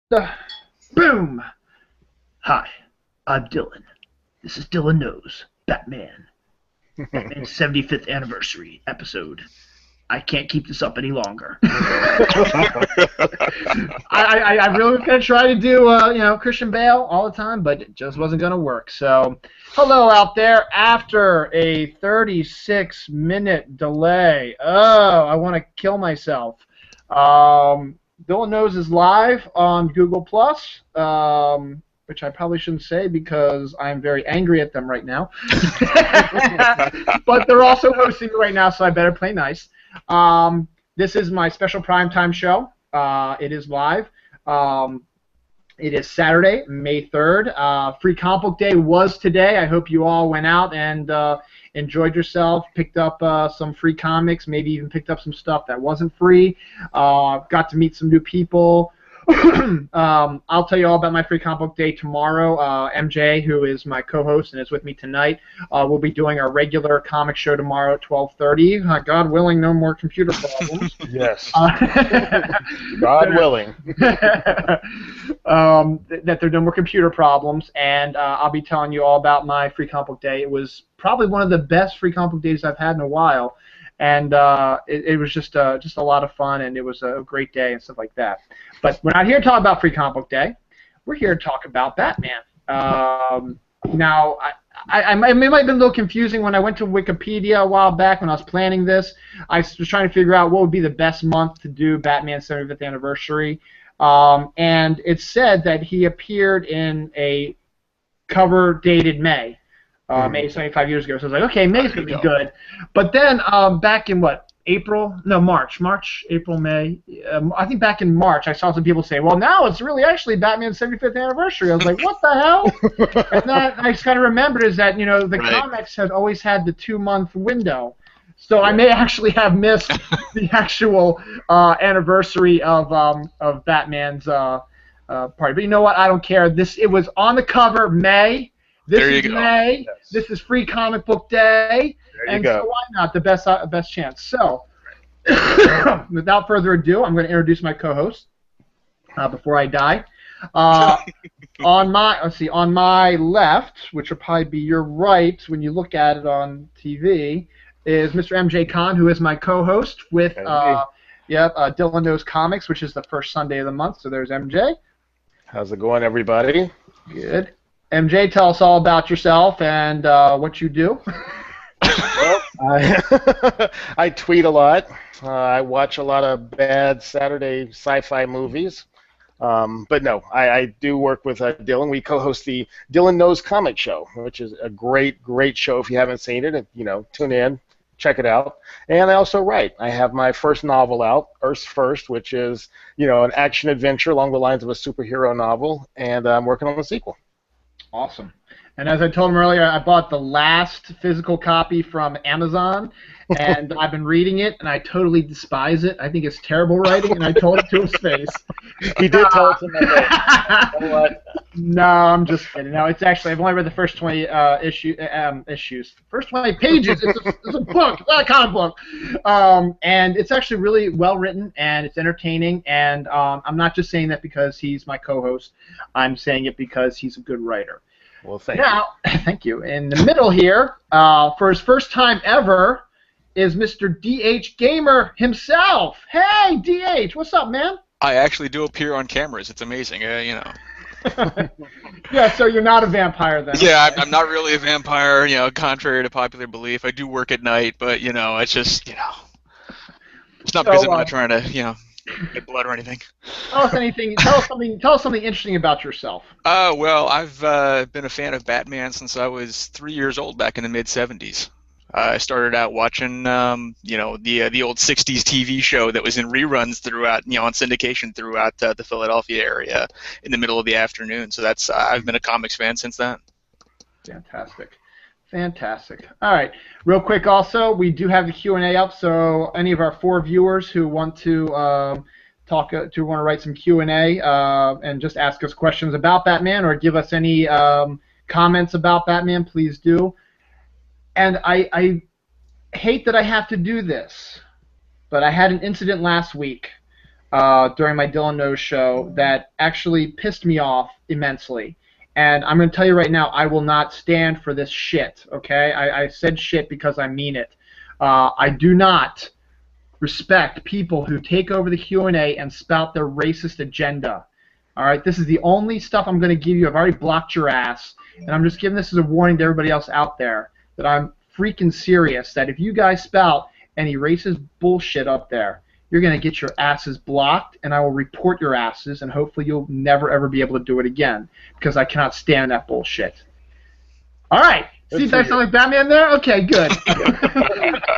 Boom! Hi, I'm Dylan. This is Dylan Knows Batman. Batman's 75th anniversary episode. I can't keep this up any longer. I really was going to try to do, Christian Bale all the time, but it just wasn't going to work. So, hello out there. After a 36-minute delay, I want to kill myself. Dylan Knows is live on Google+, which I probably shouldn't say because I'm very angry at them right now. But they're also hosting me right now, so I better play nice. This is my special primetime show. It is live. It is Saturday, May 3rd. Free Comic Book Day was today. I hope you all went out and enjoyed yourself, picked up some free comics, maybe even picked up some stuff that wasn't free. Got to meet some new people. I'll tell you all about my Free Comic Book Day tomorrow. MJ, who is my co-host and is with me tonight, we'll be doing our regular comic show tomorrow at 12:30. God willing, no more computer problems. Yes. God willing. That there are no more computer problems, and I'll be telling you all about my Free Comic Book Day. It was probably one of the best Free Comic Book Days I've had in a while. And it was just a lot of fun, and it was a great day and stuff like that. But we're not here to talk about Free Comic Book Day. We're here to talk about Batman. Now, it might have been a little confusing when I went to Wikipedia a while back when I was planning this. I was trying to figure out what would be the best month to do Batman's 75th anniversary. And it said that he appeared in a cover dated May. May 75 years ago, so I was like, okay, May's going to be good. But then back in, March, April, May, I think back in March, I saw some people say, well, now it's really actually Batman's 75th anniversary. I was like, what the hell? And then I just kind of remembered is that, the comics had always had the 2-month window. So I may actually have missed the actual anniversary of Batman's party. But you know what? I don't care. It was on the cover, May. This is May. Yes. This is Free Comic Book Day, and so why not the best chance? So, without further ado, I'm going to introduce my co-host before I die. On my left, which will probably be your right when you look at it on TV, is Mr. MJ Khan, who is my co-host with Dylan Knows Comics, which is the first Sunday of the month. So there's MJ. How's it going, everybody? Good. MJ, tell us all about yourself and what you do. Well, I tweet a lot. I watch a lot of bad Saturday sci-fi movies. But no, I do work with Dylan. We co-host the Dylan Knows Comic Show, which is a great, great show. If you haven't seen it, tune in, check it out. And I also write. I have my first novel out, Earth's First, which is, an action-adventure along the lines of a superhero novel, and I'm working on the sequel. Awesome. And as I told him earlier, I bought the last physical copy from Amazon, and I've been reading it, and I totally despise it. I think it's terrible writing, and I told it to his face. He did tell it to me. No, I'm just kidding. No, it's actually, I've only read the first 20 issues. First 20 pages. It's a book, not a comic book. And it's actually really well written, and it's entertaining, and I'm not just saying that because he's my co-host. I'm saying it because he's a good writer. Well, thank you. Thank you. In the middle here, for his first time ever, is Mr. DHgamer himself. Hey, DH, what's up, man? I actually do appear on cameras. It's amazing, Yeah, so you're not a vampire then. Yeah, I'm not really a vampire, contrary to popular belief. I do work at night, but, it's just, it's not because I'm not trying to, get blood or anything. Tell us something interesting about yourself. Well, I've been a fan of Batman since I was 3 years old back in the mid-'70s. I started out watching, the old 60s TV show that was in reruns throughout, on syndication throughout the Philadelphia area in the middle of the afternoon. So that's I've been a comics fan since then. Fantastic. All right. Real quick, also, we do have the Q&A up, so any of our 4 viewers who want to write some Q&A and just ask us questions about Batman or give us any comments about Batman, please do. And I hate that I have to do this, but I had an incident last week during my Dylan Knows show that actually pissed me off immensely. And I'm going to tell you right now, I will not stand for this shit, okay? I said shit because I mean it. I do not respect people who take over the Q&A and spout their racist agenda. All right, this is the only stuff I'm going to give you. I've already blocked your ass, and I'm just giving this as a warning to everybody else out there that I'm freaking serious, that if you guys spout any racist bullshit up there, you're going to get your asses blocked, and I will report your asses, and hopefully you'll never, ever be able to do it again, because I cannot stand that bullshit. All right. See, did I sound like Batman there? Okay, good.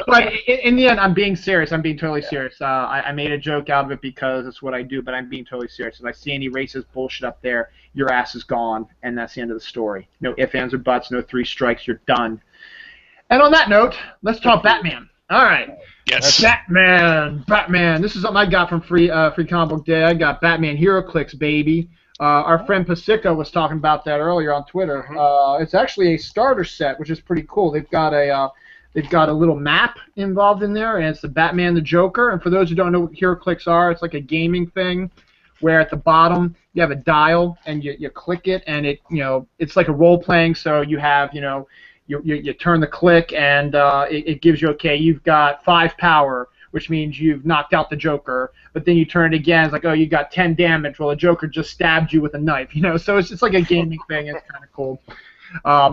But in the end, I'm being serious. I'm being totally serious. I made a joke out of it because it's what I do, but I'm being totally serious. If I see any racist bullshit up there, your ass is gone, and that's the end of the story. No ifs, ands, or buts, no 3 strikes, you're done. And on that note, let's talk Batman. All right. Yes. Batman. This is something I got from Free Comic Book Day. I got Batman Hero Clicks, baby. Our friend Pacifico was talking about that earlier on Twitter. It's actually a starter set, which is pretty cool. They've got a little map involved in there, and it's the Batman, the Joker. And for those who don't know what Hero Clicks are, it's like a gaming thing where at the bottom you have a dial and you click it, and it's like a role playing. So you have you turn the click, and it gives you, okay, you've got 5 power, which means you've knocked out the Joker, but then you turn it again, it's like, oh, you got 10 damage, well, the Joker just stabbed you with a knife, so it's just like a gaming thing. It's kind of cool.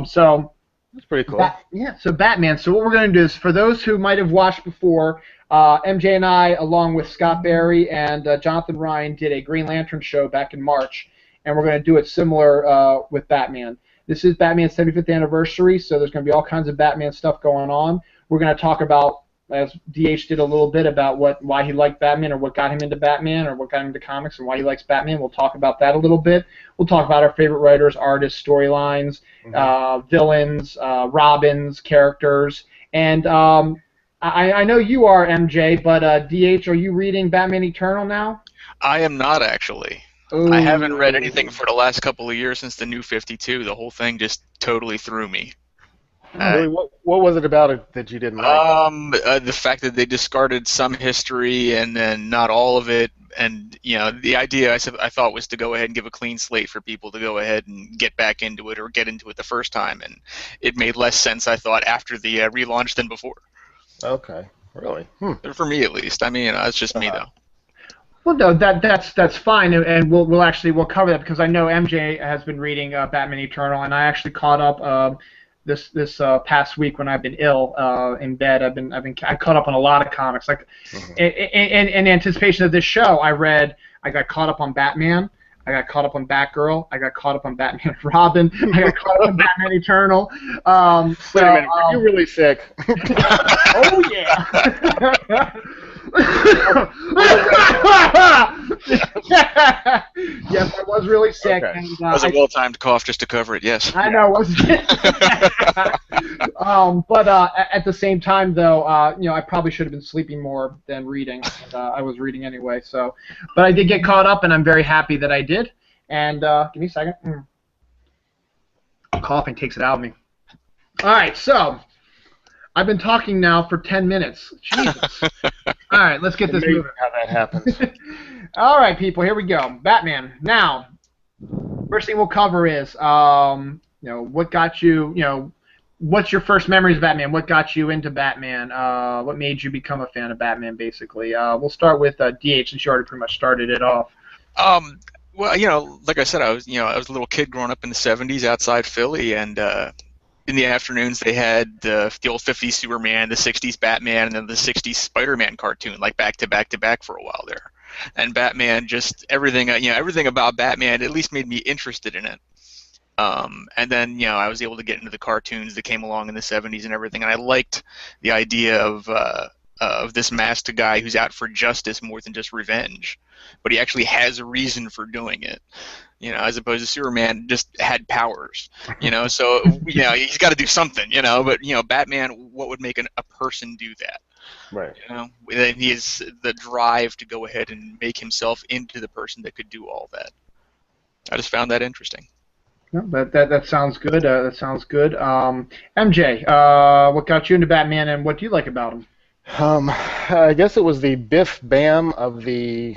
So that's pretty cool. So Batman. So what we're going to do is, for those who might have watched before, MJ and I, along with Scott Barry and Jonathan Ryan, did a Green Lantern show back in March, and we're going to do it similar with Batman. This is Batman's 75th anniversary, so there's going to be all kinds of Batman stuff going on. We're going to talk about, as DH did a little bit, about why he liked Batman, or what got him into Batman, or what got him into comics, and why he likes Batman. We'll talk about that a little bit. We'll talk about our favorite writers, artists, storylines, villains, Robins, characters. And I know you are, MJ, but DH, are you reading Batman Eternal now? I am not, actually. Ooh. I haven't read anything for the last couple of years since the New 52. The whole thing just totally threw me. Really? What was it about it that you didn't like? The fact that they discarded some history and then not all of it, and the idea I thought was to go ahead and give a clean slate for people to go ahead and get back into it or get into it the first time, and it made less sense, I thought, after the relaunch than before. Okay, really? For me, at least. I mean, it's just me though. Well, no, that's fine, and we'll cover that, because I know MJ has been reading Batman Eternal, and I actually caught up. This past week when I've been ill in bed, I caught up on a lot of comics. Like in anticipation of this show, I got caught up on Batman, I got caught up on Batgirl, I got caught up on Batman and Robin, I got caught up on Batman Eternal. Wait a minute, are you really sick? Oh yeah. Yes, I was really sick. Okay. And, that was a well-timed cough just to cover it, yes. I know, wasn't it? But at the same time, though, I probably should have been sleeping more than reading. And, I was reading anyway, so. But I did get caught up, and I'm very happy that I did. And give me a second. Coughing takes it out of me. All right, so I've been talking now for 10 minutes. Jesus. All right, let's get this moving. How that happens. All right, people, here we go. Batman. Now, first thing we'll cover is, what got you, what's your first memories of Batman? What got you into Batman? What made you become a fan of Batman, basically? We'll start with DH, since you already pretty much started it off. Well, like I said, I was a little kid growing up in the 70s outside Philly, and in the afternoons they had the old 50s Superman, the 60s Batman, and then the 60s Spider-Man cartoon, like back to back to back for a while there. And Batman, just everything about Batman at least made me interested in it. And then, I was able to get into the cartoons that came along in the 70s and everything, and I liked the idea of this masked guy who's out for justice more than just revenge, but he actually has a reason for doing it. As opposed to Superman just had powers, so, he's got to do something, but, Batman, what would make a person do that? Right. Then he has the drive to go ahead and make himself into the person that could do all that. I just found that interesting. No, that sounds good. MJ, what got you into Batman, and what do you like about him? I guess it was the Biff Bam of the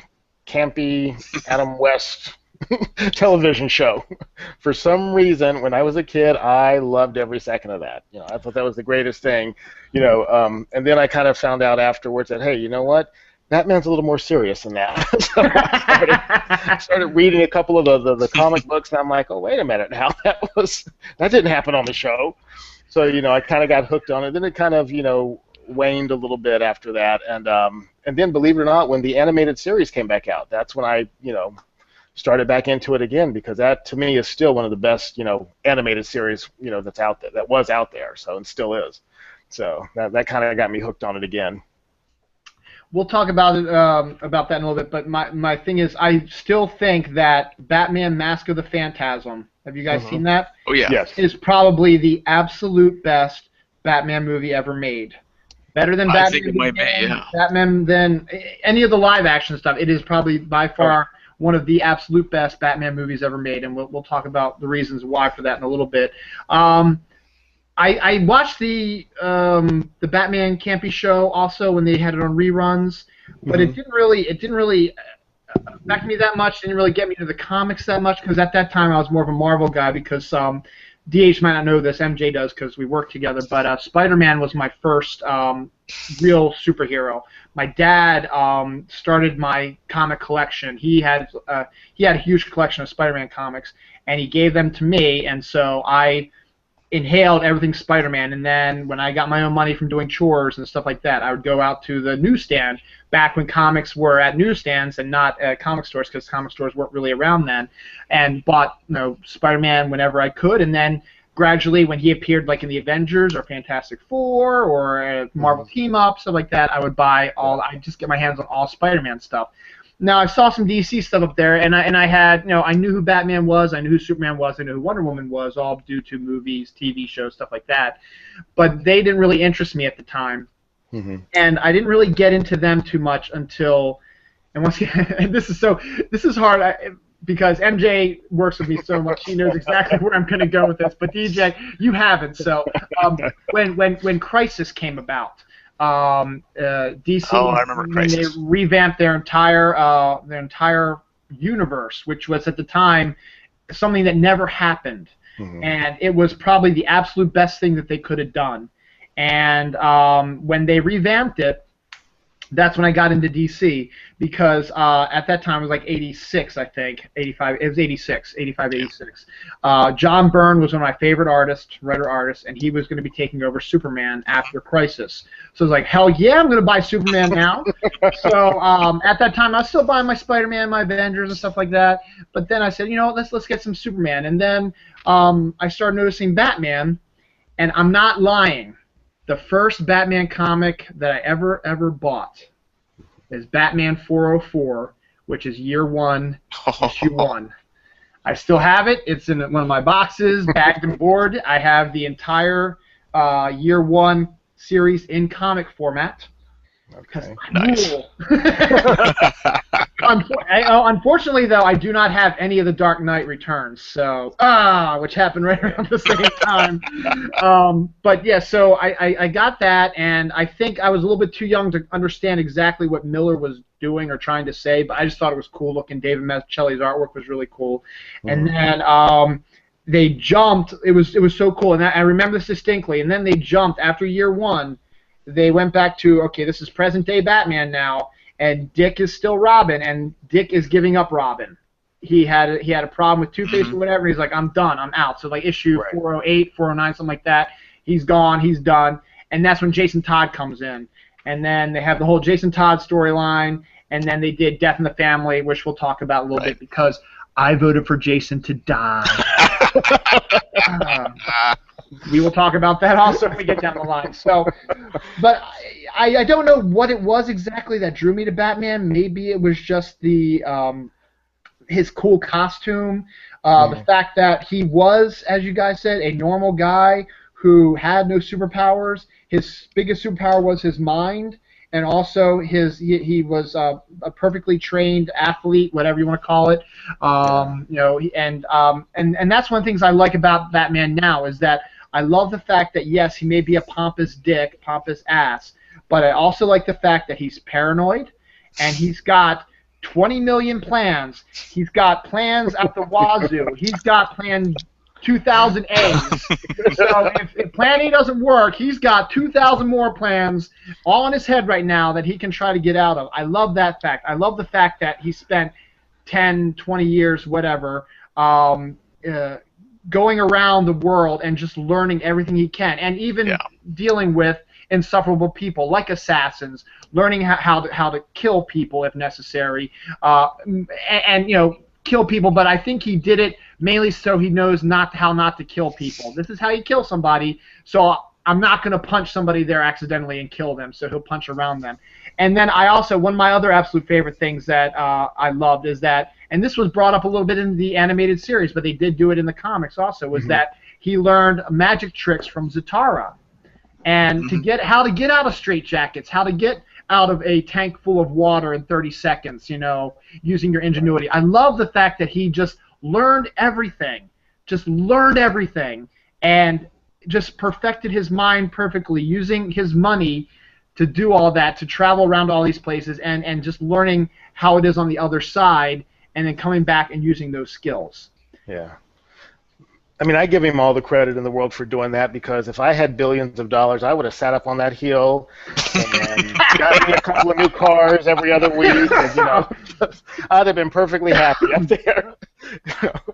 campy Adam West television show. For some reason, when I was a kid, I loved every second of that. I thought that was the greatest thing. And then I kind of found out afterwards that, hey, you know what? Batman's a little more serious than that. So I started reading a couple of the comic books, and I'm like, oh, wait a minute now, that didn't happen on the show. So I kind of got hooked on it. Then it kind of waned a little bit after that, and then, believe it or not, when the animated series came back out, that's when I started back into it again, because that to me is still one of the best animated series that's out there, that was out there, so, and still is. So that kind of got me hooked on it again. We'll talk about it about that in a little bit, but my thing is, I still think that Batman: Mask of the Phantasm, have you guys seen that? Oh yeah. Yes. Is probably the absolute best Batman movie ever made. Better than I think it might be, yeah. Batman than any of the live action stuff. It is probably by far one of the absolute best Batman movies ever made, and we'll talk about the reasons why for that in a little bit. I watched the Batman Campy show also when they had it on reruns, but it didn't really affect me that much. Didn't really get me into the comics that much, because at that time I was more of a Marvel guy, because DH might not know this, MJ does because we work together, but Spider-Man was my first real superhero. My dad started my comic collection. He had a huge collection of Spider-Man comics, and he gave them to me, and so I inhaled everything Spider-Man. And then when I got my own money from doing chores and stuff like that, I would go out to the newsstand back when comics were at newsstands and not at comic stores, because comic stores weren't really around then, and bought Spider-Man whenever I could. And then gradually, when he appeared like in the Avengers or Fantastic Four or Marvel Team Up, stuff like that, I would buy all. I'd just get my hands on all Spider-Man stuff. Now I saw some DC stuff up there, and I had I knew who Batman was, I knew who Superman was, I knew who Wonder Woman was, all due to movies, TV shows, stuff like that. But they didn't really interest me at the time, and I didn't really get into them too much until, and once again, this is hard. Because MJ works with me so much, she knows exactly where I'm going to go with this. But DJ, you haven't. So when Crisis came about, DC, I remember Crisis. When they revamped their entire universe, which was at the time something that never happened, and it was probably the absolute best thing that they could have done. And when they revamped it, that's when I got into DC, because at that time it was like 86, I think, 85. It was 86, 85, 86. John Byrne was one of my favorite writer-artists, and he was going to be taking over Superman after Crisis. So I was like, hell yeah, I'm going to buy Superman now. So at that time I was still buying my Spider-Man, my Avengers, and stuff like that. But then I said, let's get some Superman. And then I started noticing Batman, and I'm not lying. The first Batman comic that I ever bought is Batman 404, which is Year 1, Issue 1. I still have it. It's in one of my boxes, bagged and board. I have the entire Year 1 series in comic format. Okay. Nice. Unfortunately, though, I do not have any of the Dark Knight Returns, so which happened right around the same time. But yeah, so I got that, and I think I was a little bit too young to understand exactly what Miller was doing or trying to say, but I just thought it was cool looking. David Mazzucchelli's artwork was really cool, and then they jumped. It was so cool, and I remember this distinctly. And then they jumped after Year 1. They went back to, okay, this is present-day Batman now, and Dick is still Robin, and Dick is giving up Robin. He had a problem with Two-Face or whatever, and he's like, I'm done, I'm out. So like issue 408, 409, something like that, he's gone, he's done, and that's when Jason Todd comes in. And then they have the whole Jason Todd storyline, and then they did Death in the Family, which we'll talk about a little bit, because I voted for Jason to die. We will talk about that also if we get down the line. So, but I don't know what it was exactly that drew me to Batman. Maybe it was just the his cool costume, the fact that he was, as you guys said, a normal guy who had no superpowers. His biggest superpower was his mind, and also he was a perfectly trained athlete, whatever you want to call it. And that's one of the things I like about Batman now, is that I love the fact that, yes, he may be a pompous dick, pompous ass, but I also like the fact that he's paranoid, and he's got 20 million plans. He's got plans at the wazoo. He's got plan 2,000 A's. So if plan A doesn't work, he's got 2,000 more plans all in his head right now that he can try to get out of. I love that fact. I love the fact that he spent 10, 20 years, whatever, going around the world and just learning everything he can, and even dealing with insufferable people like assassins, learning how to kill people if necessary, and kill people. But I think he did it mainly so he knows how not to kill people. This is how you kill somebody, so I'm not going to punch somebody there accidentally and kill them, so he'll punch around them. And then one of my other absolute favorite things that I loved is that, and this was brought up a little bit in the animated series, but they did do it in the comics also, was that he learned magic tricks from Zatara. And how to get out of straitjackets, how to get out of a tank full of water in 30 seconds, using your ingenuity. I love the fact that he just learned everything, and just perfected his mind perfectly, using his money to do all that, to travel around all these places, and just learning how it is on the other side, and then coming back and using those skills. Yeah. I mean, I give him all the credit in the world for doing that, because if I had billions of dollars, I would have sat up on that hill and got me a couple of new cars every other week. And, I'd have been perfectly happy up there.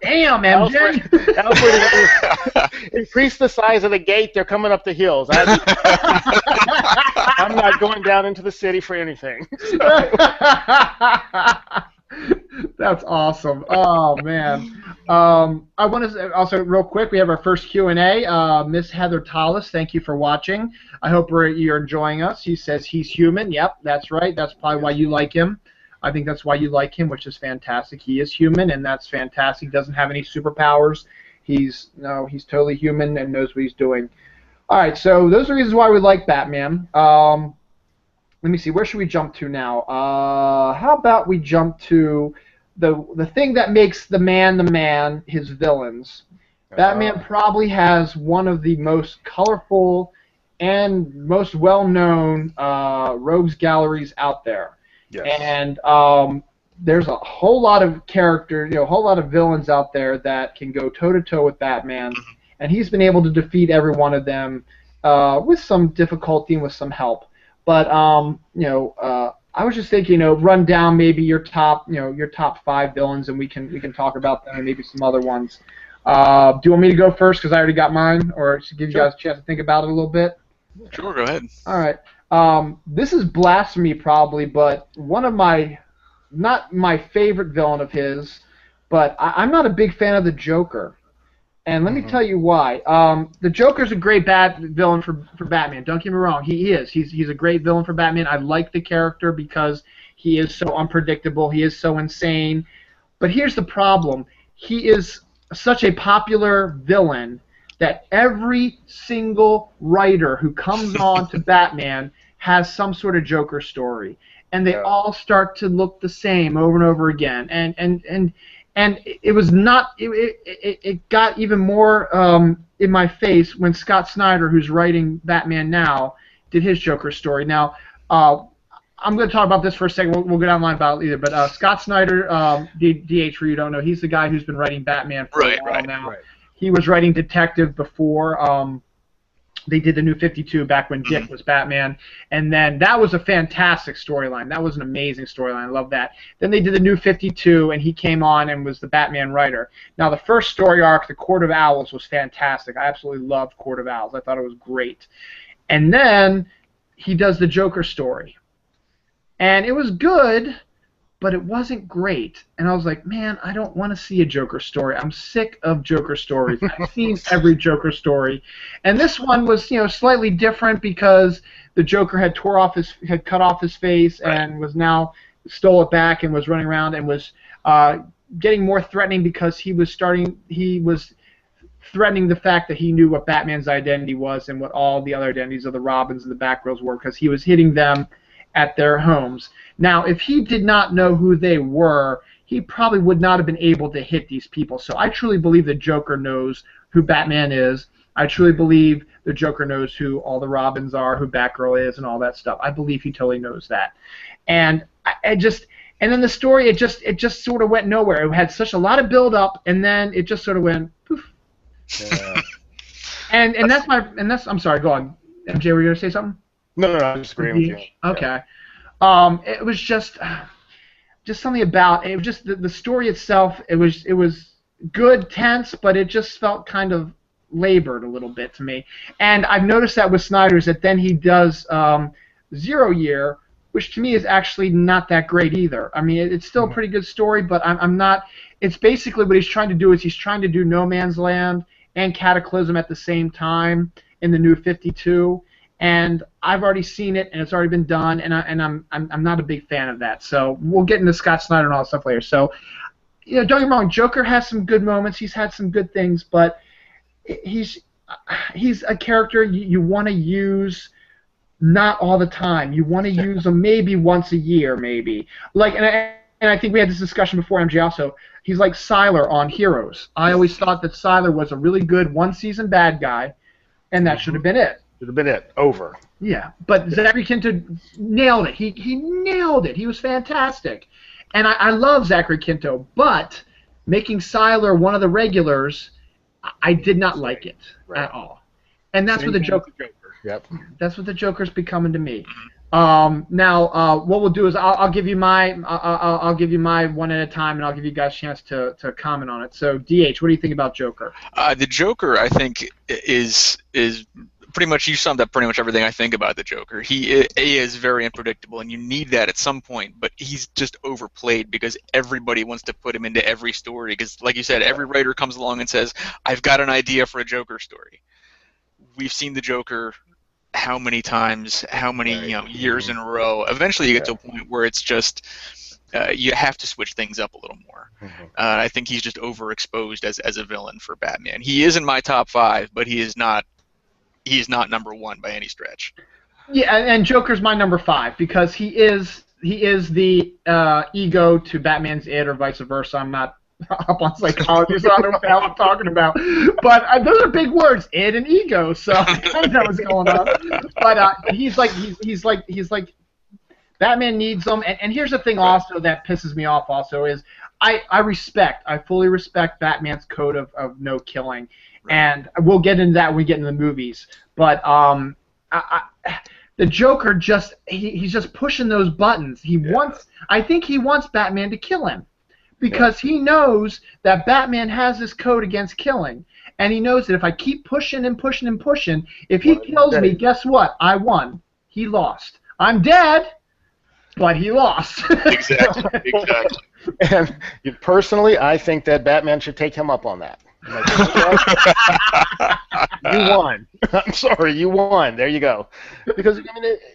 Damn, MJ! Increase the size of the gate. They're coming up the hills. I'm not going down into the city for anything. That's awesome. Oh, man. I want to also, real quick, we have our first Q&A. Miss Heather Tallis, thank you for watching. I hope you're enjoying us. He says he's human. Yep, that's right. That's probably why you like him. I think that's why you like him, which is fantastic. He is human, and that's fantastic. He doesn't have any superpowers. He's totally human and knows what he's doing. All right, so those are reasons why we like Batman. Let me see. Where should we jump to now? How about we jump to the thing that makes the man, his villains. Batman probably has one of the most colorful and most well-known rogues galleries out there. Yes. And there's a whole lot of characters, a whole lot of villains out there that can go toe-to-toe with Batman, and he's been able to defeat every one of them with some difficulty and with some help. But I was just thinking, run down maybe your top 5 villains, and we can talk about them and maybe some other ones. Do you want me to go first because I already got mine, or to give you guys a chance to think about it a little bit? Sure, go ahead. All right. This is blasphemy probably, but not my favorite villain of his, but I'm not a big fan of the Joker. And let me tell you why. The Joker's a great villain for Batman. Don't get me wrong. He is. He's a great villain for Batman. I like the character because he is so unpredictable. He is so insane. But here's the problem. He is such a popular villain that every single writer who comes on to Batman has some sort of Joker story. And they all start to look the same over and over again. And it was not. It got even more in my face when Scott Snyder, who's writing Batman now, did his Joker story. Now, I'm going to talk about this for a second. We'll go down the line about it either. But Scott Snyder, DH, for you don't know, he's the guy who's been writing Batman for a while now. Right. He was writing Detective before. They did the New 52 back when Dick was Batman, and then that was a fantastic storyline. That was an amazing storyline. I love that. Then they did the New 52, and he came on and was the Batman writer. Now, the first story arc, The Court of Owls, was fantastic. I absolutely loved Court of Owls. I thought it was great. And then he does the Joker story, and it was good, but it wasn't great. And I was like, man, I don't want to see a Joker story. I'm sick of Joker stories. I've seen every Joker story. And this one was, slightly different because the Joker had cut off his face and was now stole it back and was running around and was getting more threatening because he was threatening the fact that he knew what Batman's identity was and what all the other identities of the Robins and the Batgirls were, because he was hitting them at their homes. Now, if he did not know who they were, he probably would not have been able to hit these people. So I truly believe the Joker knows who Batman is. I truly believe the Joker knows who all the Robins are, who Batgirl is, and all that stuff. I believe he totally knows that. And And then the story, it just sort of went nowhere. It had such a lot of build up, and then it just sort of went poof. Yeah. And that's I'm sorry. Go on, MJ. Were you gonna say something? No, I'm just agreeing with you. Okay. It was just something about it. Was just the story itself. It was good, tense, but it just felt kind of labored a little bit to me. And I've noticed that with Snyder's that then he does 0 Year, which to me is actually not that great either. I mean, it's still a pretty good story, but I'm not. It's basically what he's trying to do is he's trying to do No Man's Land and Cataclysm at the same time in the New 52. And I've already seen it, and it's already been done, and I'm not a big fan of that. So we'll get into Scott Snyder and all that stuff later. So, don't get me wrong, Joker has some good moments. He's had some good things, but he's a character you want to use not all the time. You want to use him maybe once a year, maybe. And I think we had this discussion before, MJ, also. He's like Sylar on Heroes. I always thought that Sylar was a really good one-season bad guy, and that should have been it. Should have been it. Over. Yeah, but Zachary Quinto nailed it. He nailed it. He was fantastic. And I love Zachary Quinto, but making Sylar one of the regulars, I did not like it at all. And that's what the Joker. Yep. That's what the Joker's becoming to me. Now, what we'll do is I'll give you my one at a time, and I'll give you guys a chance to comment on it. So, DH, what do you think about Joker? The Joker, I think, is pretty much, you summed up pretty much everything I think about the Joker. He is very unpredictable, and you need that at some point, but he's just overplayed because everybody wants to put him into every story because, like you said, every writer comes along and says, I've got an idea for a Joker story. We've seen the Joker how many times, how many years in a row. Eventually you get to a point where it's just you have to switch things up a little more. I think he's just overexposed as a villain for Batman. He is in my top 5, but he's not number 1 by any stretch. Yeah, and Joker's my number 5 because he is the ego to Batman's id, or vice versa. I'm not up on psychology, so I don't know what the hell I'm talking about. But those are big words, id and ego. So I kind of know what's going on. But he's like Batman needs them. And here's the thing also that pisses me off also is I fully respect Batman's code of no killing. And we'll get into that when we get into the movies. But the Joker he's just pushing those buttons. I think he wants Batman to kill him because he knows that Batman has this code against killing, and he knows that if I keep pushing and pushing and pushing, if he kills me, guess what? I won. He lost. I'm dead, but he lost. Exactly. And personally, I think that Batman should take him up on that. You won. I'm sorry, you won. There you go. Because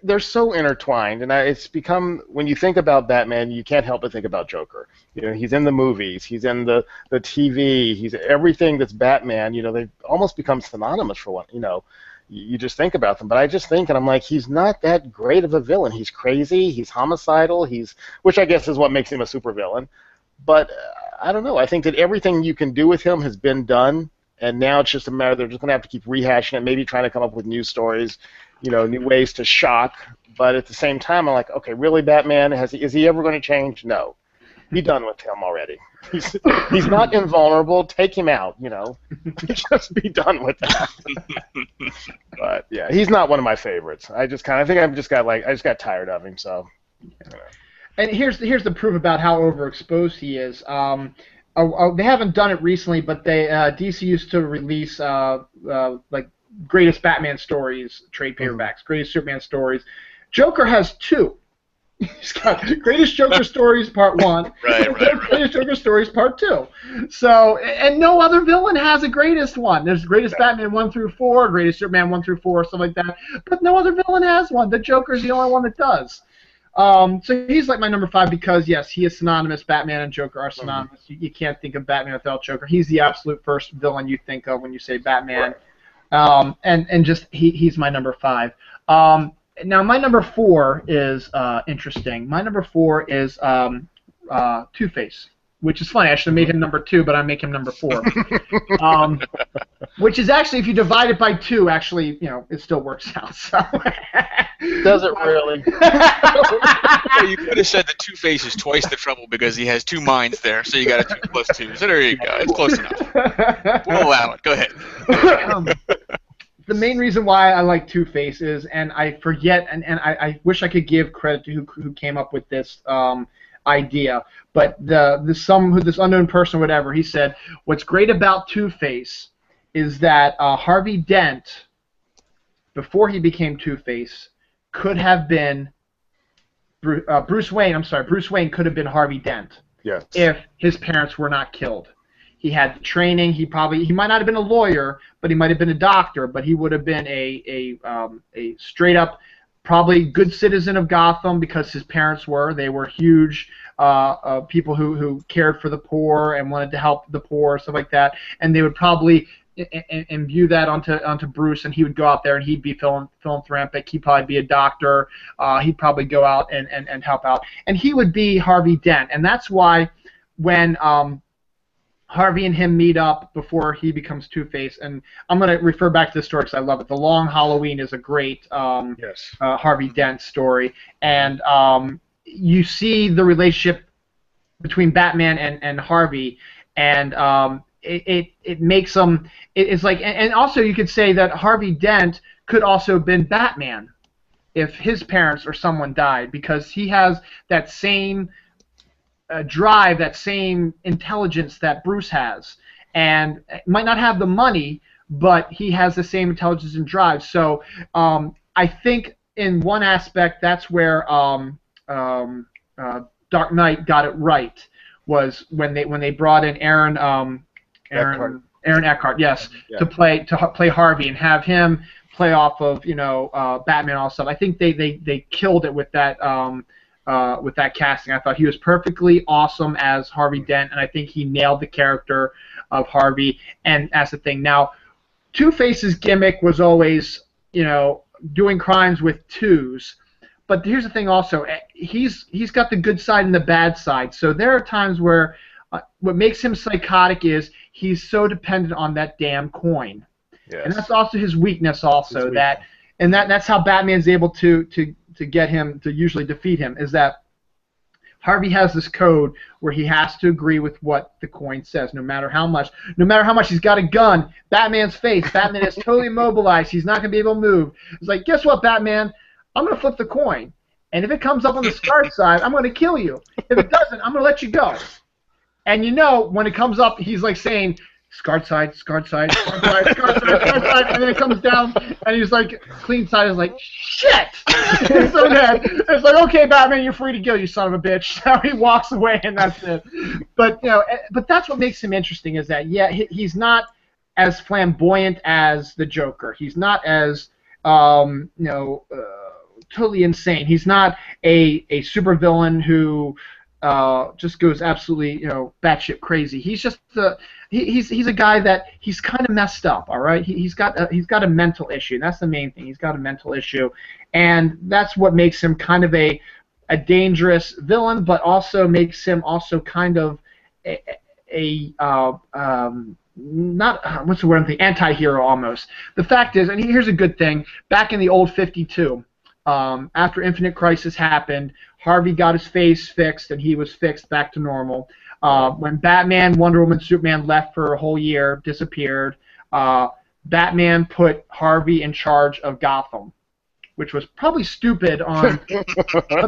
they're so intertwined, and it's become, when you think about Batman, you can't help but think about Joker. He's in the movies, he's in the TV, he's everything that's Batman. They've almost become synonymous for one. You just think about them. But I just think, and I'm like, he's not that great of a villain. He's crazy. He's homicidal. Which I guess is what makes him a supervillain. But I don't know. I think that everything you can do with him has been done, and now it's just a matter they're just going to have to keep rehashing it, maybe trying to come up with new stories, new ways to shock. But at the same time, I'm like, okay, really, Batman? Is he ever going to change? No. Be done with him already. He's not invulnerable. Take him out, Just be done with that. But yeah, he's not one of my favorites. I just got tired of him. So. And here's the proof about how overexposed he is. They haven't done it recently, but DC used to release like greatest Batman stories, trade paperbacks, greatest Superman stories. Joker has 2. He's got Greatest Joker Stories Part 1, right. Greatest Joker Stories Part 2. So, and no other villain has a greatest one. There's Greatest Batman 1 through 4, Greatest Superman 1 through 4, something like that. But no other villain has one. The Joker's the only one that does. So he's like my number 5 because, yes, he is synonymous. Batman and Joker are synonymous. You can't think of Batman without Joker. He's the absolute first villain you think of when you say Batman. Right. And just he's my number 5. Now, my number 4 is interesting. My number 4 is Two-Face. which is funny. I should have made him number 2, but I make him number 4. Which is actually, if you divide it by 2, actually, it still works out. So. Does it really? Well, you could have said that Two-Face is twice the trouble because he has 2 minds there, so you got a 2 plus 2. So there you go. It's close enough. We'll allow it. Go ahead. The main reason why I like Two-Face is, and I forget, and I wish I could give credit to who came up with this idea, but this unknown person or whatever, he said, what's great about Two-Face is that Harvey Dent, before he became Two-Face, could have been Bruce Wayne. I'm sorry, Bruce Wayne could have been Harvey Dent. Yes. If his parents were not killed. He had the training. He might not have been a lawyer, but he might have been a doctor. But he would have been a straight up, probably good citizen of Gotham because his parents were. They were huge people who cared for the poor and wanted to help the poor, stuff like that. And they would probably imbue that onto Bruce, and he would go out there and he'd be philanthropic. He'd probably be a doctor. He'd probably go out and help out, and he would be Harvey Dent. And that's why when Harvey and him meet up before he becomes Two-Face, and I'm going to refer back to the story because I love it. The Long Halloween is a great Harvey Dent story, and you see the relationship between Batman and Harvey, and it makes them. It's like, and also you could say that Harvey Dent could also have been Batman if his parents or someone died, because he has that same drive, that same intelligence that Bruce has, and might not have the money, but he has the same intelligence and drive. So I think in one aspect that's where Dark Knight got it right, was when they brought in Aaron Eckhart, yes, to play Harvey and have him play off of Batman and all stuff. I think they killed it with that casting. I thought he was perfectly awesome as Harvey Dent, and I think he nailed the character of Harvey. And that's the thing. Now, Two-Face's gimmick was always, doing crimes with twos. But here's the thing also. He's got the good side and the bad side. So there are times where what makes him psychotic is he's so dependent on that damn coin. Yes. And that's also his weakness also. That's how Batman's able to get him to usually defeat him, is that Harvey has this code where he has to agree with what the coin says, no matter how much he's got a gun. Batman's face. Batman is totally immobilized. He's not going to be able to move. It's like, guess what, Batman? I'm going to flip the coin. And if it comes up on the scarred side, I'm going to kill you. If it doesn't, I'm going to let you go. And when it comes up, he's like saying, scarred side, scarred side, scarred side, scarred side, scarred side, and then it comes down, and he's like, clean side is like, shit! It's so bad. It's like, okay, Batman, you're free to go, you son of a bitch. Now he walks away, and that's it. But but that's what makes him interesting, is that he's not as flamboyant as the Joker. He's not as totally insane. He's not a supervillain who just goes absolutely batshit crazy. He's just he's a guy that he's kind of messed up. All right, he's got a mental issue. And that's the main thing. He's got a mental issue, and that's what makes him kind of a dangerous villain, but also makes him also kind of not what's the word I'm thinking, anti-hero almost. The fact is, and here's a good thing, back in the old 52, after Infinite Crisis happened, Harvey got his face fixed, and he was fixed back to normal. When Batman, Wonder Woman, Superman left for a whole year, disappeared, Batman put Harvey in charge of Gotham, which was probably stupid on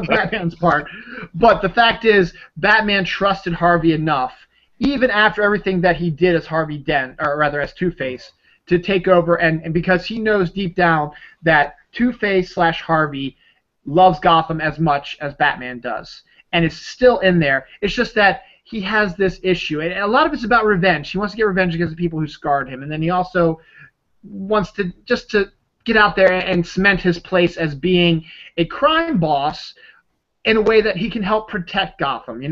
Batman's part. But the fact is, Batman trusted Harvey enough, even after everything that he did as Harvey Dent, or rather as Two-Face, to take over, and because he knows deep down that Two-Face / Harvey loves Gotham as much as Batman does, and it's still in there. It's just that he has this issue, and a lot of it's about revenge. He wants to get revenge against the people who scarred him, and then he also wants to get out there and cement his place as being a crime boss in a way that he can help protect Gotham,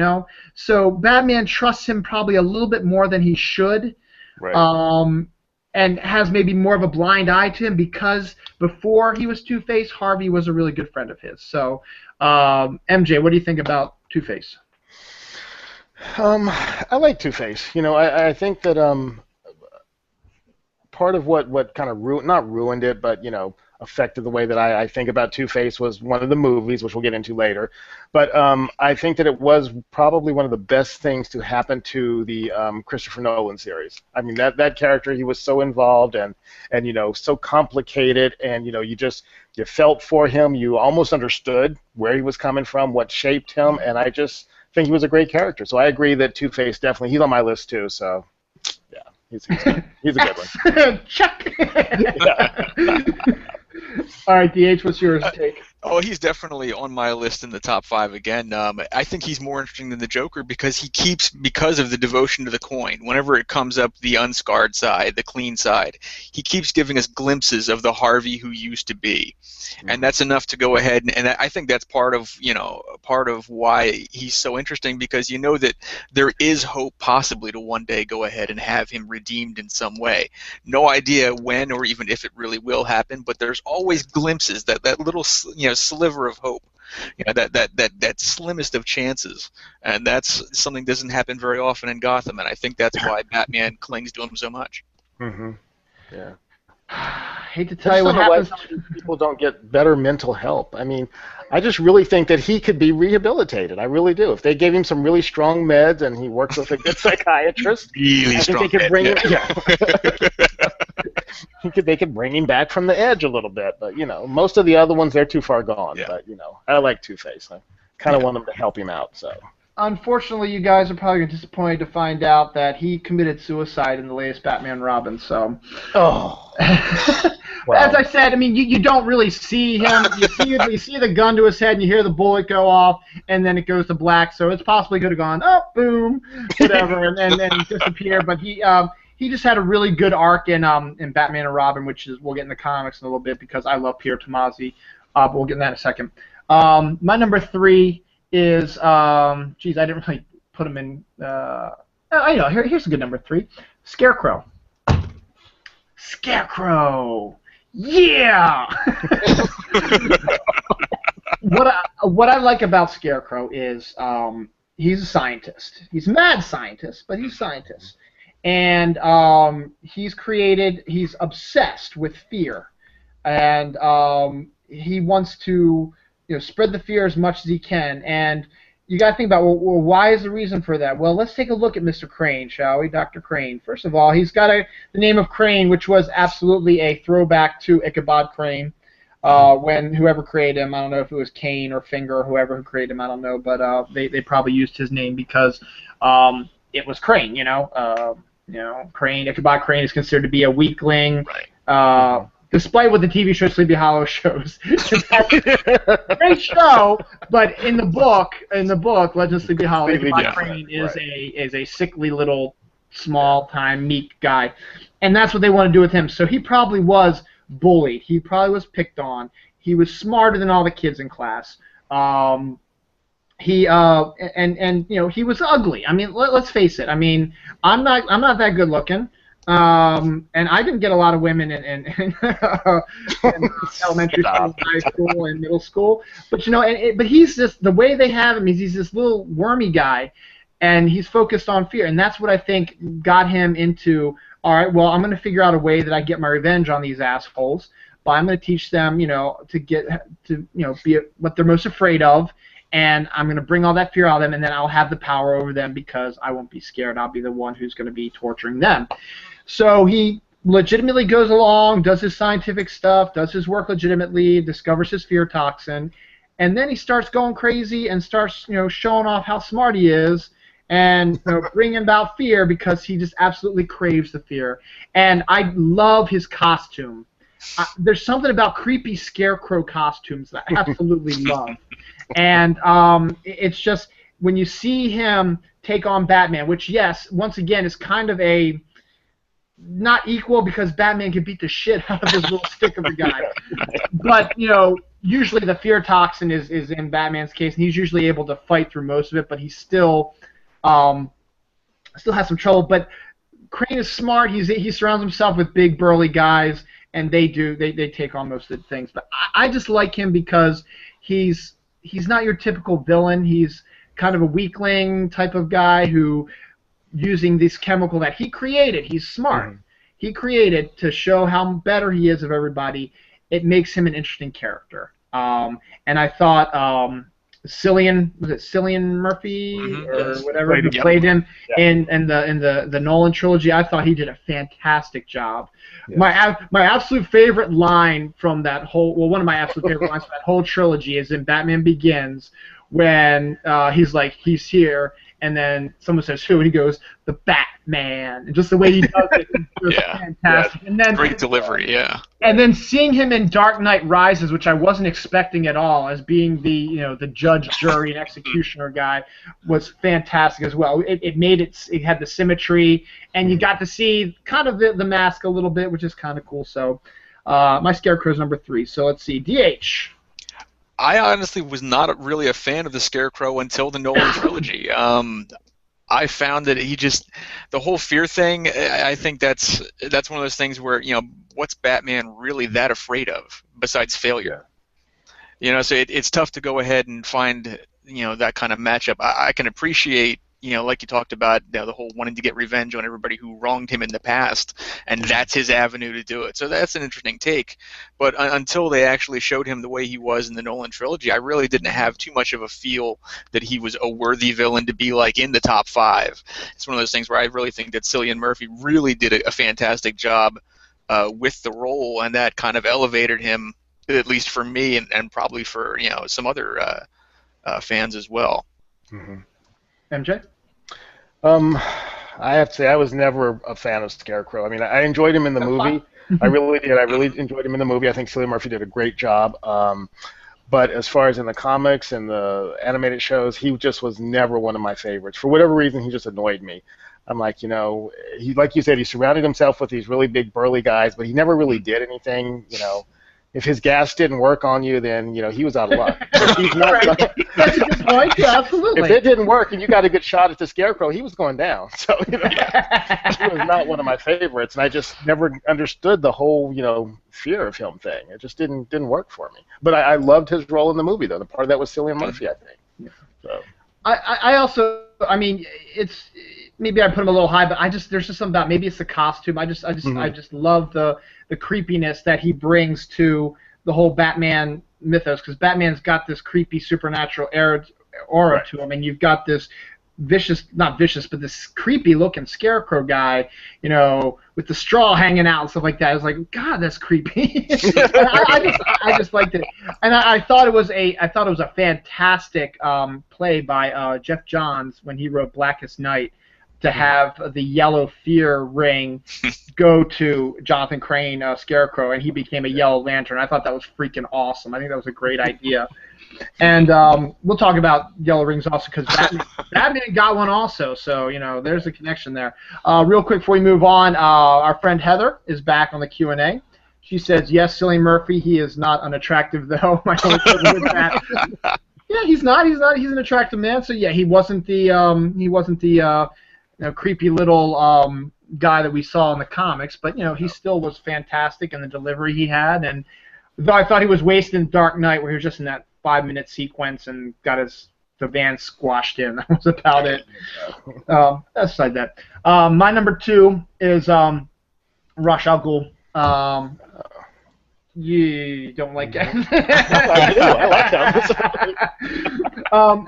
So Batman trusts him probably a little bit more than he should. Right. And has maybe more of a blind eye to him, because before he was Two-Face, Harvey was a really good friend of his. So, MJ, what do you think about Two-Face? I like Two-Face. You know, I think that part of what kind of not ruined it, but you know, affected the way that I think about Two-Face was one of the movies, which we'll get into later. But I think that it was probably one of the best things to happen to the Christopher Nolan series. I mean, that character, he was so involved and you know, so complicated, and you know, you felt for him, you almost understood where he was coming from, what shaped him, and I just think he was a great character. So I agree that Two-Face definitely, he's on my list too. So yeah. He's a good one. Check. Yeah. All right, DH, what's yours take? Oh, he's definitely on my list in the top 5 again. I think he's more interesting than the Joker because because of the devotion to the coin. Whenever it comes up the unscarred side, the clean side, he keeps giving us glimpses of the Harvey who used to be, and that's enough to go ahead. And I think that's part of why he's so interesting, because you know that there is hope possibly to one day go ahead and have him redeemed in some way. No idea when or even if it really will happen, but there's always glimpses, that little sliver of hope, that slimmest of chances, and that's something that doesn't happen very often in Gotham, and I think that's why Batman clings to him so much. Mm-hmm. Yeah. Hate to tell you what happens. People don't get better mental help. I mean, I just really think that he could be rehabilitated. I really do. If they gave him some really strong meds and he works with a good psychiatrist, really I think strong they could bring him. yeah. They could bring him back from the edge a little bit. But you know, most of the other ones, they're too far gone. Yeah. But you know, I like Two-Face. I kind of want them to help him out. So. Unfortunately, you guys are probably disappointed to find out that he committed suicide in the latest Batman Robin. So, oh, as I said, I mean, you don't really see him. You see the gun to his head, and you hear the bullet go off, and then it goes to black. So it's possibly could have gone up, boom, whatever, and then disappear. But he just had a really good arc in Batman and Robin, which is we'll get in the comics in a little bit because I love Peter Tomasi. But we'll get in that in a second. My number 3 is geez, I didn't really put him in. I know. Here's a good number 3. Scarecrow. Scarecrow. Yeah. What I like about Scarecrow is he's a scientist. He's a mad scientist, but he's a scientist, and he's obsessed with fear, and he wants to spread the fear as much as he can. And you got to think about, well, why is the reason for that? Well, let's take a look at Mr. Crane, shall we? Dr. Crane. First of all, he's got the name of Crane, which was absolutely a throwback to Ichabod Crane. When whoever created him, I don't know if it was Kane or Finger or whoever who created him, I don't know, but they probably used his name because it was Crane. Crane. Ichabod Crane is considered to be a weakling. Right. Despite what the TV show Sleepy Hollow shows. Great show, but in the book, Legend of Sleepy Hollow, Ichabod Crane is a sickly little, small-time, meek guy. And that's what they want to do with him. So he probably was bullied. He probably was picked on. He was smarter than all the kids in class. He was ugly. I mean, let's face it. I mean, I'm not that good looking. And I didn't get a lot of women in elementary school, high school, and middle school. But but he's just, the way they have him is he's this little wormy guy, and he's focused on fear, and that's what I think got him into. All right, well, I'm going to figure out a way that I get my revenge on these assholes. But I'm going to teach them, to be what they're most afraid of, and I'm going to bring all that fear out of them, and then I'll have the power over them because I won't be scared. I'll be the one who's going to be torturing them. So he legitimately goes along, does his scientific stuff, does his work legitimately, discovers his fear toxin, and then he starts going crazy and starts, showing off how smart he is and bringing about fear because he just absolutely craves the fear. And I love his costume. There's something about creepy Scarecrow costumes that I absolutely love. And it's just, when you see him take on Batman, which, yes, once again, is kind of a not equal because Batman can beat the shit out of his little stick of a guy. But, usually the fear toxin is in Batman's case, and he's usually able to fight through most of it, but he still has some trouble. But Crane is smart. He surrounds himself with big, burly guys, and they take on most of the things. But I just like him because he's not your typical villain. He's kind of a weakling type of guy who, using this chemical that he created, he's smart. He created to show how better he is of everybody. It makes him an interesting character. And I thought Cillian Murphy or whatever who played him in the Nolan trilogy. I thought he did a fantastic job. Yes. My absolute favorite line from that whole one of my absolute favorite lines from that whole trilogy is in Batman Begins when he's like, he's here. And then someone says who, and he goes, the Batman. And just the way he does it is fantastic. And then, great delivery, And then seeing him in Dark Knight Rises, which I wasn't expecting at all, as being the judge, jury, and executioner guy, was fantastic as well. It made it had the symmetry, and you got to see kind of the mask a little bit, which is kind of cool. So my Scarecrow's number 3. So let's see, DH. I honestly was not really a fan of the Scarecrow until the Nolan trilogy. I found that the whole fear thing, I think that's one of those things where, what's Batman really that afraid of besides failure? So it's tough to go ahead and find, that kind of matchup. I can appreciate, like you talked about, the whole wanting to get revenge on everybody who wronged him in the past, and that's his avenue to do it. So that's an interesting take. But until they actually showed him the way he was in the Nolan trilogy, I really didn't have too much of a feel that he was a worthy villain to be like in the top 5. It's one of those things where I really think that Cillian Murphy really did a fantastic job with the role, and that kind of elevated him, at least for me, and probably for some other fans as well. MJ? I have to say I was never a fan of Scarecrow. I mean, I enjoyed him in the movie. I really did. I really enjoyed him in the movie. I think Cillian Murphy did a great job. But as far as in the comics and the animated shows, he just was never one of my favorites. For whatever reason, he just annoyed me. I'm like, he, like you said, he surrounded himself with these really big burly guys, but he never really did anything, If his gas didn't work on you, then he was out of luck. He's not, That's a good point. Yeah, absolutely. If it didn't work and you got a good shot at the Scarecrow, he was going down. So he was not one of my favorites, and I just never understood the whole fear of him thing. It just didn't work for me. But I loved his role in the movie, though. The part of that was Cillian Murphy, I think. Yeah. So. I also, I mean, it's maybe I put him a little high, but there's just something about, maybe it's the costume. I just love the creepiness that he brings to the whole Batman mythos, because Batman's got this creepy supernatural aura to him, and you've got this not vicious, but this creepy looking Scarecrow guy, with the straw hanging out and stuff like that. It's like, God, that's creepy. I just liked it, and I thought it was a fantastic play by Jeff Johns when he wrote Blackest Night, to have the yellow fear ring go to Jonathan Crane, Scarecrow, and he became a Yellow Lantern. I thought that was freaking awesome. I think that was a great idea. And we'll talk about yellow rings also, because Batman got one also, so there's a connection there. Real quick before we move on, our friend Heather is back on the Q&A. She says, yes, Cillian Murphy, he is not unattractive, though. My only problem with that. Yeah, he's not. He's an attractive man. So yeah, he wasn't the creepy little guy that we saw in the comics, but he still was fantastic in the delivery he had. And though I thought he was wasted in Dark Knight, where he was just in that 5-minute sequence and got the van squashed in. That was about it. Aside that, my number 2 is Ra's al Ghul. You don't like it? I do. I like that.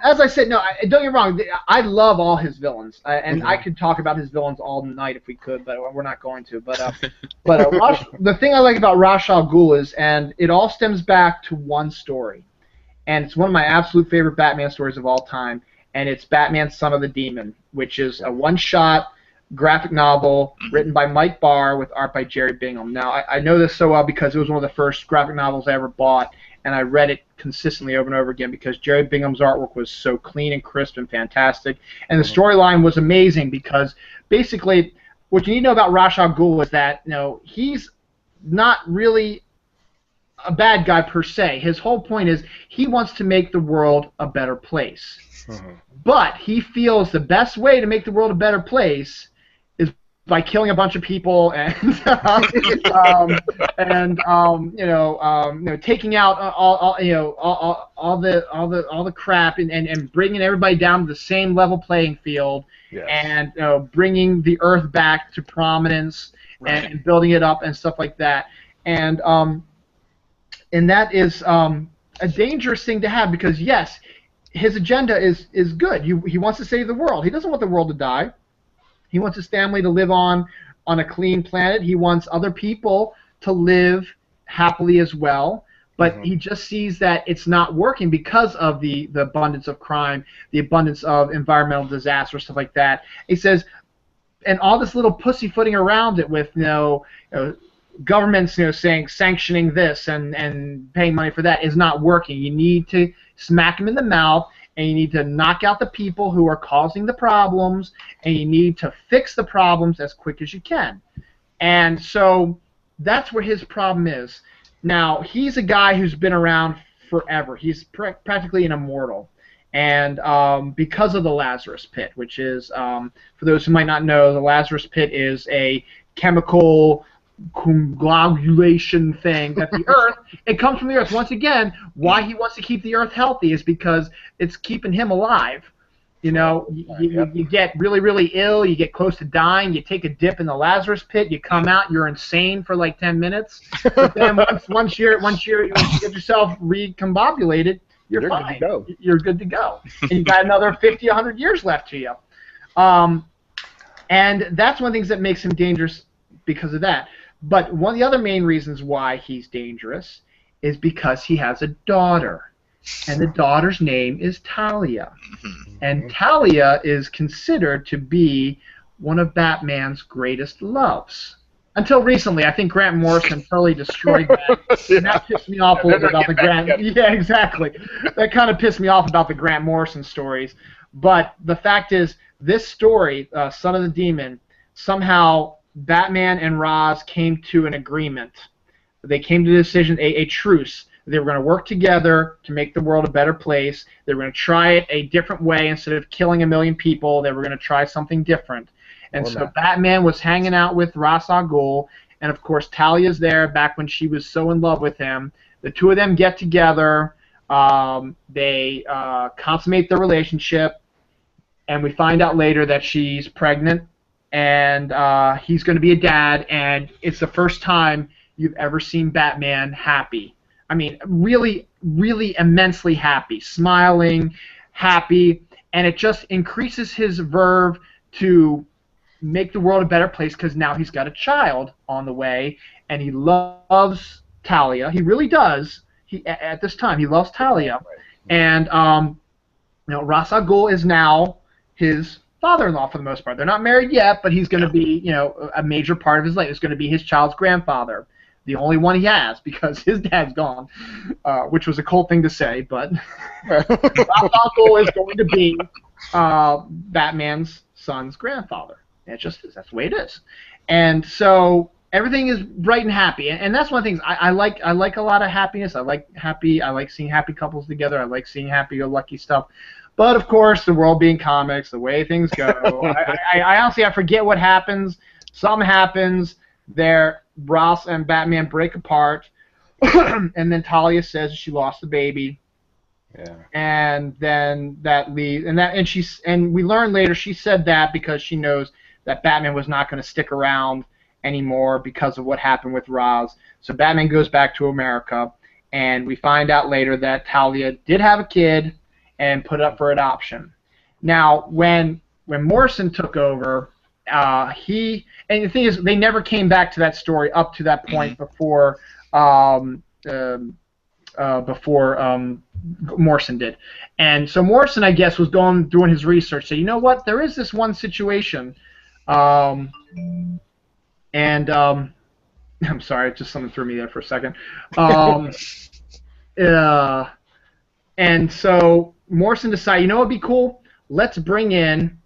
As I said, no, don't get me wrong. I love all his villains, and I could talk about his villains all night if we could, but we're not going to. But the thing I like about Ra's al Ghul is, and it all stems back to one story, and it's one of my absolute favorite Batman stories of all time, and it's Batman: Son of the Demon, which is a one-shot graphic novel written by Mike Barr with art by Jerry Bingham. Now, I know this so well because it was one of the first graphic novels I ever bought, and I read it consistently over and over again because Jerry Bingham's artwork was so clean and crisp and fantastic, and the storyline was amazing because basically what you need to know about Ra's al Ghul is that he's not really a bad guy per se. His whole point is he wants to make the world a better place. But he feels the best way to make the world a better place is by killing a bunch of people and taking out all the crap and bringing everybody down to the same level playing field. Yes. And bringing the Earth back to prominence. Right. And building it up and stuff like that. And that is a dangerous thing to have because yes, his agenda is good. He wants to save the world. He doesn't want the world to die. He wants his family to live on a clean planet. He wants other people to live happily as well. But he just sees that it's not working because of the abundance of crime, the abundance of environmental disaster, stuff like that. He says, and all this little pussyfooting around it with governments saying sanctioning this and paying money for that is not working. You need to smack them in the mouth. And you need to knock out the people who are causing the problems, and you need to fix the problems as quick as you can. And so that's where his problem is. Now, he's a guy who's been around forever. He's practically an immortal. And because of the Lazarus Pit, which is, for those who might not know, the Lazarus Pit is a chemical coagulation thing that the Earth, it comes from the Earth. Once again, why he wants to keep the Earth healthy is because it's keeping him alive. You get really, really ill, you get close to dying, you take a dip in the Lazarus Pit, you come out, you're insane for like 10 minutes. But then once you get yourself recombobulated, you're fine. Good to go. You're good to go. And you got another 50, 100 years left to you. And that's one of the things that makes him dangerous because of that. But one of the other main reasons why he's dangerous is because he has a daughter. And the daughter's name is Talia. And Talia is considered to be one of Batman's greatest loves. Until recently, I think Grant Morrison totally destroyed that. And that pissed me off a little bit about the Grant. Yeah, exactly. That kind of pissed me off about the Grant Morrison stories. But the fact is, this story, Son of the Demon, somehow Batman and Ra's came to an agreement. They came to a decision, a truce. They were going to work together to make the world a better place. They were going to try it a different way. Instead of killing 1 million people, they were going to try something different. And so Batman was hanging out with Ra's al Ghul, and of course Talia's there back when she was so in love with him. The two of them get together. They consummate their relationship, and we find out later that she's pregnant. And he's going to be a dad, and it's the first time you've ever seen Batman happy. I mean, really, really immensely happy, smiling, happy, and it just increases his verve to make the world a better place because now he's got a child on the way, and he loves Talia. He really does. At this time, he loves Talia, and Ra's al Ghul is now his father-in-law for the most part. They're not married yet, but he's going to be, a major part of his life. He's going to be his child's grandfather, the only one he has because his dad's gone, which was a cold thing to say, but Ra's al Ghul is going to be Batman's son's grandfather. It just is. That's the way it is. And so everything is bright and happy, and that's one of the things I like. I like a lot of happiness. I like seeing happy couples together. I like seeing happy-go-lucky stuff. But of course, the world being comics, the way things go, I honestly forget what happens. Something happens. Ross and Batman break apart, and then Talia says she lost the baby. Yeah. And then that leaves, and we learn later she said that because she knows that Batman was not going to stick around anymore because of what happened with Ra's. So Batman goes back to America, and we find out later that Talia did have a kid and put up for adoption. Now, when Morrison took over, and the thing is, they never came back to that story up to that point before Morrison did. And so Morrison, I guess, was doing his research. So you know what? There is this one situation, I'm sorry, just something threw me there for a second. And so Morrison decided, you know what would be cool? Let's bring in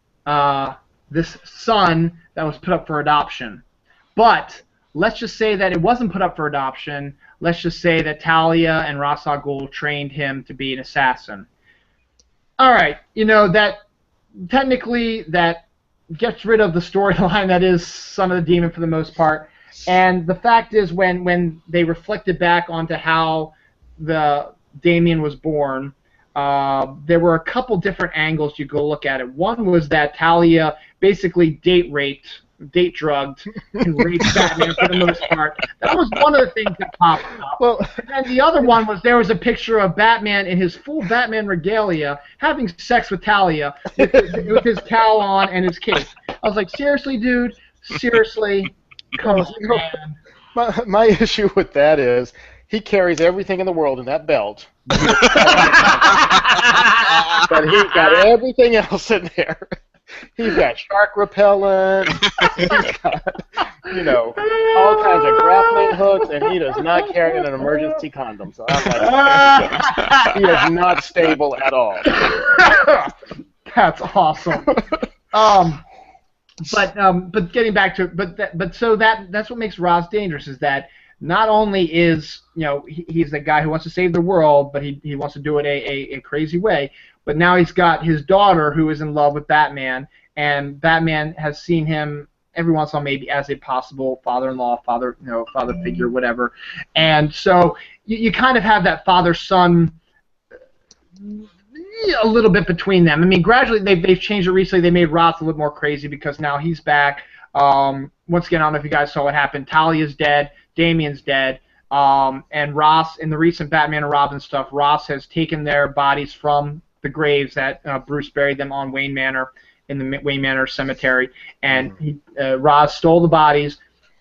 this son that was put up for adoption. But let's just say that it wasn't put up for adoption. Let's just say that Talia and Ra's al Ghul trained him to be an assassin. All right, that technically that gets rid of the storyline that is Son of the Demon for the most part. And the fact is, when they reflected back onto how the Damien was born, there were a couple different angles you go look at it. One was that Talia basically date drugged, and raped Batman for the most part. That was one of the things that popped up. Well, And the other one was there was a picture of Batman in his full Batman regalia having sex with Talia with his cowl on and his cape. I was like, seriously, dude? Seriously? Come on, man. my issue with that is he carries everything in the world in that belt, but he's got everything else in there. He's got shark repellent. He's got, all kinds of grappling hooks, and he does not carry an emergency condom. So I'm like, he is not stable at all. That's awesome. But getting back to it, that's what makes Roz dangerous, is that not only is he's the guy who wants to save the world, but he wants to do it a crazy way. But now he's got his daughter who is in love with Batman, and Batman has seen him every once in a while maybe as a possible father-in-law, father figure, whatever. And so you kind of have that father-son a little bit between them. I mean, gradually they've changed it recently. They made Roth a little more crazy because now he's back. Once again, I don't know if you guys saw what happened. Talia's dead. Damien's dead. And Ross, in the recent Batman and Robin stuff, Ross has taken their bodies from the graves that Bruce buried them on Wayne Manor, in the Wayne Manor cemetery, and Ross stole the bodies,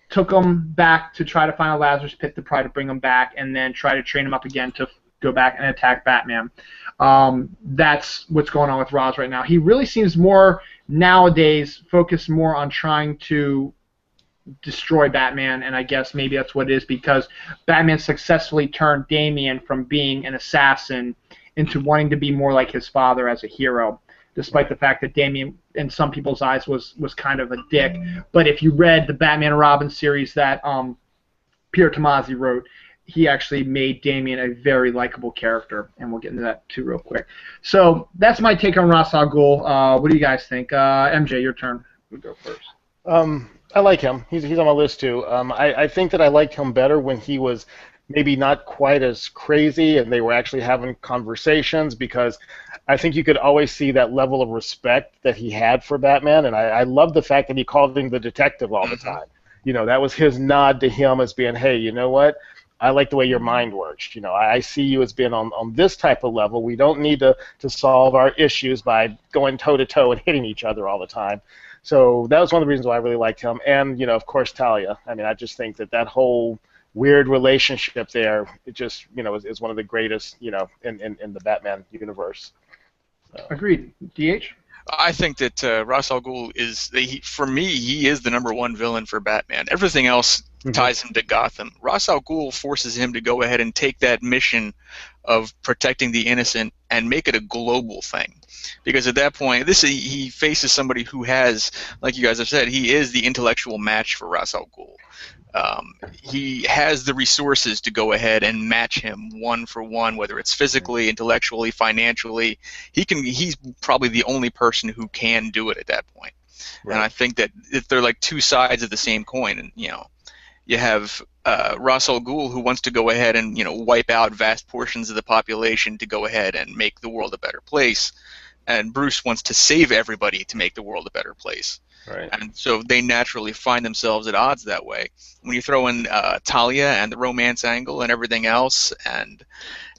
took them back to try to find a Lazarus pit to try to bring them back, and then try to train them up again to go back and attack Batman. That's what's going on with Roz right now. He really seems more nowadays focused more on trying to destroy Batman, and I guess maybe that's what it is, because Batman successfully turned Damien from being an assassin into wanting to be more like his father as a hero, despite the fact that Damien, in some people's eyes, was kind of a dick. But if you read the Batman and Robin series that Peter Tomasi wrote, he actually made Damien a very likable character, and we'll get into that too real quick. So that's my take on Ra's al Ghul. What do you guys think? MJ, your turn. We'll go first. I like him. He's on my list too. I think that I liked him better when he was maybe not quite as crazy and they were actually having conversations, because I think you could always see that level of respect that he had for Batman, and I love the fact that he called him the detective all the time. That was his nod to him as being, hey, you know what? I like the way your mind works. I see you as being on this type of level. We don't need to solve our issues by going toe-to-toe and hitting each other all the time. So that was one of the reasons why I really liked him. And, of course, Talia. I mean, I just think that whole weird relationship there, it just, is one of the greatest, in the Batman universe. So. Agreed. DH? I think that Ra's al Ghul is, for me, he is the #1 villain for Batman. Everything else ties him to Gotham. Ra's al Ghul forces him to go ahead and take that mission of protecting the innocent and make it a global thing. Because at that point, he faces somebody who has, like you guys have said, he is the intellectual match for Ra's al Ghul. He has the resources to go ahead and match him one for one, whether it's physically, intellectually, financially. He's probably the only person who can do it at that point. Right. And I think that if they're like two sides of the same coin, and you have Ra's al Ghul, who wants to go ahead and wipe out vast portions of the population to go ahead and make the world a better place, and Bruce wants to save everybody to make the world a better place. Right. And so they naturally find themselves at odds that way. When you throw in Talia and the romance angle and everything else, and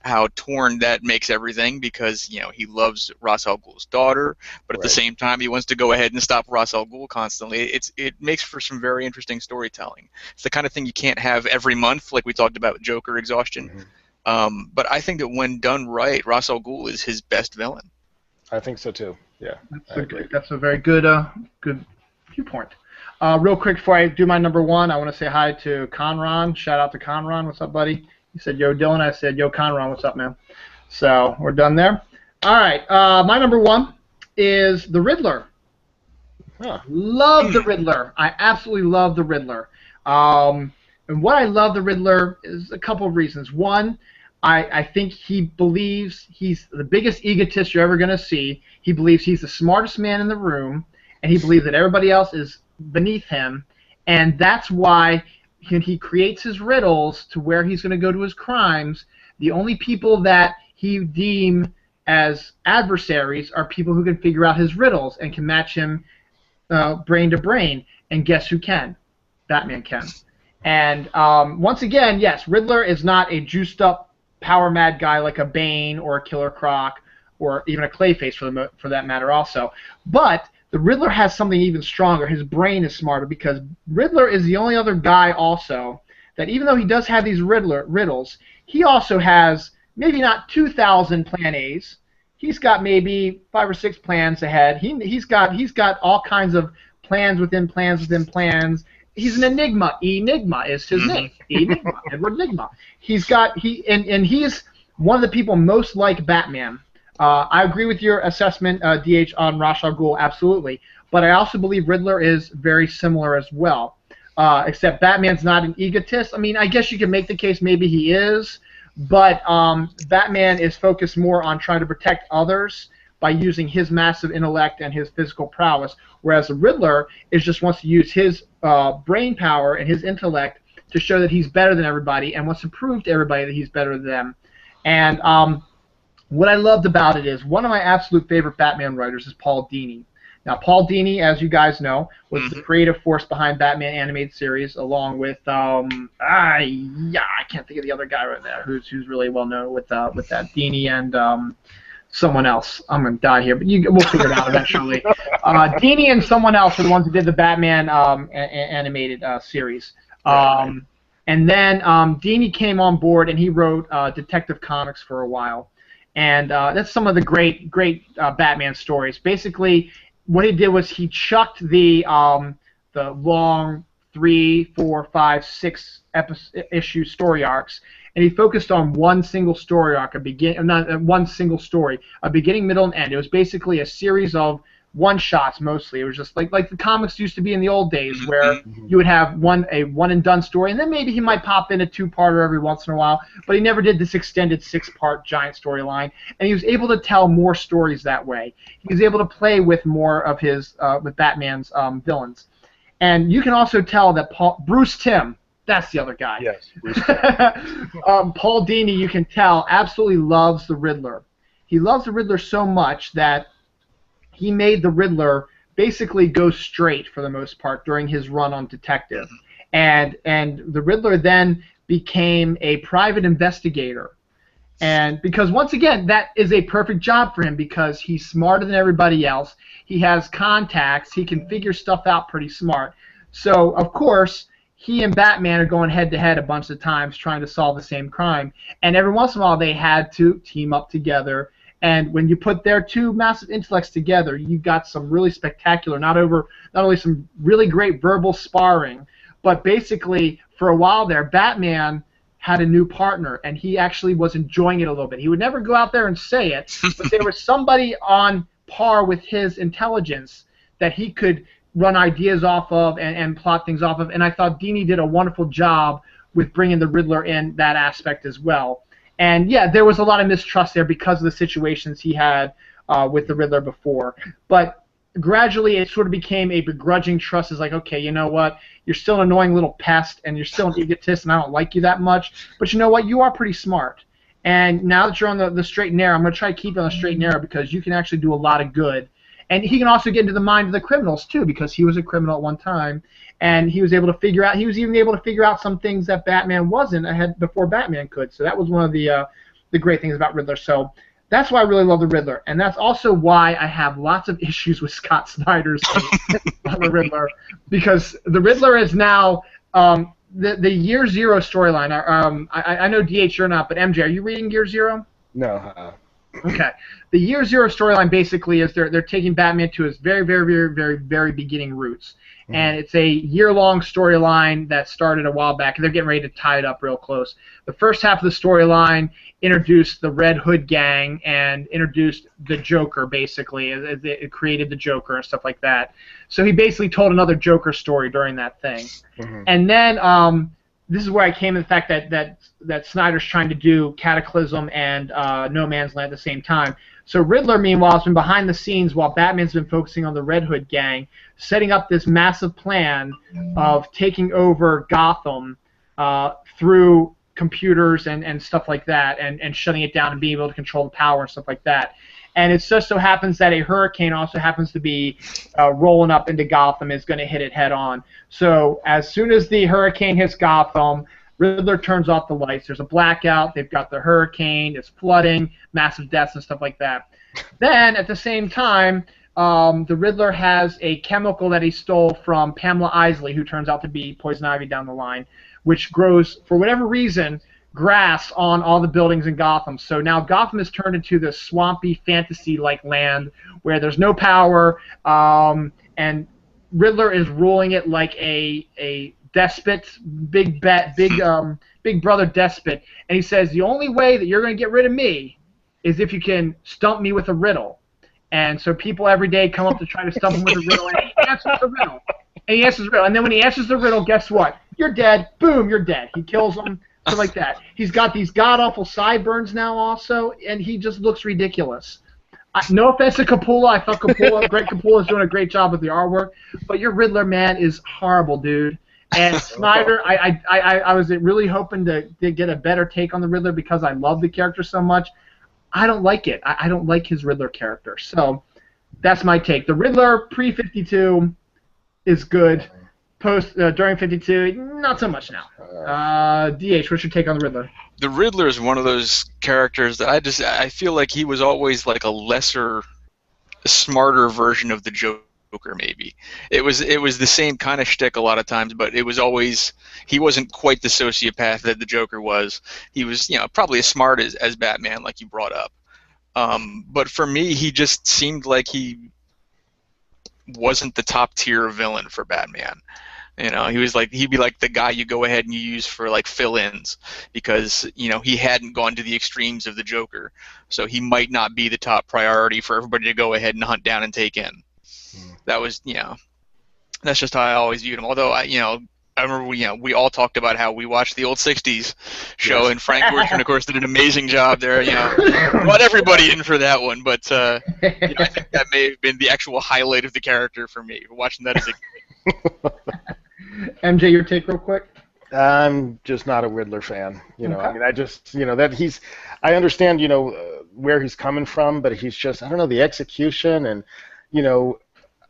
how torn that makes everything, because he loves Ra's al Ghul's daughter, but at the same time he wants to go ahead and stop Ra's al Ghul constantly. It makes for some very interesting storytelling. It's the kind of thing you can't have every month, like we talked about with Joker exhaustion. But I think that when done right, Ra's al Ghul is his best villain. I think so too. Yeah. That's a very good viewpoint. Real quick before I do my #1, I want to say hi to Conron. Shout out to Conron. What's up, buddy? He said, yo, Dylan. I said, yo, Conron. What's up, man? So we're done there. All right. My #1 is the Riddler. Huh. Love the Riddler. I absolutely love the Riddler. And what I love the Riddler is a couple of reasons. One, I think he believes he's the biggest egotist you're ever going to see. He believes he's the smartest man in the room, and he believes that everybody else is beneath him, and that's why he creates his riddles to where he's going to go to his crimes. The only people that he deem as adversaries are people who can figure out his riddles and can match him brain to brain. And guess who can? Batman can. And once again, yes, Riddler is not a juiced-up, power-mad guy like a Bane or a Killer Croc or even a Clayface for that matter also. But the Riddler has something even stronger. His brain is smarter because Riddler is the only other guy also that even though he does have these riddles, he also has maybe not 2,000 plan A's. He's got maybe 5 or 6 plans ahead. He's got all kinds of plans within plans within plans. He's an enigma. Enigma is his name. Enigma. Edward Enigma. He's one of the people most like Batman. I agree with your assessment, DH, on Ra's al Ghul, absolutely. But I also believe Riddler is very similar as well. Except Batman's not an egotist. I mean, I guess you can make the case maybe he is, but Batman is focused more on trying to protect others by using his massive intellect and his physical prowess, whereas the Riddler just wants to use his brain power and his intellect to show that he's better than everybody and wants to prove to everybody that he's better than them. And what I loved about it is one of my absolute favorite Batman writers is Paul Dini. Now, Paul Dini, as you guys know, was the creative force behind Batman animated series, along with I can't think of the other guy right there who's really well known with that Dini and someone else. I'm gonna die here, but we'll figure it out eventually. Dini and someone else are the ones who did the Batman animated series. And then Dini came on board and he wrote Detective Comics for a while. And that's some of the great Batman stories. Basically, what he did was he chucked the long 3, 4, 5, 6 issue story arcs, and he focused on one single story arc, a beginning, middle, and end. It was basically a series of one-shots mostly. It was just like the comics used to be in the old days, where you would have a one-and-done story, and then maybe he might pop in a 2-parter every once in a while, but he never did this extended 6-part giant storyline, and he was able to tell more stories that way. He was able to play with more of his with Batman's villains. And you can also tell that Bruce Timm, that's the other guy. Yes, Bruce Timm. Paul Dini, you can tell, absolutely loves the Riddler. He loves the Riddler so much that he made the Riddler basically go straight for the most part during his run on Detective. And the Riddler then became a private investigator. And because, once again, that is a perfect job for him because he's smarter than everybody else. He has contacts. He can figure stuff out pretty smart. So, of course, he and Batman are going head-to-head a bunch of times trying to solve the same crime. And every once in a while, they had to team up together. And when you put their two massive intellects together, you got some really spectacular, not only some really great verbal sparring, but basically, for a while there, Batman had a new partner, and he actually was enjoying it a little bit. He would never go out there and say it, but there was somebody on par with his intelligence that he could run ideas off of and plot things off of, and I thought Dini did a wonderful job with bringing the Riddler in that aspect as well. And yeah, there was a lot of mistrust there because of the situations he had with the Riddler before. But gradually it sort of became a begrudging trust. It's like, okay, you know what? You're still an annoying little pest, and you're still an egotist, and I don't like you that much. But you know what? You are pretty smart. And now that you're on the straight and narrow, I'm going to try to keep you on the straight and narrow because you can actually do a lot of good. And he can also get into the mind of the criminals, too, because he was a criminal at one time. And he was able to figure out, some things that Batman wasn't ahead before Batman could. So that was one of the great things about Riddler. So that's why I really love the Riddler. And that's also why I have lots of issues with Scott Snyder's on the Riddler. Because the Riddler is now the Year Zero storyline. I know DH you're not, but MJ, are you reading Year Zero? No. Okay. The Year Zero storyline basically is they're taking Batman to his very, very, very, very, very beginning roots. And it's a year-long storyline that started a while back, and they're getting ready to tie it up real close. The first half of the storyline introduced the Red Hood gang and introduced the Joker, basically. It created the Joker and stuff like that. So he basically told another Joker story during that thing. And then this is where I came to the fact that Snyder's trying to do Cataclysm and No Man's Land at the same time. So Riddler, meanwhile, has been behind the scenes while Batman's been focusing on the Red Hood gang, setting up this massive plan of taking over Gotham through computers and stuff like that, and shutting it down and being able to control the power and stuff like that. And it just so happens that a hurricane also happens to be rolling up into Gotham, is going to hit it head on. So as soon as the hurricane hits Gotham, Riddler turns off the lights. There's a blackout. They've got the hurricane. It's flooding, massive deaths and stuff like that. Then at the same time, the Riddler has a chemical that he stole from Pamela Isley, who turns out to be Poison Ivy down the line, which grows, for whatever reason, grass on all the buildings in Gotham. So now Gotham is turned into this swampy fantasy-like land where there's no power, and Riddler is ruling it like a despot, big brother despot. And he says, the only way that you're going to get rid of me is if you can stump me with a riddle. And so people every day come up to try to stump him with a riddle, and he answers the riddle. And he answers the riddle. And then when he answers the riddle, guess what? You're dead. Boom, you're dead. He kills him. Something like that. He's got these god-awful sideburns now also, and he just looks ridiculous. No offense to Capullo. I thought Greg Capullo is doing a great job with the artwork, but your Riddler, man, is horrible, dude. And Snyder, I was really hoping to get a better take on the Riddler because I love the character so much. I don't like it. I don't like his Riddler character. So that's my take. The Riddler pre-52 is good. During 52, not so much now. DH, what's your take on the Riddler? The Riddler is one of those characters that I feel like he was always like a lesser, smarter version of the Joker. Maybe it was the same kind of shtick a lot of times, but it was always, he wasn't quite the sociopath that the Joker was. He was, probably as smart as Batman, like you brought up. But for me, he just seemed like he wasn't the top tier villain for Batman. He'd be like the guy you go ahead and you use for like fill-ins because he hadn't gone to the extremes of the Joker, so he might not be the top priority for everybody to go ahead and hunt down and take in. That was that's just how I always viewed him. Although I remember we all talked about how we watched the old '60s show, yes. And Frank Gorshin, of course, did an amazing job there. Brought everybody in for that one, but I think that may have been the actual highlight of the character for me, watching that as a kid. MJ, your take real quick? I'm just not a Riddler fan. Okay. I mean, I just, that I understand, where he's coming from, but he's just, I don't know, the execution and,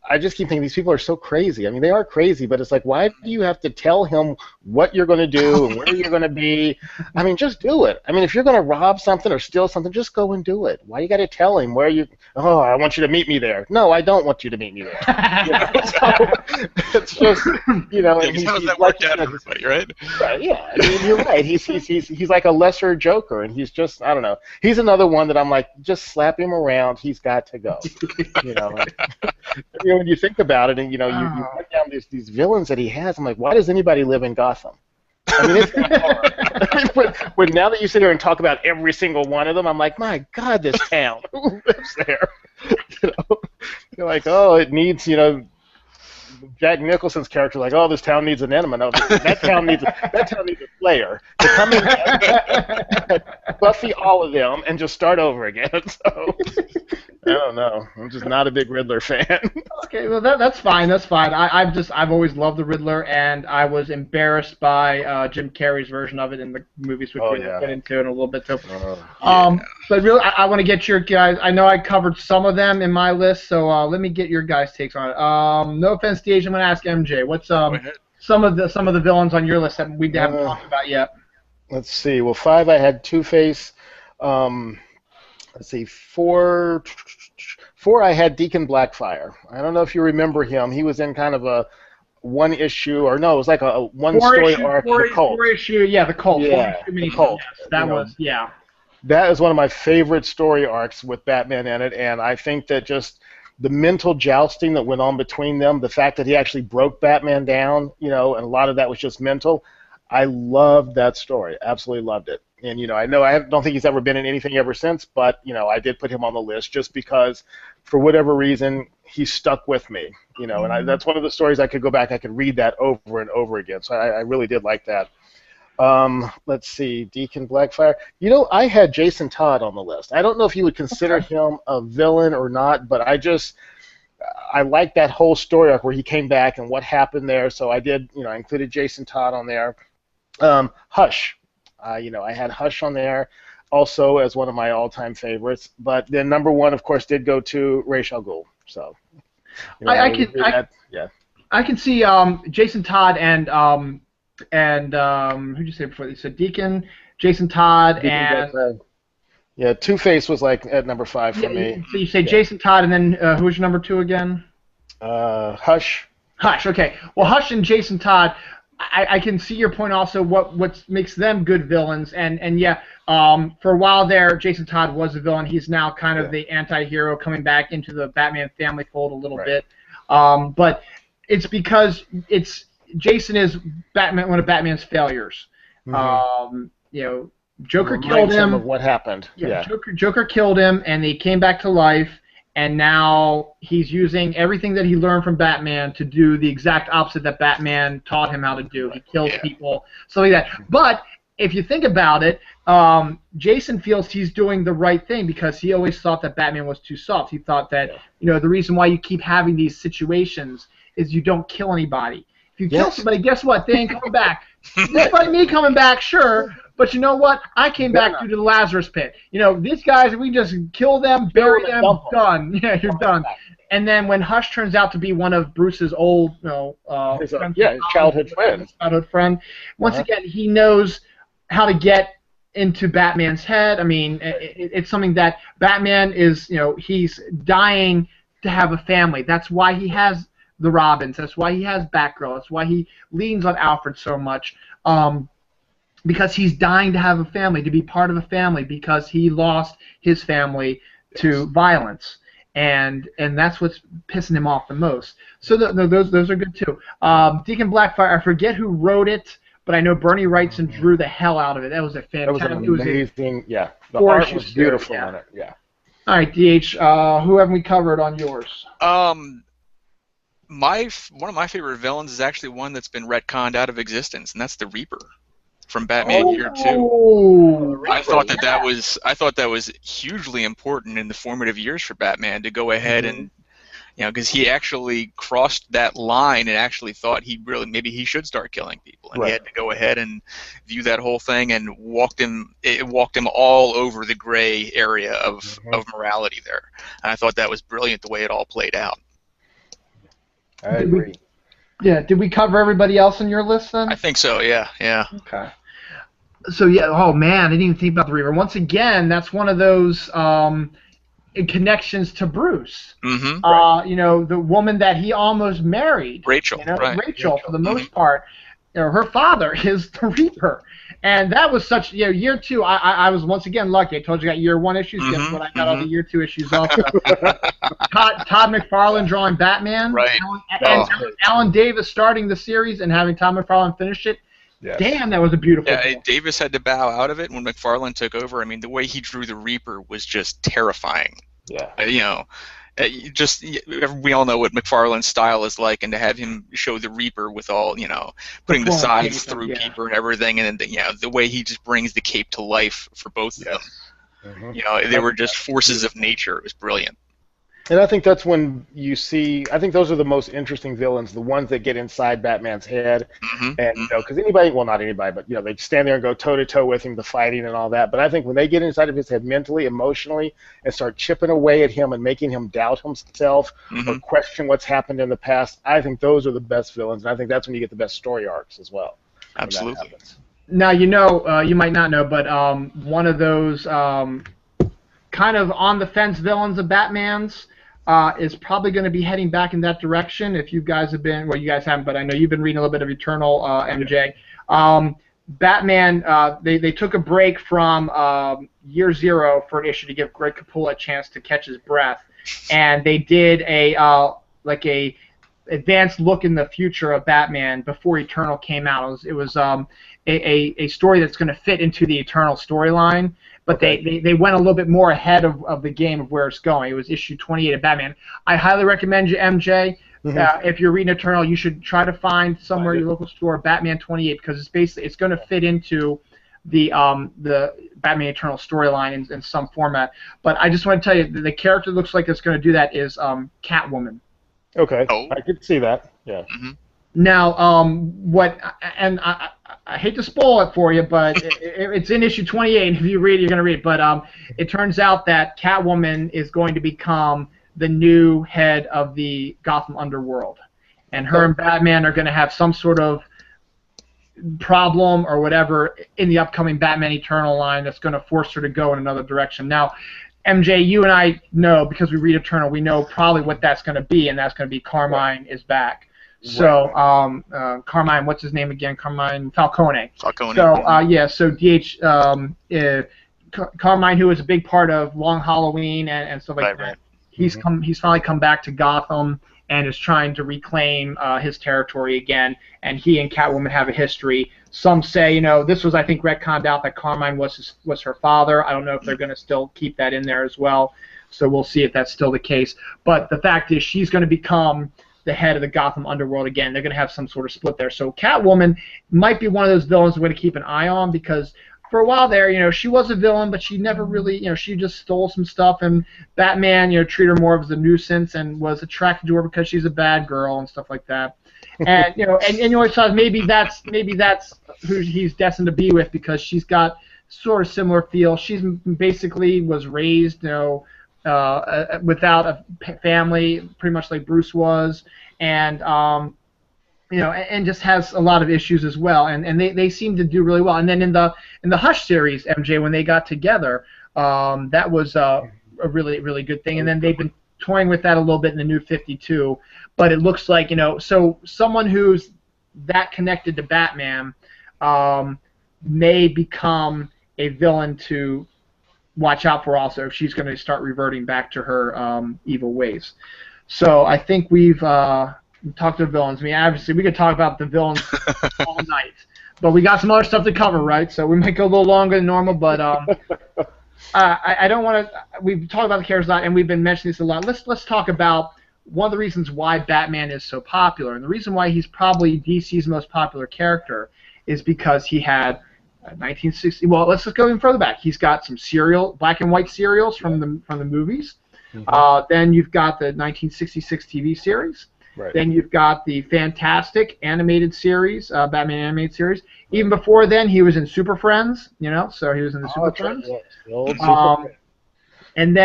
I just keep thinking these people are so crazy. I mean, they are crazy, but it's like, why do you have to tell him what you're going to do and where you're going to be? I mean, just do it. I mean, if you're going to rob something or steal something, just go and do it. Why you got to tell him where you? Oh, I want you to meet me there. No, I don't want you to meet me there. So it's just, and he's that worked out everybody, right? Right. Yeah. I mean, you're right. He's like a lesser Joker, and he's just, I don't know. He's another one that I'm like, just slap him around. He's got to go. When you think about it, and you write down these villains that he has, I'm like, why does anybody live in Gotham? I mean, it's not hard. But now that you sit here and talk about every single one of them, I'm like, my God, this town, who lives there? You're like, oh, it needs, Jack Nicholson's character, like, oh, this town needs an enema. No, that town needs a Slayer to come in, Buffy all of them, and just start over again. So I don't know. I'm just not a big Riddler fan. Okay, well that's fine. That's fine. I've always loved the Riddler, and I was embarrassed by Jim Carrey's version of it in the movies, which we'll get into in a little bit too. But really, I want to get your guys. I know I covered some of them in my list, so let me get your guys' takes on it. No offense, DH, I'm going to ask MJ. What's some of the villains on your list that we haven't talked about yet? Let's see. Well, 5 I had Two-Face. Let's see, 4 I had Deacon Blackfire. I don't know if you remember him. He was in kind of a one issue, or no, it was like a one story arc. The Cult. 4 issue, yeah, the Cult. Yeah, the Cult. Yes, that was, yeah. That is one of my favorite story arcs with Batman in it, and I think that just the mental jousting that went on between them, the fact that he actually broke Batman down, and a lot of that was just mental. I loved that story. Absolutely loved it. And, I don't think he's ever been in anything ever since, but, I did put him on the list just because, for whatever reason, he stuck with me, and that's one of the stories I could go back, I could read that over and over again. So I really did like that. Let's see, Deacon Blackfire. You know, I had Jason Todd on the list. I don't know if you would consider him a villain or not, but I like that whole story arc where he came back and what happened there. So I did, I included Jason Todd on there. Hush. I had Hush on there also as one of my all-time favorites. But then number one, of course, did go to Ra's al Ghul. So I can see Jason Todd and who'd you say before? You said Deacon, Jason Todd, and Two-Face was like at number 5 for me. So you say Jason Todd, and then who was your number 2 again? Hush. Hush. Okay. Well, Hush and Jason Todd, I can see your point. Also, what makes them good villains, and for a while there, Jason Todd was a villain. He's now kind of the anti-hero coming back into the Batman family fold a little bit. But it's because Jason is Batman, one of Batman's failures. Joker killed him. Of what happened? Joker killed him, and he came back to life. And now he's using everything that he learned from Batman to do the exact opposite that Batman taught him how to do. He kills people, stuff like that. But if you think about it, Jason feels he's doing the right thing because he always thought that Batman was too soft. He thought that the reason why you keep having these situations is you don't kill anybody. If you kill somebody, guess what? They ain't coming back. Despite me coming back, sure. But you know what? I came back due to the Lazarus Pit. These guys, we just kill them, bury them, done. Yeah, you're done. And then when Hush turns out to be one of Bruce's old, his childhood friend. Once again, he knows how to get into Batman's head. I mean, it's something that Batman is, he's dying to have a family. That's why he has the Robins. That's why he has Batgirl. That's why he leans on Alfred so much. Because he's dying to have a family, to be part of a family, because he lost his family to violence, and that's what's pissing him off the most. So those are good too. Deacon Blackfire, I forget who wrote it, but I know Bernie Wrightson drew the hell out of it. That was a fantastic. That was an amazing. The art was beautiful on it. Yeah. All right, DH. Who haven't we covered on yours? One of my favorite villains is actually one that's been retconned out of existence, and that's the Reaper from Batman Year 2. I thought that was hugely important in the formative years for Batman to go ahead and, because he actually crossed that line and actually thought maybe he should start killing people, and he had to go ahead and view that whole thing and walked him all over the gray area of morality there. And I thought that was brilliant the way it all played out. I agree. Did we cover everybody else on your list then? I think so, yeah. Okay. So, oh man, I didn't even think about the Reaper. Once again, that's one of those connections to Bruce. The woman that he almost married. Rachel, Rachel, for the most part. Her father is the Reaper. And that was such, year 2, I was once again lucky. I told you I got year 1 issues, guess what? I got all the year 2 issues off. Todd McFarlane drawing Batman. Right. Alan Davis starting the series and having Todd McFarlane finish it. Yes. Damn, that was a beautiful book. Davis had to bow out of it when McFarlane took over. I mean, the way he drew the Reaper was just terrifying. Yeah. We all know what McFarlane's style is like, and to have him show the Reaper with all, putting the sides through people and everything, and then the way he just brings the cape to life for both of them. They were just forces of nature. It was brilliant. And I think that's when you see. I think those are the most interesting villains, the ones that get inside Batman's head, and because anybody, well, not anybody, but they stand there and go toe to toe with him, the fighting and all that. But I think when they get inside of his head mentally, emotionally, and start chipping away at him and making him doubt himself or question what's happened in the past, I think those are the best villains, and I think that's when you get the best story arcs as well. Absolutely. Now you might not know, but one of those kind of on the fence villains of Batman's. Is probably going to be heading back in that direction. If you guys have been, well, you guys haven't, but I know you've been reading a little bit of Eternal, MJ. Batman, they took a break from Year 0 for an issue to give Greg Capullo a chance to catch his breath, and they did a advanced look in the future of Batman before Eternal came out. It was a story that's going to fit into the Eternal storyline. But they went a little bit more ahead of the game of where it's going. It was issue 28 of Batman. I highly recommend you, MJ. if you're reading Eternal, you should try to find somewhere in your local store Batman 28 because it's going to fit into the Batman Eternal storyline in some format. But I just want to tell you, the character looks like it's going to do that is Catwoman. Okay, I could see that. Yeah. Now, I hate to spoil it for you, but it's in issue 28. If you read it, you're going to read it. But it turns out that Catwoman is going to become the new head of the Gotham underworld, and her and Batman are going to have some sort of problem or whatever in the upcoming Batman Eternal line that's going to force her to go in another direction. Now, MJ, you and I know, because we read Eternal, we know probably what that's going to be, and that's going to be Carmine is back. So, Carmine, what's his name again? Carmine Falcone. So, DH, Carmine, who was a big part of Long Halloween and stuff like that, he's finally come back to Gotham and is trying to reclaim his territory again, and he and Catwoman have a history. Some say, this was, I think, retconned out that Carmine was her father. I don't know if they're going to still keep that in there as well, so we'll see if that's still the case. But the fact is, she's going to become the head of the Gotham underworld again. They're going to have some sort of split there. So Catwoman might be one of those villains we're going to keep an eye on, because for a while there, she was a villain, but she never really, she just stole some stuff, and Batman, treated her more as a nuisance and was attracted to her because she's a bad girl and stuff like that. And and you always thought maybe that's who he's destined to be with, because she's got sort of similar feel. She's basically was raised, without a family, pretty much like Bruce was, and and just has a lot of issues as well, and they seem to do really well. And then in the Hush series, MJ, when they got together, that was a really, really good thing. And then they've been toying with that a little bit in the New 52, but it looks like, so someone who's that connected to Batman may become a villain to watch out for also, if she's going to start reverting back to her evil ways. So I think we've talked to the villains. I mean, obviously, we could talk about the villains all night, but we got some other stuff to cover, right? So we might go a little longer than normal, but I don't want to. We've talked about the characters a lot, and we've been mentioning this a lot. Let's talk about one of the reasons why Batman is so popular, and the reason why he's probably DC's most popular character is because he had 1960. Well, let's just go even further back. He's got some black and white serials from the movies. Then you've got the 1966 TV series. Right. Then you've got the fantastic animated series, Batman animated series. Even before then, he was in Super Friends, so he was in the Super Friends. Yes. The old Super Friends. And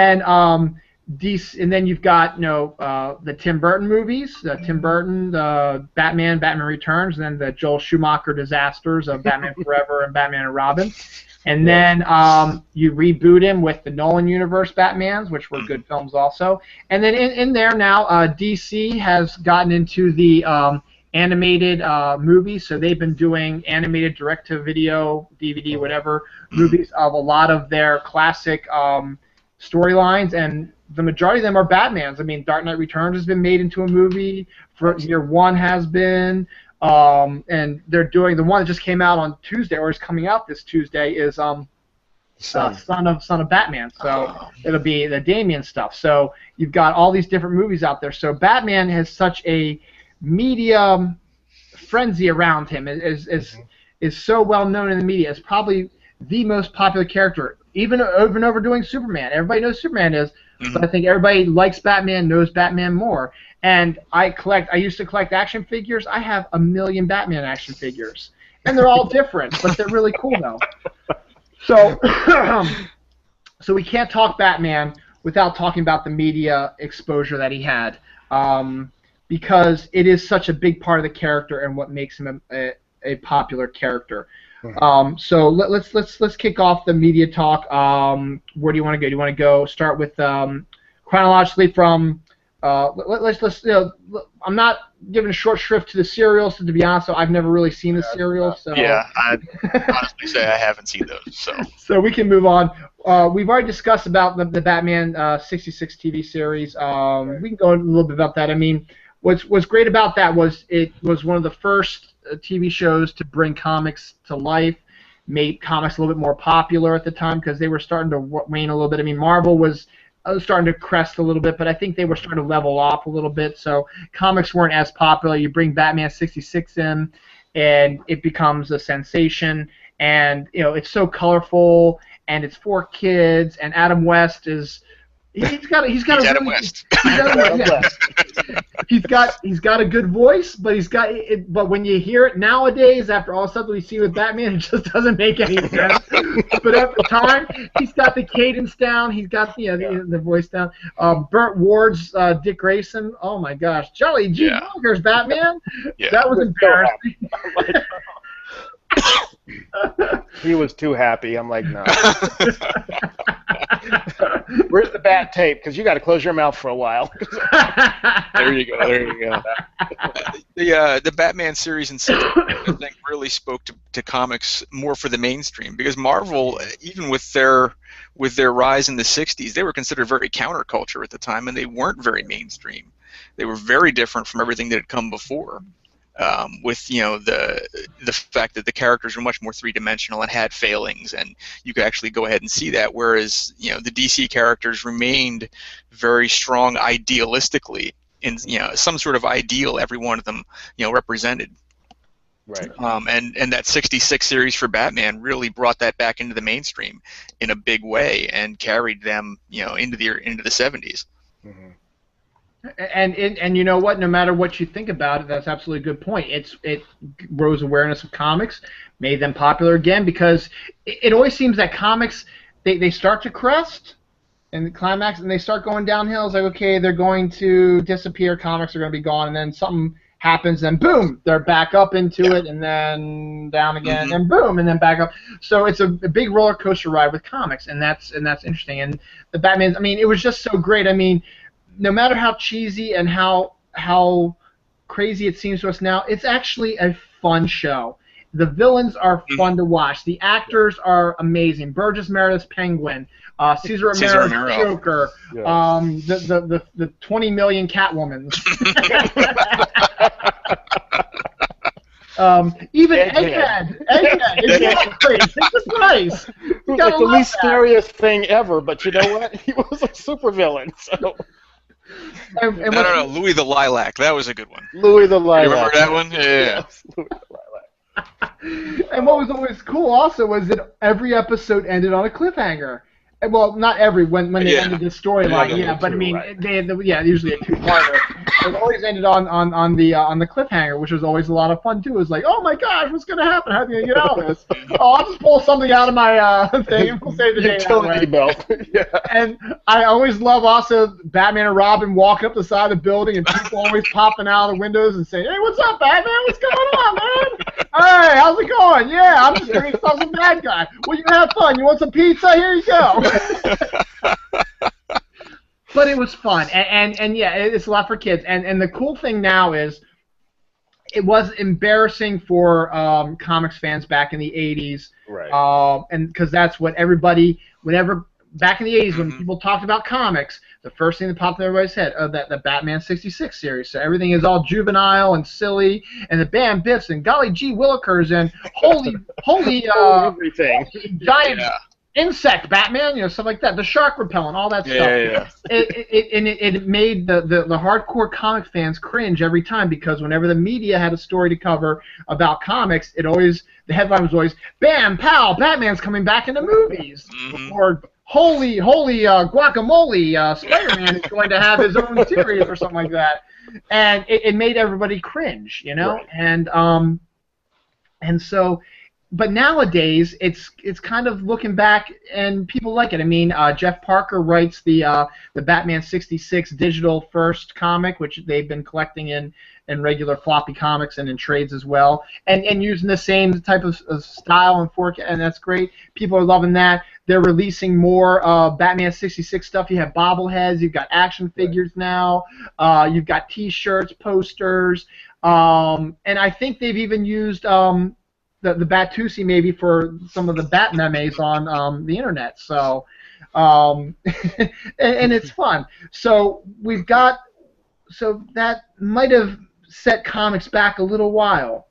then you've got the Tim Burton movies, Tim Burton, the Batman Returns, and then the Joel Schumacher disasters of Batman Forever and Batman and Robin. And then you reboot him with the Nolan Universe Batmans, which were good films also. And then in there now, DC has gotten into the animated movies, so they've been doing animated direct-to-video, DVD, whatever, movies of a lot of their classic storylines, and the majority of them are Batmans. I mean, Dark Knight Returns has been made into a movie. Year One has been. And they're doing the one that just came out on Tuesday, or is coming out this Tuesday, is Son of Batman. So it'll be the Damian stuff. So you've got all these different movies out there. So Batman has such a media frenzy around him. Is so well known in the media. It's probably the most popular character, even overdoing Superman. Everybody knows Superman is, but I think everybody likes Batman, knows Batman more. And I used to collect action figures. I have 1 million Batman action figures, and they're all different, but they're really cool though. So, so we can't talk Batman without talking about the media exposure that he had, because it is such a big part of the character and what makes him a popular character. So let's kick off the media talk. Where do you want to go? Do you want to go start with chronologically from? Let's I'm not giving a short shrift to the serials, to be honest. So I've never really seen the serials. So yeah, I'd honestly say I haven't seen those. So we can move on. We've already discussed about the Batman 66 TV series. We can go a little bit about that. I mean, what's great about that was it was one of the first TV shows to bring comics to life, made comics a little bit more popular at the time, because they were starting to wane a little bit. I mean, Marvel was was starting to crest a little bit, but I think they were starting to level off a little bit. So comics weren't as popular. You bring Batman 66 in, and it becomes a sensation. And it's so colorful, and it's for kids. And Adam West is. He's got Adam West. He's got a good voice, but but when you hear it nowadays, after all the stuff that we see with Batman, it just doesn't make any sense. But at the time, he's got the cadence down. He's got the voice down. Burt Ward's Dick Grayson. Oh my gosh, Jolly G. Wilker's Batman. Yeah. That was embarrassing. He was too happy. I'm like, no. Where's the bat tape? Because you got to close your mouth for a while. There you go. The Batman series in '60, I think, really spoke to comics more for the mainstream, because Marvel, even with their rise in the '60s, they were considered very counterculture at the time, and they weren't very mainstream. They were very different from everything that had come before. With the fact that the characters were much more three-dimensional and had failings, and you could actually go ahead and see that, whereas the DC characters remained very strong idealistically in some sort of ideal every one of them represented. Right. And that '66 series for Batman really brought that back into the mainstream in a big way and carried them into the '70s. Mm-hmm. And you know what? No matter what you think about it, that's absolutely a good point. It rose awareness of comics, made them popular again, because it always seems that comics they start to crest and the climax, and they start going downhill. It's like, okay, they're going to disappear, comics are going to be gone, and then something happens, and boom, they're back up into it, and then down again, and boom, and then back up. So it's a big roller coaster ride with comics, and that's interesting. And the Batman, I mean, it was just so great. I mean, no matter how cheesy and how crazy it seems to us now, it's actually a fun show. The villains are fun to watch. The actors are amazing. Burgess Meredith's Penguin, Cesar Romero's Joker, the 20 million Catwomans. Even Egghead. It's great. It's just nice. He was like the least scariest thing ever, but you know what? He was a supervillain. So. No, Louis the Lilac. That was a good one. Louis the Lilac. You remember that one? Yeah. Yes, Louis the Lilac. And what was always cool also was that every episode ended on a cliffhanger. Well, not every when they ended the storyline, but I mean, they had usually a two-parter. It always ended on the cliffhanger, which was always a lot of fun too. It was like, oh my gosh, what's gonna happen? How are you gonna get out of this? Oh, I'll just pull something out of my thing and we'll save the day. Utility belt. Yeah. And I always love also Batman and Robin walking up the side of the building and people always popping out of the windows and saying, hey, what's up, Batman? What's going on, man? Hey, how's it going? Yeah, I'm just here to stop some bad guy. Well, you have fun. You want some pizza? Here you go. But it was fun, and yeah, it's a lot for kids. And the cool thing now is, it was embarrassing for comics fans back in the '80s, right? And because that's what everybody, whenever back in the '80s when people talked about comics, the first thing that popped in everybody's head, that the Batman '66 series. So everything is all juvenile and silly, and the Bam Biffs and golly gee Willikers and holy everything, giant. Yeah. Insect Batman, stuff like that. The shark repellent, all that stuff. Yeah. It made the hardcore comic fans cringe every time, because whenever the media had a story to cover about comics, the headline was always, "Bam, pow, Batman's coming back in the movies," or "Holy guacamole, Spider-Man is going to have his own series," or something like that. And it made everybody cringe, Right. And so. But nowadays, it's kind of looking back, and people like it. I mean, Jeff Parker writes the Batman '66 digital first comic, which they've been collecting in regular floppy comics and in trades as well, and using the same type of style and fork, and that's great. People are loving that. They're releasing more Batman '66 stuff. You have bobbleheads, you've got action figures now, you've got T-shirts, posters, and I think they've even used the Batusi maybe for some of the bat memes on the internet. So, and it's fun. So that might have set comics back a little while.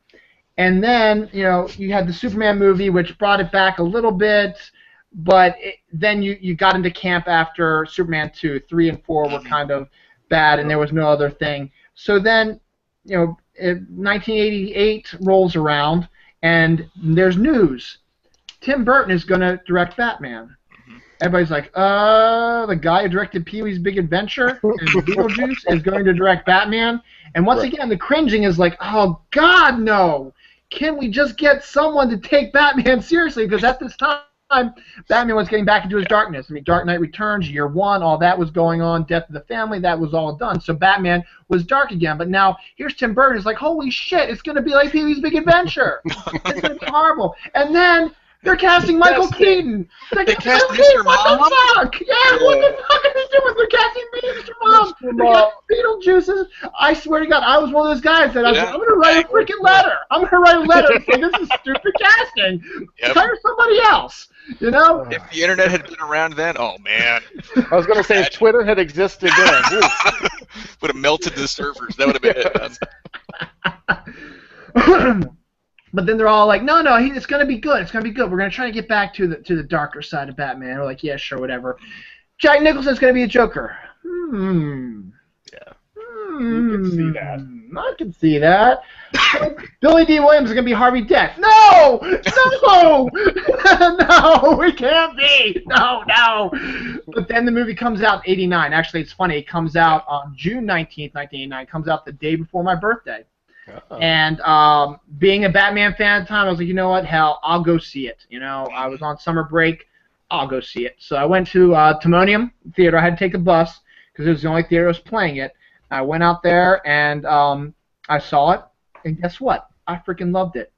And then, you had the Superman movie, which brought it back a little bit. then you got into camp after Superman 2. 3 and 4 were kind of bad, and there was no other thing. So then, 1988 rolls around, and there's news. Tim Burton is going to direct Batman. Everybody's like, the guy who directed Pee-wee's Big Adventure and Beetlejuice is going to direct Batman. And once again, the cringing is like, oh, God, no. Can we just get someone to take Batman seriously? Because at this time, Batman was getting back into his darkness. I mean, Dark Knight Returns, Year One, all that was going on. Death of the Family, that was all done. So Batman was dark again. But now, here's Tim Burton. It's like, holy shit, it's going to be like Pee-wee's Big Adventure. It's going to be horrible. And then they're casting Michael Keaton. They cast Mr. Mom? What the fuck? Yeah, what the fuck are they doing? They're casting Mr. Mom. They got Beetlejuice. I swear to God, I was one of those guys that I was like, I'm going to write a freaking letter. I'm going to write a letter and say, this is stupid casting. Hire somebody else. You know? If the internet had been around then, oh, man. I was going to say, if Twitter had existed then. Would have melted the servers. That would have been it. But then they're all like, no, it's going to be good. It's going to be good. We're going to try to get back to the darker side of Batman. We're like, yeah, sure, whatever. Jack Nicholson's going to be a Joker. Yeah. You can see that. I can see that. Billy D. Williams is going to be Harvey Dent. No! No! No, we can't be. No. But then the movie comes out in 89. Actually, it's funny. It comes out on June 19th, 1989. It comes out the day before my birthday. And being a Batman fan at the time, I was like, you know what? Hell, I'll go see it. I was on summer break. I'll go see it. So I went to Timonium Theater. I had to take a bus because it was the only theater that was playing it. I went out there and I saw it. And guess what? I freaking loved it.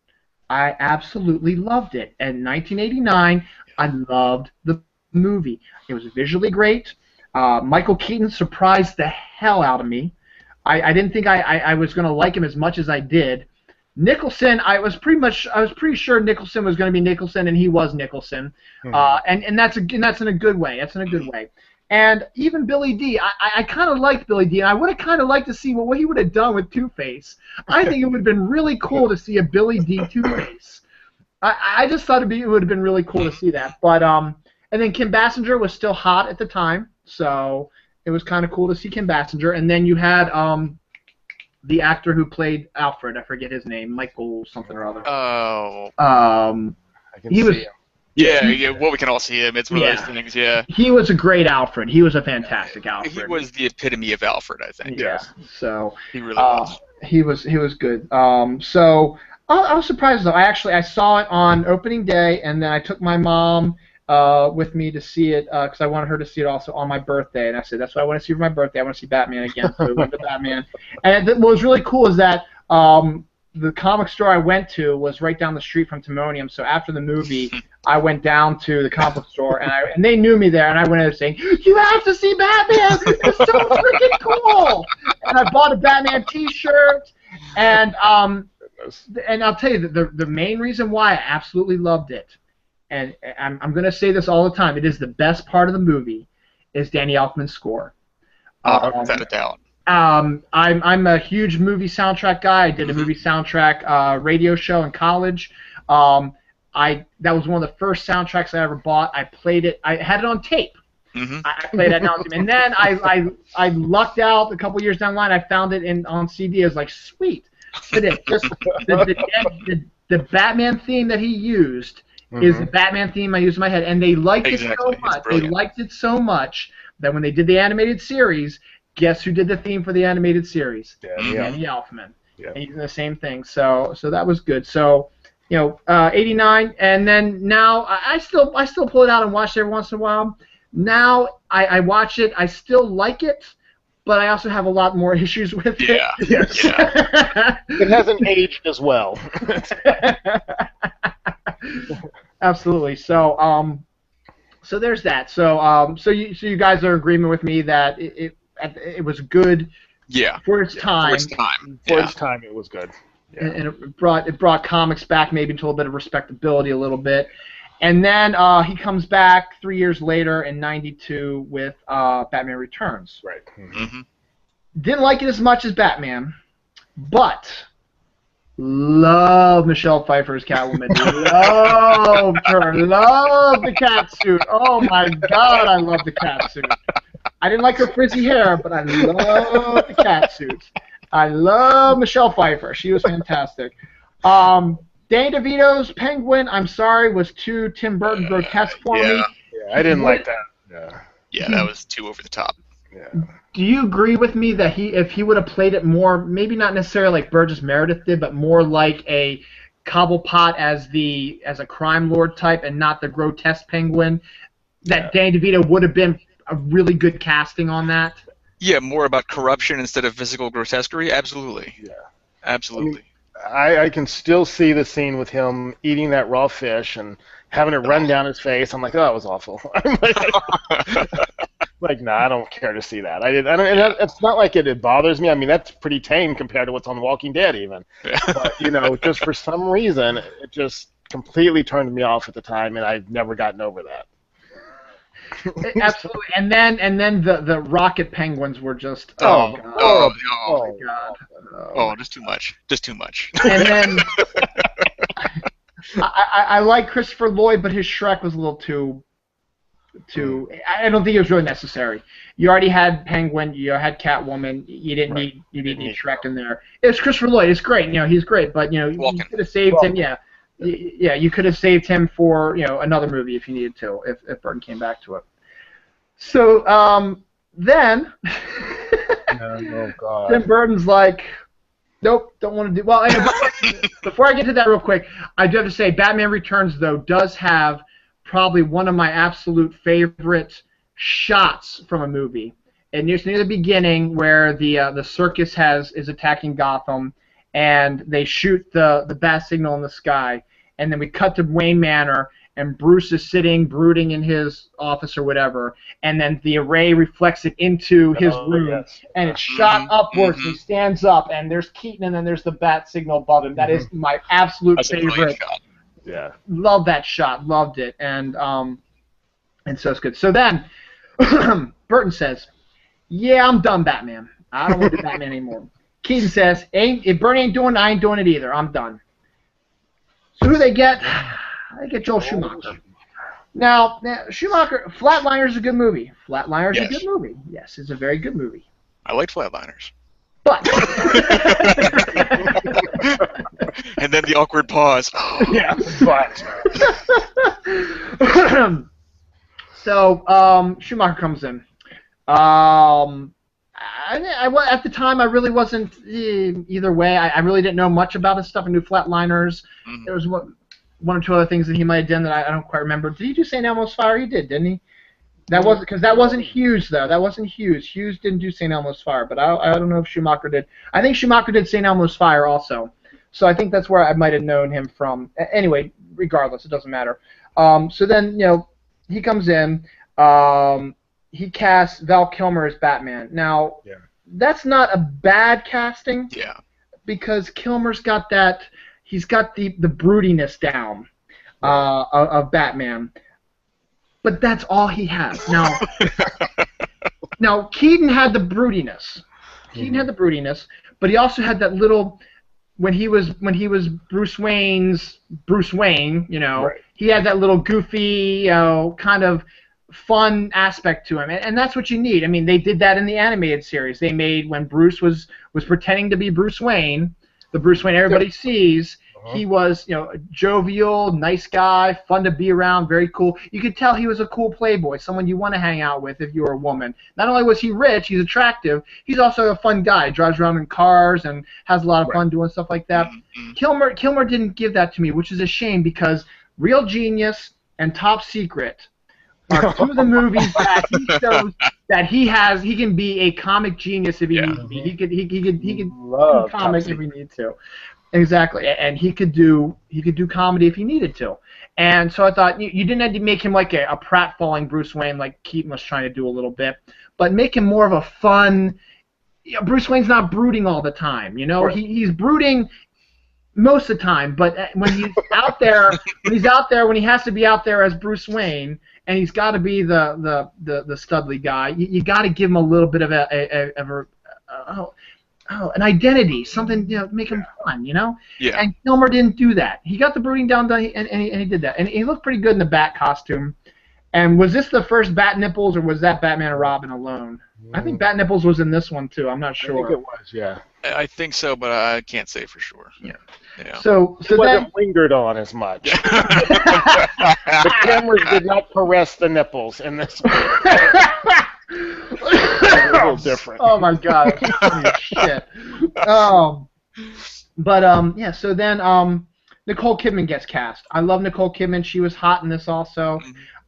I absolutely loved it. And 1989, I loved the movie. It was visually great. Michael Keaton surprised the hell out of me. I didn't think I was going to like him as much as I did. Nicholson, I was pretty sure Nicholson was going to be Nicholson, and he was Nicholson. And that's in a good way. That's in a good way. And even Billy D, I kind of liked Billy D, and I would have kind of liked to see what he would have done with Two-Face. I think it would have been really cool to see a Billy D Two-Face. I just thought it would have been really cool to see that. But and then Kim Basinger was still hot at the time, so it was kind of cool to see Kim Basinger. And then you had the actor who played Alfred. I forget his name, Michael something or other. Oh. I can see him. Yeah, well, we can all see him. It's one of those things, yeah. He was a great Alfred. He was a fantastic Alfred. He was the epitome of Alfred, I think. Yeah, so he really was. He was good. So I was surprised, though. I saw it on opening day, and then I took my mom with me to see it because I wanted her to see it also on my birthday, and I said, that's what I want to see for my birthday. I want to see Batman again. So we went to Batman. And what was really cool is that the comic store I went to was right down the street from Timonium, so after the movie, I went down to the comic store, and they knew me there, and I went in there saying, you have to see Batman! It's so freaking cool! And I bought a Batman t-shirt, and I'll tell you, the main reason why I absolutely loved it, and I'm going to say this all the time, it is the best part of the movie, is Danny Elfman's score. Without a doubt. I'm a huge movie soundtrack guy. I did a movie soundtrack radio show in college. That was one of the first soundtracks I ever bought. I played it. I had it on tape. I played it now, and then I lucked out a couple years down the line. I found it on CD. I was like, sweet. But the Batman theme that he used is the Batman theme I used in my head, and they liked it so much. They liked it so much that when they did the animated series, guess who did the theme for the animated series? Danny Elfman. Yeah. And he's doing the same thing. So that was good. So 89, and then now I still pull it out and watch it every once in a while. Now I watch it. I still like it, but I also have a lot more issues with it. Yeah. It hasn't aged as well. Absolutely. So there's that. So you guys are in agreement with me that it was good. Yeah. For its time. For its time, it was good. Yeah. And it brought comics back maybe into a little bit of respectability a little bit. And then he comes back 3 years later in '92 with Batman Returns. Right. Didn't like it as much as Batman, but Love Michelle Pfeiffer's Catwoman. Loved her. Loved the cat suit. Oh my God, I love the cat suit. I didn't like her frizzy hair, but I love the cat suit. I love Michelle Pfeiffer. She was fantastic. Danny DeVito's Penguin, I'm sorry, was too Tim Burton grotesque for me. Yeah, I didn't like that. Yeah, that was too over the top. Yeah. Do you agree with me that if he would have played it more, maybe not necessarily like Burgess Meredith did, but more like a Cobblepot as a crime lord type and not the grotesque Penguin, that Danny DeVito would have been a really good casting on that? Yeah, more about corruption instead of physical grotesquerie? Absolutely. Yeah. Absolutely. I can still see the scene with him eating that raw fish and having it run down his face. I'm like, oh, that was awful. I'm like, no, I don't care to see that. And it's not like it bothers me. I mean, that's pretty tame compared to what's on Walking Dead, even. Yeah. But just for some reason, it just completely turned me off at the time, and I've never gotten over that. Absolutely, and then the rocket penguins were just oh my God. Just too much. And then I like Christopher Lloyd, but his Shrek was a little too. I don't think it was really necessary. You already had Penguin, you had Catwoman. You didn't need Shrek in there. It was Christopher Lloyd. It's great. He's great, but you could have saved him. Yeah. Yeah, you could have saved him for another movie if you needed to, if Burton came back to it. So then, God. Tim Burton's like, nope, don't want to do. Well, anyway, before I get to that real quick, I do have to say, Batman Returns though does have probably one of my absolute favorite shots from a movie, and it's near the beginning where the circus is attacking Gotham. And they shoot the bat signal in the sky, and then we cut to Wayne Manor, and Bruce is sitting, brooding in his office or whatever, and then the array reflects it into his room, and it's shot upwards, and he stands up, and there's Keaton, and then there's the bat signal above him. That is my absolute favorite. Shot. Yeah. Love that shot. Loved it, and so it's good. So then, Burton says, "Yeah, I'm done, Batman. I don't want to do Batman anymore." Keaton says, if Bernie ain't doing it, I ain't doing it either. I'm done. So who they get? They get Joel Schumacher. Now, Schumacher, Flatliners is a good movie. Flatliners is a good movie. Yes, it's a very good movie. I liked Flatliners. But. And then the awkward pause. Yeah, but. So, Schumacher comes in. At the time, I really wasn't either way. I really didn't know much about his stuff. I knew Flatliners. Mm-hmm. There was one or two other things that he might have done that I don't quite remember. Did he do St. Elmo's Fire? He did, didn't he? That wasn't Hughes though. That wasn't Hughes. Hughes didn't do St. Elmo's Fire, but I don't know if Schumacher did. I think Schumacher did St. Elmo's Fire also. So I think that's where I might have known him from. Anyway, regardless, it doesn't matter. So then he comes in. He casts Val Kilmer as Batman. Now, that's not a bad casting. Yeah. Because Kilmer's got that. He's got the broodiness down of Batman. But that's all he has. Now Keaton had the broodiness. But he also had that little. When he was Bruce Wayne, he had that little goofy, kind of fun aspect to him, and that's what you need. I mean, they did that in the animated series. They made when Bruce was pretending to be Bruce Wayne, the Bruce Wayne everybody sees. He was, jovial, nice guy, fun to be around, very cool. You could tell he was a cool playboy, someone you want to hang out with if you were a woman. Not only was he rich, he's attractive, he's also a fun guy. Drives around in cars and has a lot of fun doing stuff like that. Kilmer didn't give that to me, which is a shame because Real Genius and Top Secret are two of the movies that he shows that he can be a comic genius if he needs to be. He could do comic if he needed to. Exactly, and he could do comedy if he needed to. And so I thought you didn't have to make him like a pratfalling Bruce Wayne like Keaton was trying to do a little bit, but make him more of a fun. Bruce Wayne's not brooding all the time, Right. He's brooding most of the time, but when he's out there, when he has to be out there as Bruce Wayne, and he's got to be the studly guy, you got to give him a little bit of an identity, something, make him fun, Yeah. And Kilmer didn't do that. He got the brooding down, and he did that, and he looked pretty good in the bat costume. And was this the first Bat Nipples, or was that Batman and Robin alone? I think Bat Nipples was in this one too. I'm not sure. I think it was, yeah. I think so, but I can't say for sure. Yeah. Yeah. So it wasn't lingered on as much. The cameras did not caress the nipples in this one. A little different. Oh my god, it's funny as shit. Yeah. So then Nicole Kidman gets cast. I love Nicole Kidman. She was hot in this also.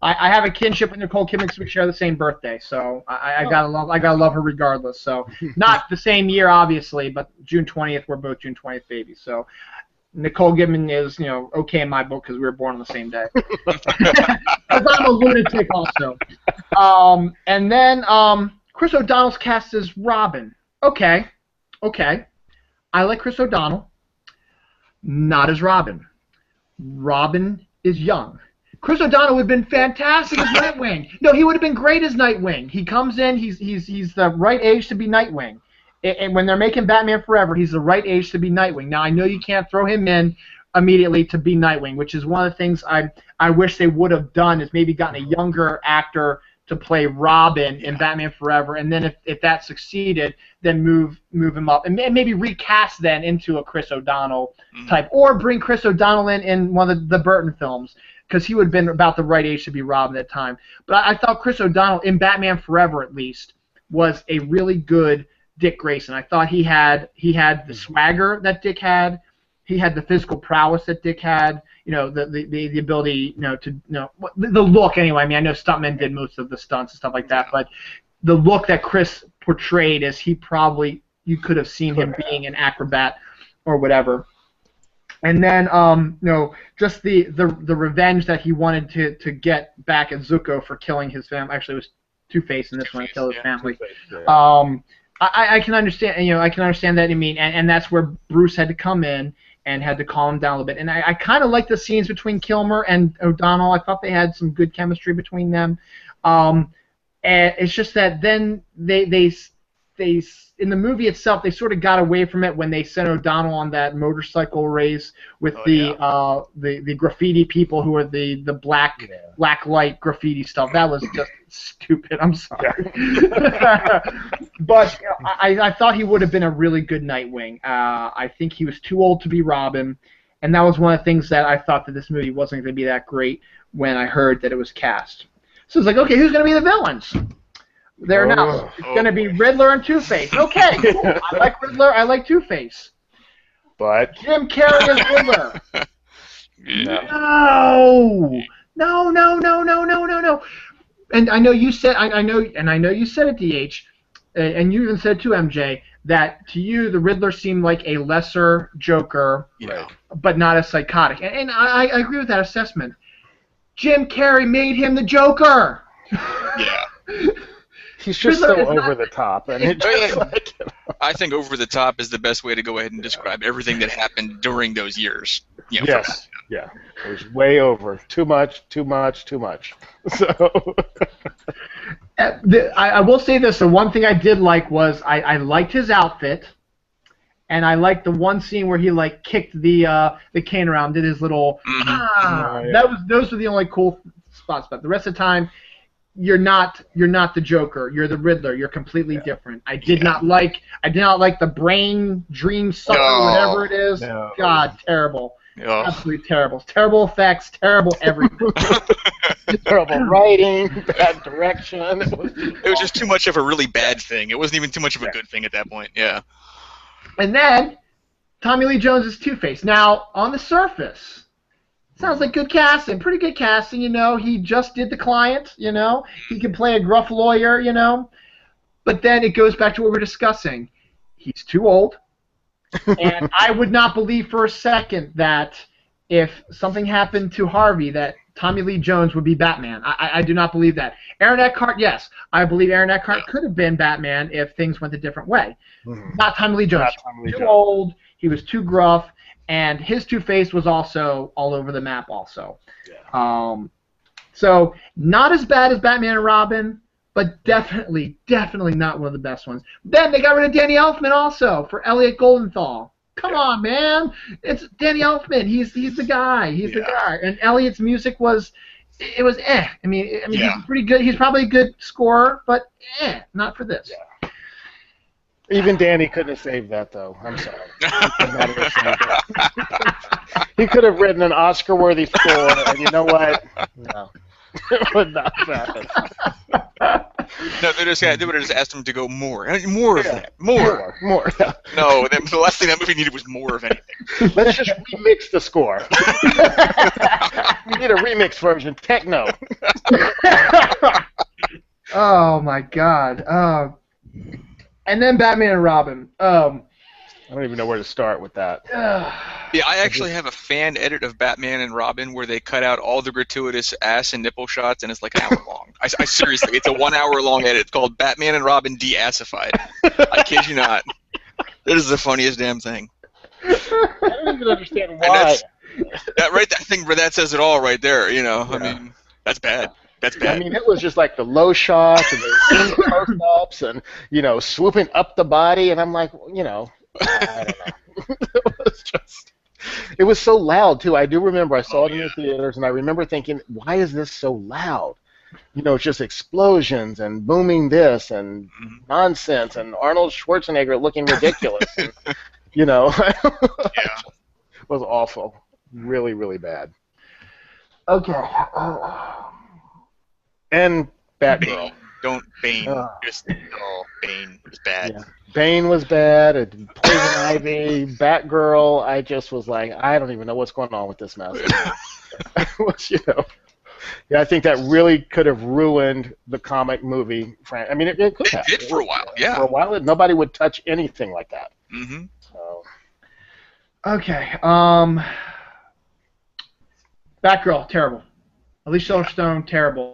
I have a kinship with Nicole Kidman because we share the same birthday, so I gotta love her regardless. So not the same year, obviously, but June 20th. We're both June 20th babies. So Nicole Kidman is okay in my book because we were born on the same day. Because I'm a lunatic also. And then Chris O'Donnell's cast as Robin. Okay. I like Chris O'Donnell. Not as Robin. Robin is young. Chris O'Donnell would have been fantastic as Nightwing. No, he would have been great as Nightwing. He comes in, he's the right age to be Nightwing. And when they're making Batman Forever, he's the right age to be Nightwing. Now, I know you can't throw him in immediately to be Nightwing, which is one of the things I wish they would have done, is maybe gotten a younger actor to play Robin in Batman Forever, and then if that succeeded, then move him up, and maybe recast then into a Chris O'Donnell type, or bring Chris O'Donnell in one of the Burton films, because he would have been about the right age to be Robin at that time. But I thought Chris O'Donnell, in Batman Forever at least, was a really good Dick Grayson. I thought he had the swagger that Dick had. He had the physical prowess that Dick had. The ability, the look anyway. I mean, I know stuntmen did most of the stunts and stuff like that, but the look that Chris portrayed, as you could have seen him being an acrobat or whatever. And then, just the revenge that he wanted to get back at Zuko for killing his family. Actually, it was Two-Face in this one, to kill his family. I can understand, I can understand that. I mean, and that's where Bruce had to come in and had to calm him down a little bit. And I kind of like the scenes between Kilmer and O'Donnell. I thought they had some good chemistry between them. And it's just that then they in the movie itself, they sort of got away from it when they sent O'Donnell on that motorcycle race with the graffiti people who are the black light graffiti stuff. That was just stupid. I'm sorry. But I thought he would have been a really good Nightwing. I think he was too old to be Robin, and that was one of the things that I thought that this movie wasn't going to be that great when I heard that it was cast. So it's like, okay, who's going to be the villains? They're not. It's going to be Riddler and Two-Face. Okay, cool. I like Riddler. I like Two-Face. But Jim Carrey as Riddler. No. And I know you said I know you said it, DH, and you even said too, MJ, that to you the Riddler seemed like a lesser Joker, but not as psychotic. And I agree with that assessment. Jim Carrey made him the Joker. Yeah. He's just so over the top, and I think over the top is the best way to go ahead and describe everything that happened during those years. Yes, it was way over. Too much. So I will say this: the one thing I did like was I liked his outfit, and I liked the one scene where he kicked the cane around, did his little those were the only cool spots. But the rest of the time, you're not the Joker. You're the Riddler. You're completely different. I did not like the brain dream sucker, whatever it is. No. God, terrible. Absolutely terrible. Terrible effects. Terrible everything. Terrible writing. Bad direction. It was just too much of a really bad thing. It wasn't even too much of a good thing at that point. Yeah. And then Tommy Lee Jones is Two-Face. Now, on the surface, sounds like good casting, pretty good casting, He just did The Client, He can play a gruff lawyer, But then it goes back to what we're discussing. He's too old. And I would not believe for a second that if something happened to Harvey, that Tommy Lee Jones would be Batman. I do not believe that. Aaron Eckhart, yes. I believe Aaron Eckhart could have been Batman if things went a different way. Not Tommy Lee Jones. Too old. He was too gruff. And his Two-Face was also all over the map also. So not as bad as Batman and Robin, but definitely not one of the best ones. Then they got rid of Danny Elfman also for Elliot Goldenthal. Come on, man! It's Danny Elfman. He's the guy. He's the guy. And Elliot's music was eh. I mean, he's pretty good. He's probably a good scorer, but not for this. Yeah. Even Danny couldn't have saved that, though. I'm sorry. He could have written an Oscar-worthy score, and you know what? No. It would not happen. No, they would have just asked him to go more of that. More. Yeah. No, the last thing that movie needed was more of anything. Let's just remix the score. We need a remix version. Techno. Oh, my God. And then Batman and Robin. I don't even know where to start with that. Yeah, I actually have a fan edit of Batman and Robin where they cut out all the gratuitous ass and nipple shots, and it's like an hour long. I seriously, it's a 1 hour long edit. It's called Batman and Robin De-assified. I kid you not. It is the funniest damn thing. I don't even understand why. That says it all right there. You know, I mean, that's bad. That's bad. I mean, it was just like the low shots and the close-ups and, swooping up the body, and I'm like, I don't know. It was so loud, too. I do remember I saw it in the theaters, and I remember thinking, why is this so loud? It's just explosions and booming this and nonsense and Arnold Schwarzenegger looking ridiculous. And, it was awful. Really, really bad. Okay. And Batgirl. Bane. Bane was bad. Yeah. Bane was bad. Poison Ivy, Batgirl. I just was like, I don't even know what's going on with this mess. I think that really could have ruined the comic movie. I mean, it could have. It did for a while. Yeah. For a while, nobody would touch anything like that. Mm-hmm. So. Okay. Batgirl, terrible. Alicia Silverstone, terrible.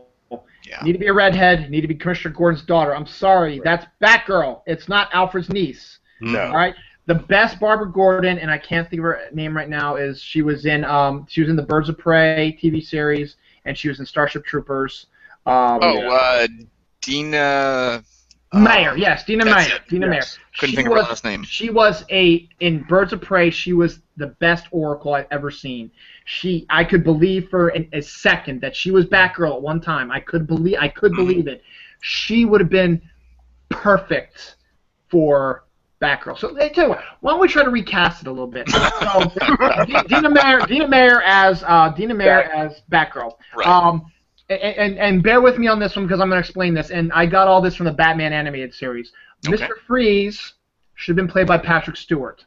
Yeah. Need to be a redhead. Need to be Commissioner Gordon's daughter. I'm sorry, that's Batgirl. It's not Alfred's niece. No. All right. The best Barbara Gordon, and I can't think of her name right now, is she was in the Birds of Prey TV series, and she was in Starship Troopers. Dina Meyer. Yes, Dina Meyer. Dina Meyer. Couldn't think of her last name. She was in Birds of Prey. She was the best Oracle I've ever seen. I could believe for a second that she was Batgirl at one time. I could believe it. She would have been perfect for Batgirl. So why don't we try to recast it a little bit? So Dina Meyer as Batgirl. Right. And bear with me on this one because I'm going to explain this. And I got all this from the Batman animated series. Okay. Mr. Freeze should have been played by Patrick Stewart.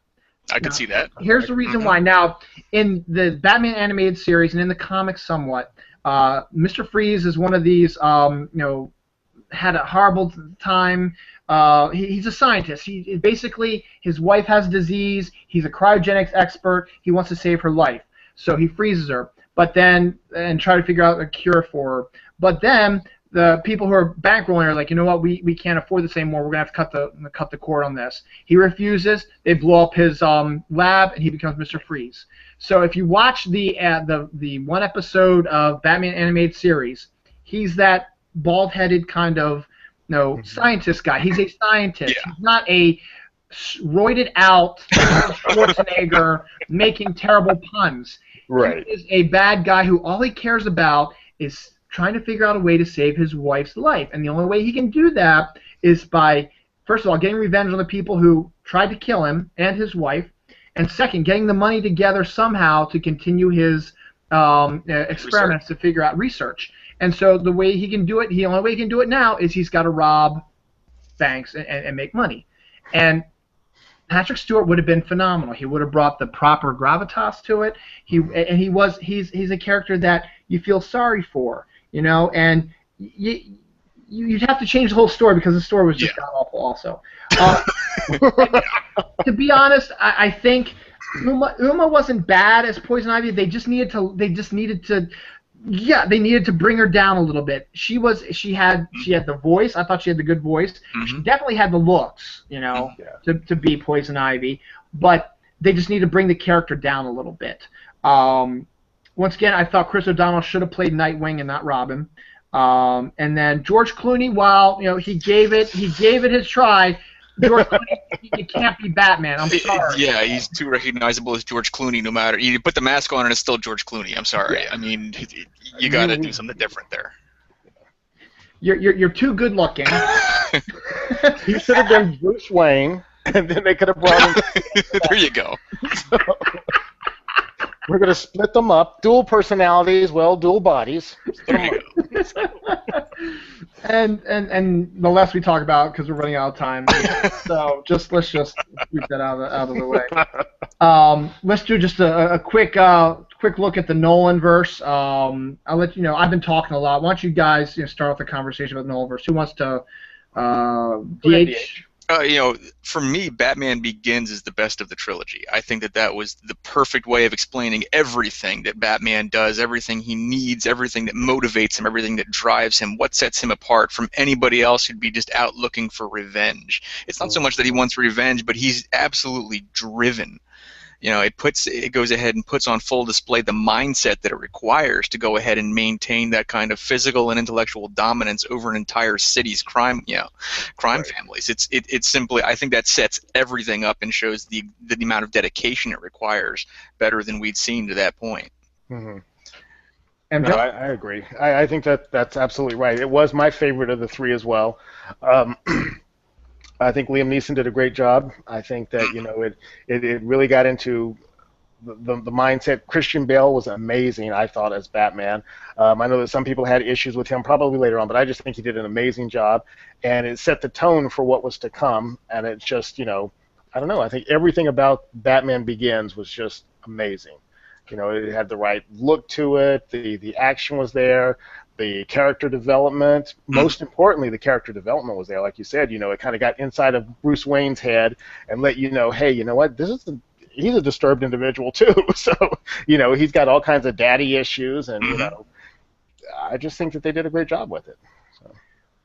I could see that. Here's the reason why. Now, in the Batman animated series and in the comics somewhat, Mr. Freeze is one of these, had a horrible time. He's a scientist. Basically, his wife has a disease. He's a cryogenics expert. He wants to save her life. So he freezes her, and try to figure out a cure for her. But then the people who are bankrolling are like, you know what, we can't afford this anymore. We're gonna have to cut the cord on this. He refuses. They blow up his lab, and he becomes Mr. Freeze. So if you watch the one episode of Batman animated series, he's that bald-headed kind of scientist guy. He's a scientist. Yeah. He's not a roided out Schwarzenegger making terrible puns. Right. He is a bad guy who all he cares about is trying to figure out a way to save his wife's life. And the only way he can do that is by, first of all, getting revenge on the people who tried to kill him and his wife, and second, getting the money together somehow to continue his experiments to figure out research. And so the way he can do it, the only way he can do it now is he's got to rob banks and make money. And Patrick Stewart would have been phenomenal. He would have brought the proper gravitas to it. He's a character that you feel sorry for, and you'd have to change the whole story because the story was just awful also. To be honest, I think Uma wasn't bad as Poison Ivy. They needed to bring her down a little bit. She had the voice. I thought she had the good voice. Mm-hmm. She definitely had the looks, to be Poison Ivy. But they just need to bring the character down a little bit. Once again, I thought Chris O'Donnell should have played Nightwing and not Robin. And then George Clooney, while he gave it his try. George Clooney, you can't be Batman. I'm sorry. Yeah, he's too recognizable as George Clooney. No matter you put the mask on and it's still George Clooney. I'm sorry. Yeah. I mean, you got to do something different there. You're too good looking. He should have been Bruce Wayne, and then they could have brought him. There you go. So, we're going to split them up. Dual personalities, well, dual bodies. There you go. And the less we talk about, because we're running out of time. So let's just sweep that out of the way. Let's do just a quick look at the Nolan verse. I'll let you know. I've been talking a lot. Why don't you guys start off the conversation with Nolan verse? Who wants to? DH. For me, Batman Begins is the best of the trilogy. I think that was the perfect way of explaining everything that Batman does, everything he needs, everything that motivates him, everything that drives him, what sets him apart from anybody else who'd be just out looking for revenge. It's not so much that he wants revenge, but he's absolutely driven. It goes ahead and puts on full display the mindset that it requires to go ahead and maintain that kind of physical and intellectual dominance over an entire city's crime families. It's simply, I think that sets everything up and shows the amount of dedication it requires better than we'd seen to that point. Mm-hmm. No, I agree. I think that's absolutely right. It was my favorite of the three as well. I think Liam Neeson did a great job. I think that it really got into the mindset. Christian Bale was amazing, I thought, as Batman. I know that some people had issues with him probably later on, but I just think he did an amazing job, and it set the tone for what was to come. And it's just I don't know. I think everything about Batman Begins was just amazing. It had the right look to it. The action was there. The character development, most importantly, the character development was there. Like you said, it kind of got inside of Bruce Wayne's head and let you know, hey, you know what? He's a disturbed individual too. So, he's got all kinds of daddy issues, and I just think that they did a great job with it. So.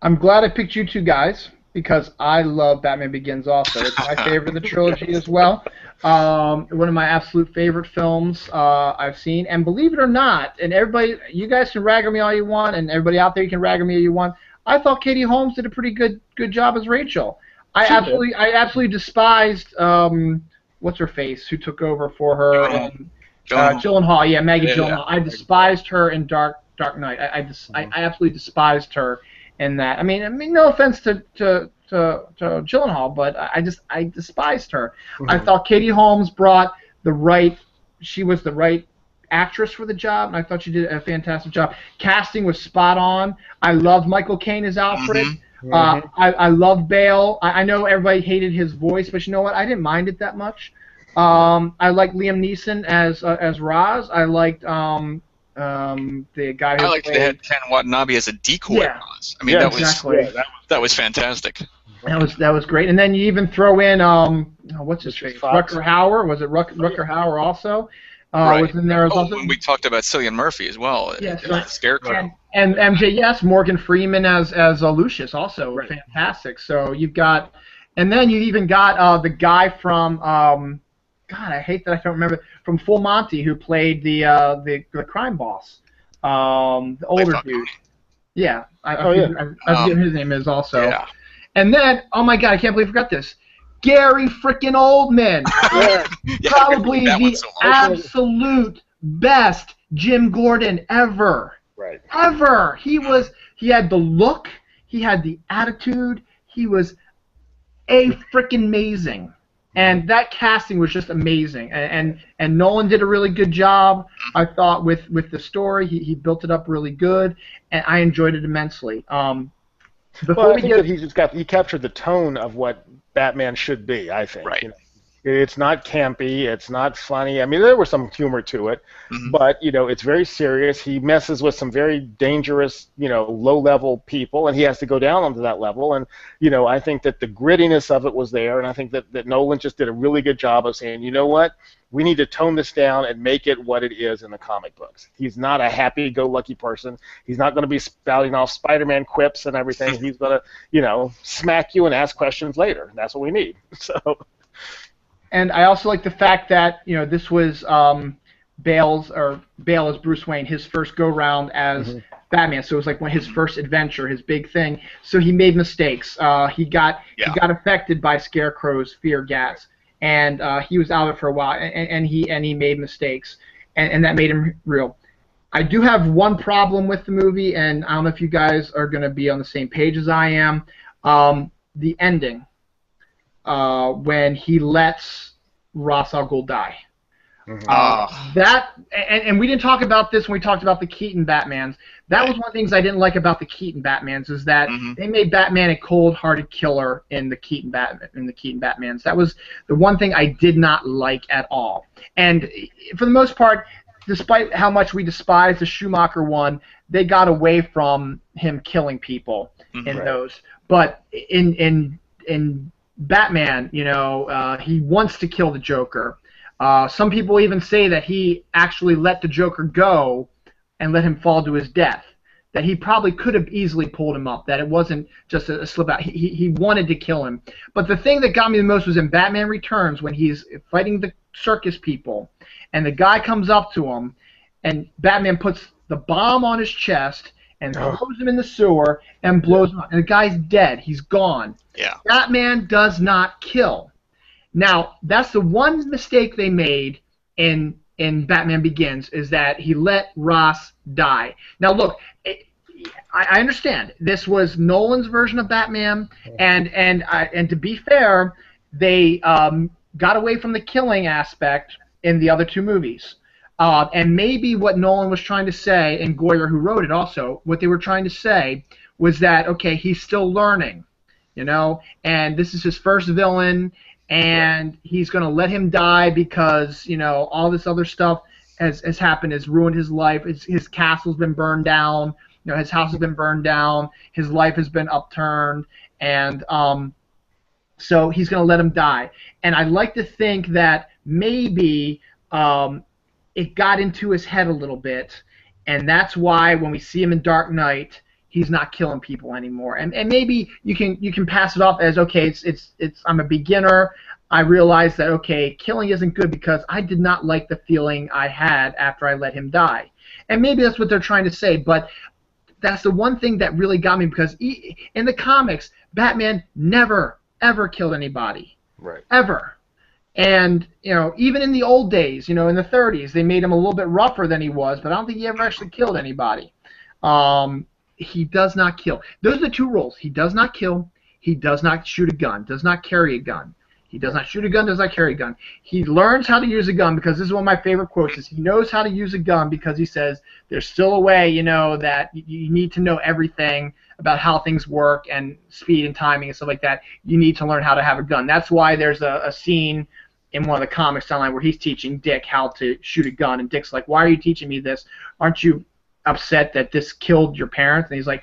I'm glad I picked you two guys because I love Batman Begins also. It's my favorite of the trilogy as well. One of my absolute favorite films I've seen. And believe it or not, and everybody, you guys can rag on me all you want, and everybody out there, you can rag on me all you want. I thought Katie Holmes did a pretty good job as Rachel. I absolutely despised what's her face who took over for her. Gyllenhaal. Yeah, Maggie Gyllenhaal. I despised her in Dark Knight. I absolutely despised her in that. I mean, no offense to Gyllenhaal, but I despised her. Mm-hmm. I thought Katie Holmes brought she was the right actress for the job, and I thought she did a fantastic job. Casting was spot on. I loved Michael Caine as Alfred. Mm-hmm. I love Bale. I know everybody hated his voice, but you know what? I didn't mind it that much. I liked Liam Neeson as Ra's. I liked the guy who played... they had Ken Watanabe as a decoy. Yeah. I mean, exactly. that was fantastic. That was great. And then you even throw in what's his face? Rutger Hauer. Was it Rutger Hauer also? Right. Was in there as also. And we talked about Cillian Murphy as well. Yes, right. Scarecrow. And MJ, yes, Morgan Freeman as Lucius, also fantastic. So you've got, and then you even got the guy from God, I hate that I don't remember, from Full Monty, who played the crime boss, the older dude. Yeah, I forget his name is also. Yeah. And then, oh my God, I can't believe I forgot this. Gary frickin' Oldman. Probably the absolute best Jim Gordon ever. Right. Ever. He had the look, he had the attitude, he was frickin' amazing. And that casting was just amazing. And Nolan did a really good job, I thought, with the story. He built it up really good, and I enjoyed it immensely. I think that he captured the tone of what Batman should be, I think. Right. It's not campy, it's not funny. I mean, there was some humor to it, but it's very serious. He messes with some very dangerous, low-level people, and he has to go down onto that level. And I think that the grittiness of it was there, and I think that Nolan just did a really good job of saying, you know what, we need to tone this down and make it what it is in the comic books. He's not a happy-go-lucky person. He's not going to be spouting off Spider-Man quips and everything. He's going to, smack you and ask questions later. That's what we need. So. And I also like the fact that this was Bale as Bruce Wayne, his first go round as Batman. So it was like his first adventure, his big thing. So he made mistakes. He got affected by Scarecrow's fear gas, and he was out of it for a while, and he made mistakes, and that made him real. I do have one problem with the movie, and I don't know if you guys are going to be on the same page as I am. The ending, when he lets Ra's al Ghul die. That and we didn't talk about this when we talked about the Keaton Batmans. That was one of the things I didn't like about the Keaton Batmans, is that they made Batman a cold-hearted killer in the Keaton Batmans. That was the one thing I did not like at all. And for the most part, despite how much we despise the Schumacher one, they got away from him killing people in those. But in Batman, he wants to kill the Joker. Some people even say that he actually let the Joker go and let him fall to his death. That he probably could have easily pulled him up. That it wasn't just a slip out. He wanted to kill him. But the thing that got me the most was in Batman Returns, when he's fighting the circus people, and the guy comes up to him, and Batman puts the bomb on his chest and throws him in the sewer and blows him up. And the guy's dead. He's gone. Yeah. Batman does not kill. Now, that's the one mistake they made in Batman Begins, is that he let Ra's die. Now, look, I understand this was Nolan's version of Batman, and to be fair, they got away from the killing aspect in the other two movies. And maybe what Nolan was trying to say, and Goyer, who wrote it also, what they were trying to say was that, okay, he's still learning, and this is his first villain, and he's going to let him die because, all this other stuff has happened, has ruined his life. His castle's been burned down. His house has been burned down. His life has been upturned. And so he's going to let him die. And I'd like to think that maybe it got into his head a little bit, and that's why when we see him in Dark Knight, he's not killing people anymore. And maybe you can pass it off as, okay, it's I'm a beginner. I realize that, okay, killing isn't good because I did not like the feeling I had after I let him die. And maybe that's what they're trying to say, but that's the one thing that really got me, because in the comics, Batman never, ever killed anybody. Right. Ever. And, even in the old days, in the 30s, they made him a little bit rougher than he was, but I don't think he ever actually killed anybody. He does not kill. Those are the two rules. He does not kill. He does not shoot a gun. Does not carry a gun. He does not shoot a gun. Does not carry a gun. He learns how to use a gun, because this is one of my favorite quotes. Is he knows how to use a gun because he says there's still a way, that you need to know everything about how things work and speed and timing and stuff like that. You need to learn how to have a gun. That's why there's a scene in one of the comics online where he's teaching Dick how to shoot a gun, and Dick's like, "Why are you teaching me this? Aren't you upset that this killed your parents?" And he's like,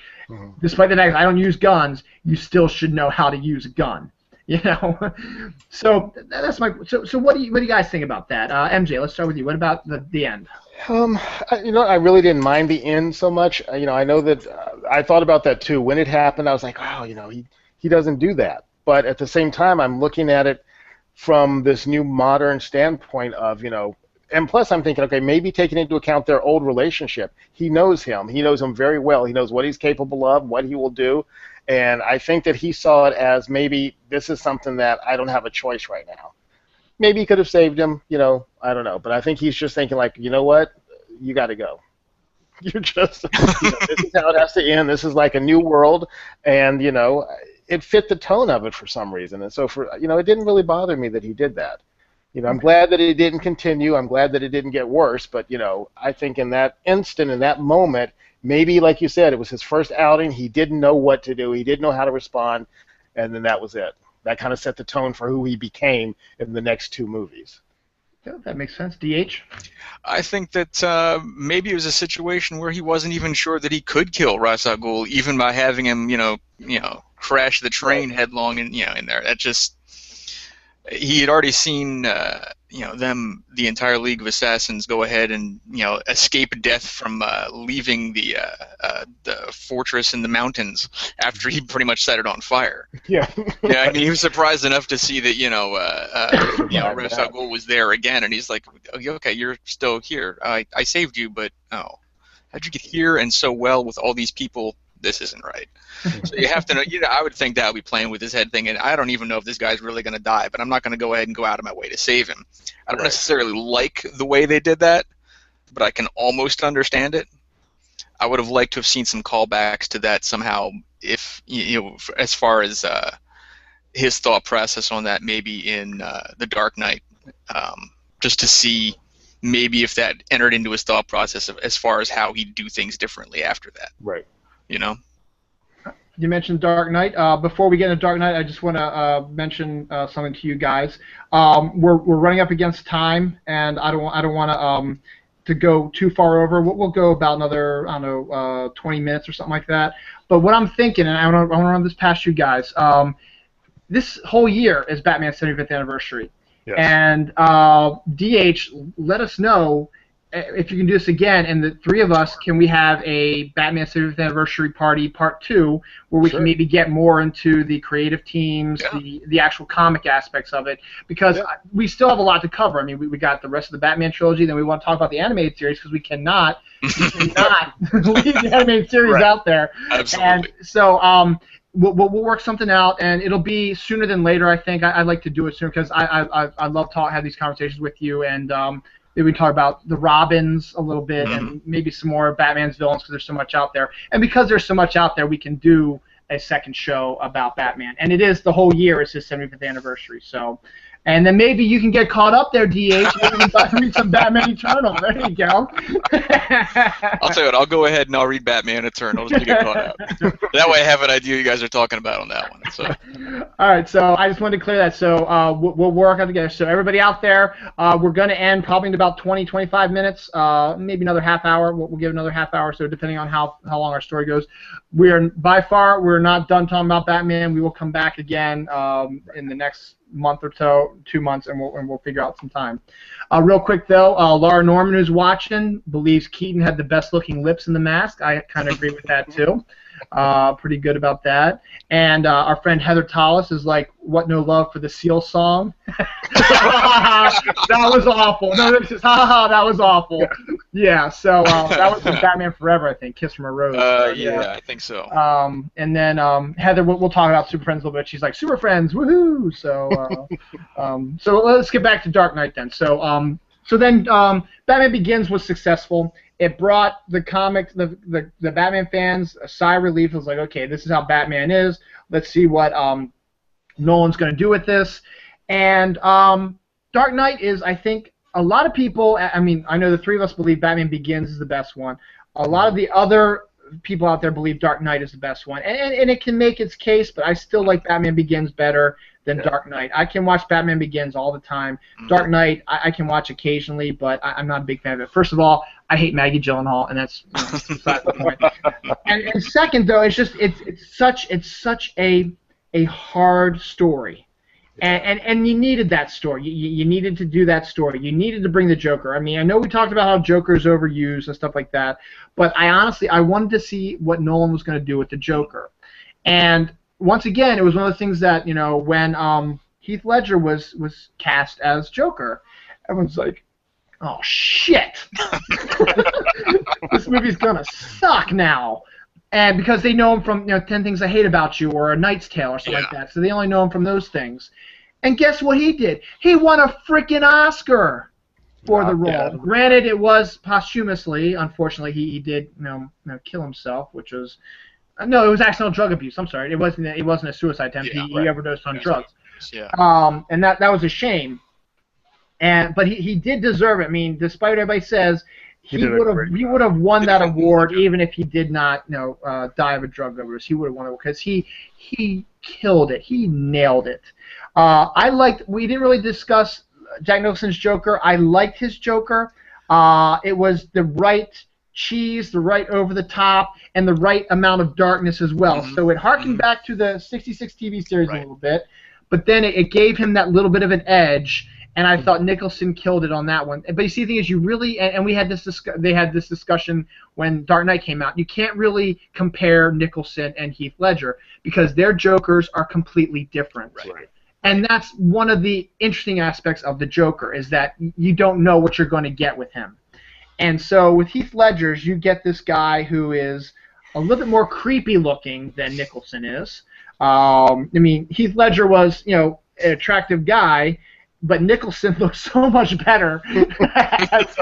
"Despite the fact that I don't use guns, you still should know how to use a gun." So that's my. So what do you guys think about that? MJ, let's start with you. What about the end? I really didn't mind the end so much. I know that I thought about that too when it happened. I was like, wow, he doesn't do that. But at the same time, I'm looking at it from this new modern standpoint of, and plus I'm thinking, okay, maybe taking into account their old relationship. He knows him. He knows him very well. He knows what he's capable of, what he will do. And I think that he saw it as, maybe this is something that I don't have a choice right now. Maybe he could have saved him, I don't know. But I think he's just thinking, like, you know what? You got to go. You're just, this is how it has to end. This is like a new world. And, it fit the tone of it for some reason. And so, it didn't really bother me that he did that. I'm glad that it didn't continue. I'm glad that it didn't get worse. But, I think in that instant, in that moment, maybe, like you said, it was his first outing. He didn't know what to do. He didn't know how to respond. And then that was it. That kind of set the tone for who he became in the next two movies. Yeah, that makes sense. DH? I think that maybe it was a situation where he wasn't even sure that he could kill Ra's al Ghul, even by having him, crash the train headlong in there. That just, he had already seen them, the entire League of Assassins, go ahead and escape death from leaving the fortress in the mountains after he pretty much set it on fire. Yeah. Yeah, I mean, he was surprised enough to see that Ra's al Ghul was there again, and he's like, okay, you're still here. I saved you, but how'd you get here and so well with all these people? This isn't right. So you have to know, I would think that would be playing with his head thinking, I don't even know if this guy's really going to die, but I'm not going to go ahead and go out of my way to save him. I don't necessarily like the way they did that, but I can almost understand it. I would have liked to have seen some callbacks to that somehow, if as far as his thought process on that, maybe in The Dark Knight, just to see maybe if that entered into his thought process as far as how he'd do things differently after that. Right. You mentioned Dark Knight. Before we get into Dark Knight, I just want to mention something to you guys. We're running up against time, and I don't want to go too far over. We'll go about another 20 minutes or something like that. But what I'm thinking, and I want to run this past you guys. This whole year is Batman's 75th anniversary, and DH, let us know if you can do this again, and the three of us, can we have a Batman 75th Anniversary Party Part 2, where we can maybe get more into the creative teams, the actual comic aspects of it, because we still have a lot to cover. I mean, we got the rest of the Batman trilogy, then we want to talk about the animated series, because we cannot leave the animated series out there. Absolutely. And so we'll work something out, and it'll be sooner than later, I think. I'd like to do it sooner, because I love to have these conversations with you, and maybe we talk about the Robins a little bit, and maybe some more Batman's villains, because there's so much out there. And because there's so much out there, we can do a second show about Batman. And it is the whole year is his 75th anniversary. So, and then maybe you can get caught up there, DH. Maybe you can read some Batman Eternal. There you go. I'll tell you what, I'll go ahead and I'll read Batman Eternal just to get caught up. That way I have an idea you guys are talking about on that one. So. All right, so I just wanted to clear that. So we'll work out together. So everybody out there, we're going to end probably in about 20, 25 minutes, maybe another half hour. We'll give another half hour, so depending on how long our story goes. We're not done talking about Batman. We will come back again in the next month or so, 2 months, and we'll figure out some time. Real quick though, Laura Norman, who's watching, believes Keaton had the best looking lips in The Mask. I kind of agree with that too. Pretty good about that. And our friend Heather Tallis is like, "What no love for the Seal song?" That was awful. No, this is that was awful. Yeah. So that was from Batman Forever, I think. Kiss from a Rose. Yeah, I think so. And then Heather, we'll talk about Super Friends a little bit. She's like, "Super Friends, woohoo!" So so let's get back to Dark Knight then. So then Batman Begins was successful. It brought the comics, the Batman fans a sigh of relief. It was like, okay, this is how Batman is. Let's see what Nolan's going to do with this. And Dark Knight is, I think, a lot of people, I mean, I know the three of us believe Batman Begins is the best one. A lot of the other people out there believe Dark Knight is the best one. And it can make its case, but I still like Batman Begins better than Dark Knight. I can watch Batman Begins all the time. Dark Knight I can watch occasionally, but I'm not a big fan of it. First of all, I hate Maggie Gyllenhaal, and that's beside the point. And second, though, it's such a hard story, and you needed that story. You needed to do that story. You needed to bring the Joker. I mean, I know we talked about how Joker is overused and stuff like that, but I wanted to see what Nolan was going to do with the Joker, and once again, it was one of the things that, when Heath Ledger was cast as Joker, everyone's like, "Oh shit, this movie's gonna suck now," and because they know him from 10 Things I Hate About You or A Knight's Tale or something like that, so they only know him from those things. And guess what he did? He won a freaking Oscar for the role. Yeah. Granted, it was posthumously. Unfortunately, he did kill himself, which was. No, it was accidental drug abuse. I'm sorry. It wasn't a suicide attempt. He overdosed on drugs. Yeah. And that was a shame. But he did deserve it. I mean, despite what everybody says, he would have won that award even if he did not die of a drug overdose. He would have won it because he killed it. He nailed it. We didn't really discuss Jack Nicholson's Joker. I liked his Joker. It was the right cheese, the right over the top, and the right amount of darkness as well. So it harkened back to the 66 TV series a little bit, but then it gave him that little bit of an edge, and I thought Nicholson killed it on that one. But you see, the thing is, you really, and we had they had this discussion when Dark Knight came out, you can't really compare Nicholson and Heath Ledger because their Jokers are completely different. Right. And that's one of the interesting aspects of the Joker, is that you don't know what you're going to get with him. And so with Heath Ledger's, you get this guy who is a little bit more creepy looking than Nicholson is. I mean, Heath Ledger was, an attractive guy, but Nicholson looks so much better as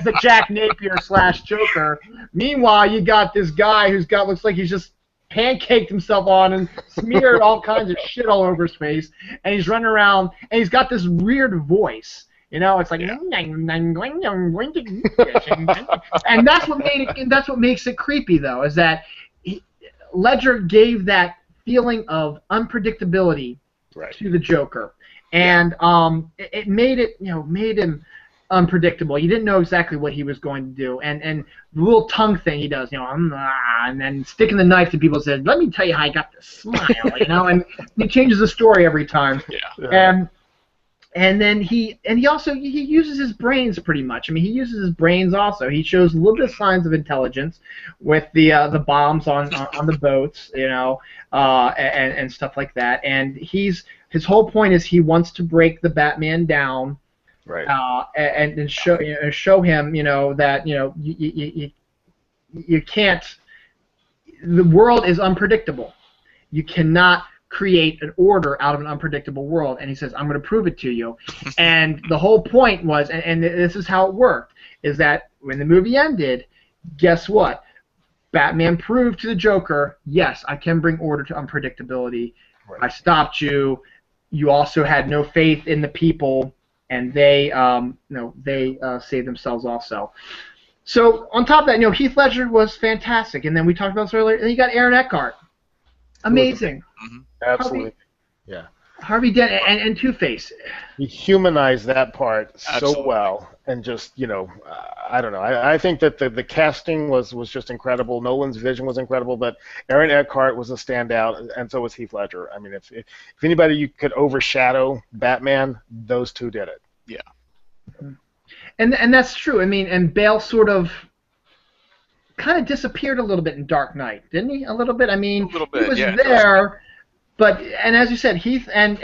a Jack Napier / Joker. Meanwhile, you got this guy looks like he's just pancaked himself on and smeared all kinds of shit all over his face, and he's running around, and he's got this weird voice. It's like, and that's what made it. And that's what makes it creepy, though, is that Ledger gave that feeling of unpredictability to the Joker, and it made him unpredictable. You didn't know exactly what he was going to do, and the little tongue thing he does, and then sticking the knife to people, said, "Let me tell you how I got this smile," and he changes the story every time. And then he also uses his brains pretty much. I mean, he uses his brains also. He shows a little bit of signs of intelligence with the bombs on the boats, and stuff like that. And his whole point is he wants to break the Batman down, and show him, that you can't. The world is unpredictable. You cannot create an order out of an unpredictable world, and he says, I'm going to prove it to you. And the whole point was, and this is how it worked, is that when the movie ended, guess what? Batman proved to the Joker, yes, I can bring order to unpredictability. I stopped you. You also had no faith in the people, and they saved themselves also. So on top of that, Heath Ledger was fantastic, and then we talked about this earlier, and you got Aaron Eckhart. Amazing. Absolutely. Harvey Dent and Two-Face. He humanized that part Absolutely. so well, and just I don't know. I think that the casting was just incredible. Nolan's vision was incredible, but Aaron Eckhart was a standout, and so was Heath Ledger. I mean, if anybody you could overshadow Batman, those two did it. Yeah. And that's true. I mean, and Bale sort of kind of disappeared a little bit in Dark Knight, didn't he? A little bit. I mean, he was there. But as you said, Heath and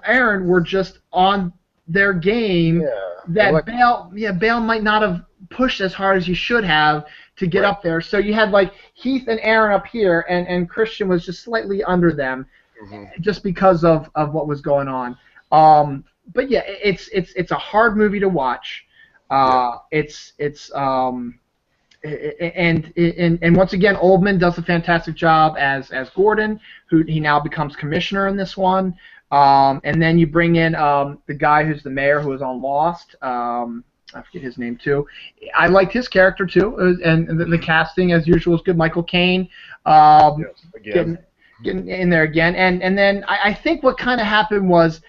Aaron were just on their game. That Bale might not have pushed as hard as he should have to get up there. So you had like Heath and Aaron up here, and Christian was just slightly under them, just because of what was going on. But yeah, it's a hard movie to watch. And once again, Oldman does a fantastic job as Gordon, who he now becomes commissioner in this one. And then you bring in the guy who's the mayor who was on Lost. I forget his name too. I liked his character too, and the casting as usual is good. Michael Caine getting in there again. And then I think what kind of happened was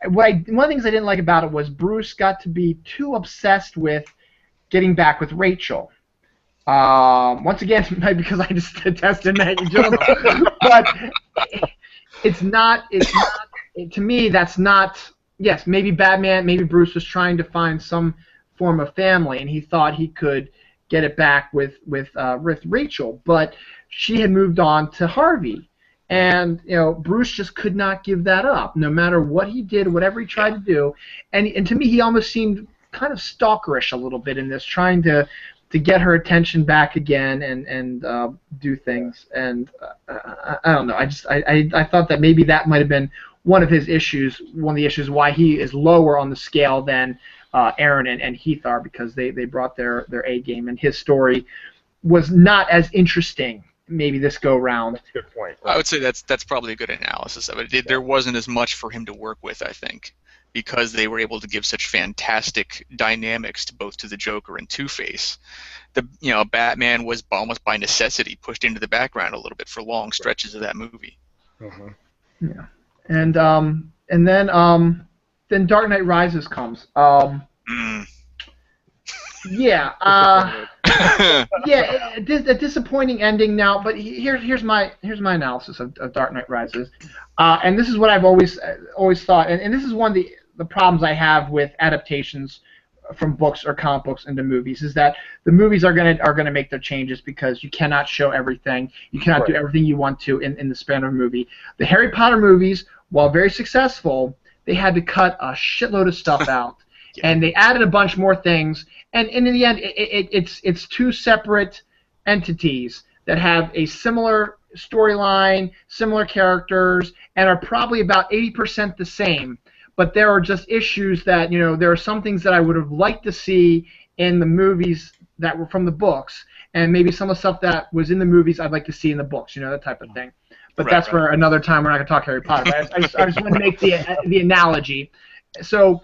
one of the things I didn't like about it was Bruce got to be too obsessed with getting back with Rachel. Once again, maybe because I just detested Maggie Gyllenhaal, but it's not. To me, that's not. Yes, maybe maybe Bruce was trying to find some form of family, and he thought he could get it back with Rachel, but she had moved on to Harvey, and Bruce just could not give that up, no matter what he did, whatever he tried to do, and to me, he almost seemed kind of stalkerish a little bit in this, trying to get her attention back again and do things. And I don't know. I thought that maybe that might have been one of his issues, one of the issues why he is lower on the scale than Aaron and Heath are, because they brought their A game, and his story was not as interesting maybe this go round. That's a good point. I would say that's probably a good analysis of it. There wasn't as much for him to work with, I think, because they were able to give such fantastic dynamics to both to the Joker and Two-Face. Batman was almost by necessity pushed into the background a little bit for long stretches of that movie. Yeah, and then Dark Knight Rises comes. Yeah, a disappointing ending now. But here's my analysis of Dark Knight Rises, and this is what I've always thought, and this is one of the problems I have with adaptations from books or comic books into movies, is that the movies are gonna make their changes because you cannot show everything, you cannot do everything you want to in the span of a movie. The Harry Potter movies, while very successful, they had to cut a shitload of stuff out. and they added a bunch more things, and in the end, it's two separate entities that have a similar storyline, similar characters, and are probably about 80% the same. But there are just issues that, there are some things that I would have liked to see in the movies that were from the books, and maybe some of the stuff that was in the movies I'd like to see in the books, that type of thing. But that's for another time. We're not going to talk Harry Potter. But I just want to make the analogy. So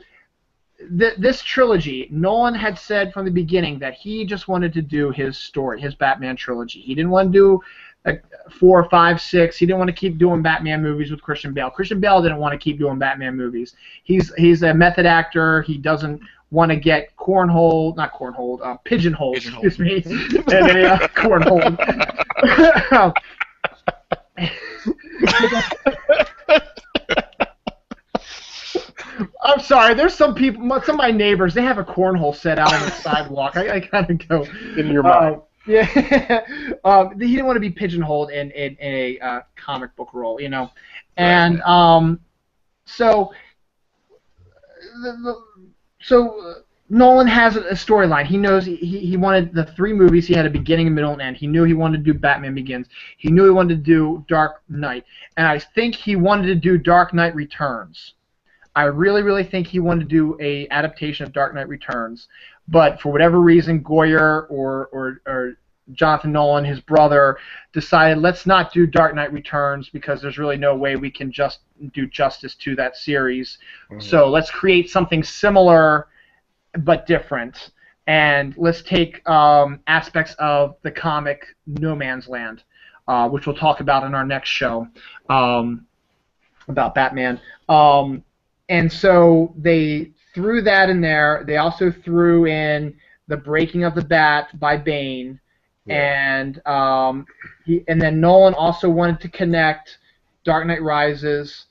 this trilogy, Nolan had said from the beginning that he just wanted to do his story, his Batman trilogy. He didn't want to do 4, 5, 6. He didn't want to keep doing Batman movies with Christian Bale. Christian Bale didn't want to keep doing Batman movies. He's a method actor. He doesn't want to get pigeonholed. Excuse me, and a cornhole. I'm sorry. There's some people. Some of my neighbors. They have a cornhole set out on the sidewalk. I kind of go in your mind. Yeah, he didn't want to be pigeonholed in a comic book role, and so Nolan has a storyline. He knows he wanted the 3 movies. He had a beginning, a middle, and end. He knew he wanted to do Batman Begins. He knew he wanted to do Dark Knight, and I think he wanted to do Dark Knight Returns. I really, really think he wanted to do a adaptation of Dark Knight Returns, but for whatever reason, Goyer or Jonathan Nolan, his brother, decided let's not do Dark Knight Returns because there's really no way we can just do justice to that series. Mm-hmm. So let's create something similar but different, and let's take aspects of the comic No Man's Land, which we'll talk about in our next show about Batman. And so they threw that in there. They also threw in the Breaking of the Bat by Bane, and then Nolan also wanted to connect Dark Knight Rises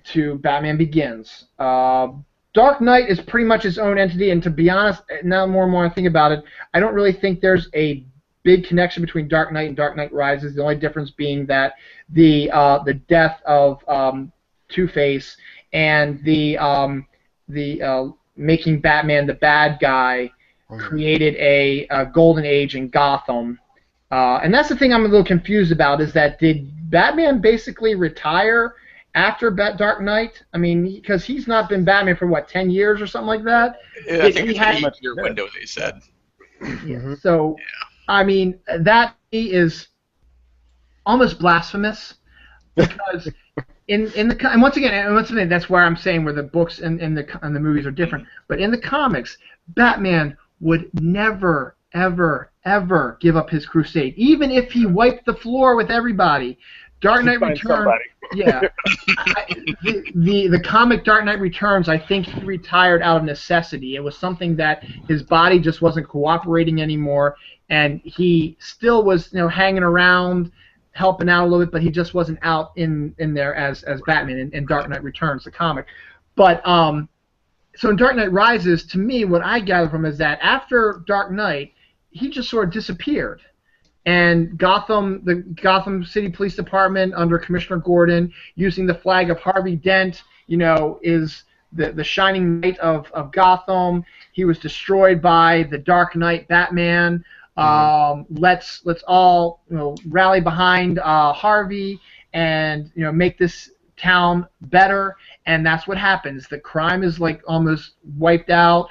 to Batman Begins. Dark Knight is pretty much its own entity, and to be honest, now more and more I think about it, I don't really think there's a big connection between Dark Knight and Dark Knight Rises. The only difference being that the death of Two-Face and the making Batman the bad guy created a golden age in Gotham. And that's the thing I'm a little confused about, is that did Batman basically retire after Dark Knight? I mean, because he's not been Batman for, 10 years or something like that? Yeah, I think it's an 8-year window, they said. Yeah, so, I mean, that is almost blasphemous, because and once again, that's where I'm saying where the books and the movies are different. But in the comics, Batman would never, ever, ever give up his crusade, even if he wiped the floor with everybody. Dark Knight Returns. Yeah, the comic Dark Knight Returns, I think he retired out of necessity. It was something that his body just wasn't cooperating anymore, and he still was, hanging around, helping out a little bit, but he just wasn't out in there as Batman in Dark Knight Returns, the comic. But so in Dark Knight Rises, to me, what I gather from is that after Dark Knight, he just sort of disappeared. And the Gotham City Police Department under Commissioner Gordon, using the flag of Harvey Dent, is the shining knight of Gotham. He was destroyed by the Dark Knight Batman. Let's all rally behind Harvey and make this town better, and that's what happens. The crime is almost wiped out.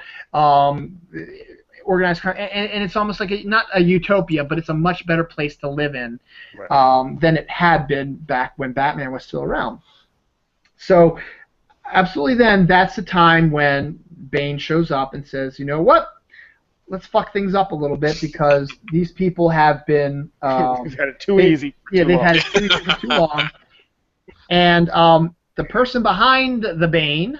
Organized crime, and it's almost like not a utopia, but it's a much better place to live in than it had been back when Batman was still around. So, absolutely, then that's the time when Bane shows up and says, "You know what? Let's fuck things up a little bit because these people have been they've had it too easy. Yeah, they've had it too easy for too long." And the person behind the Bane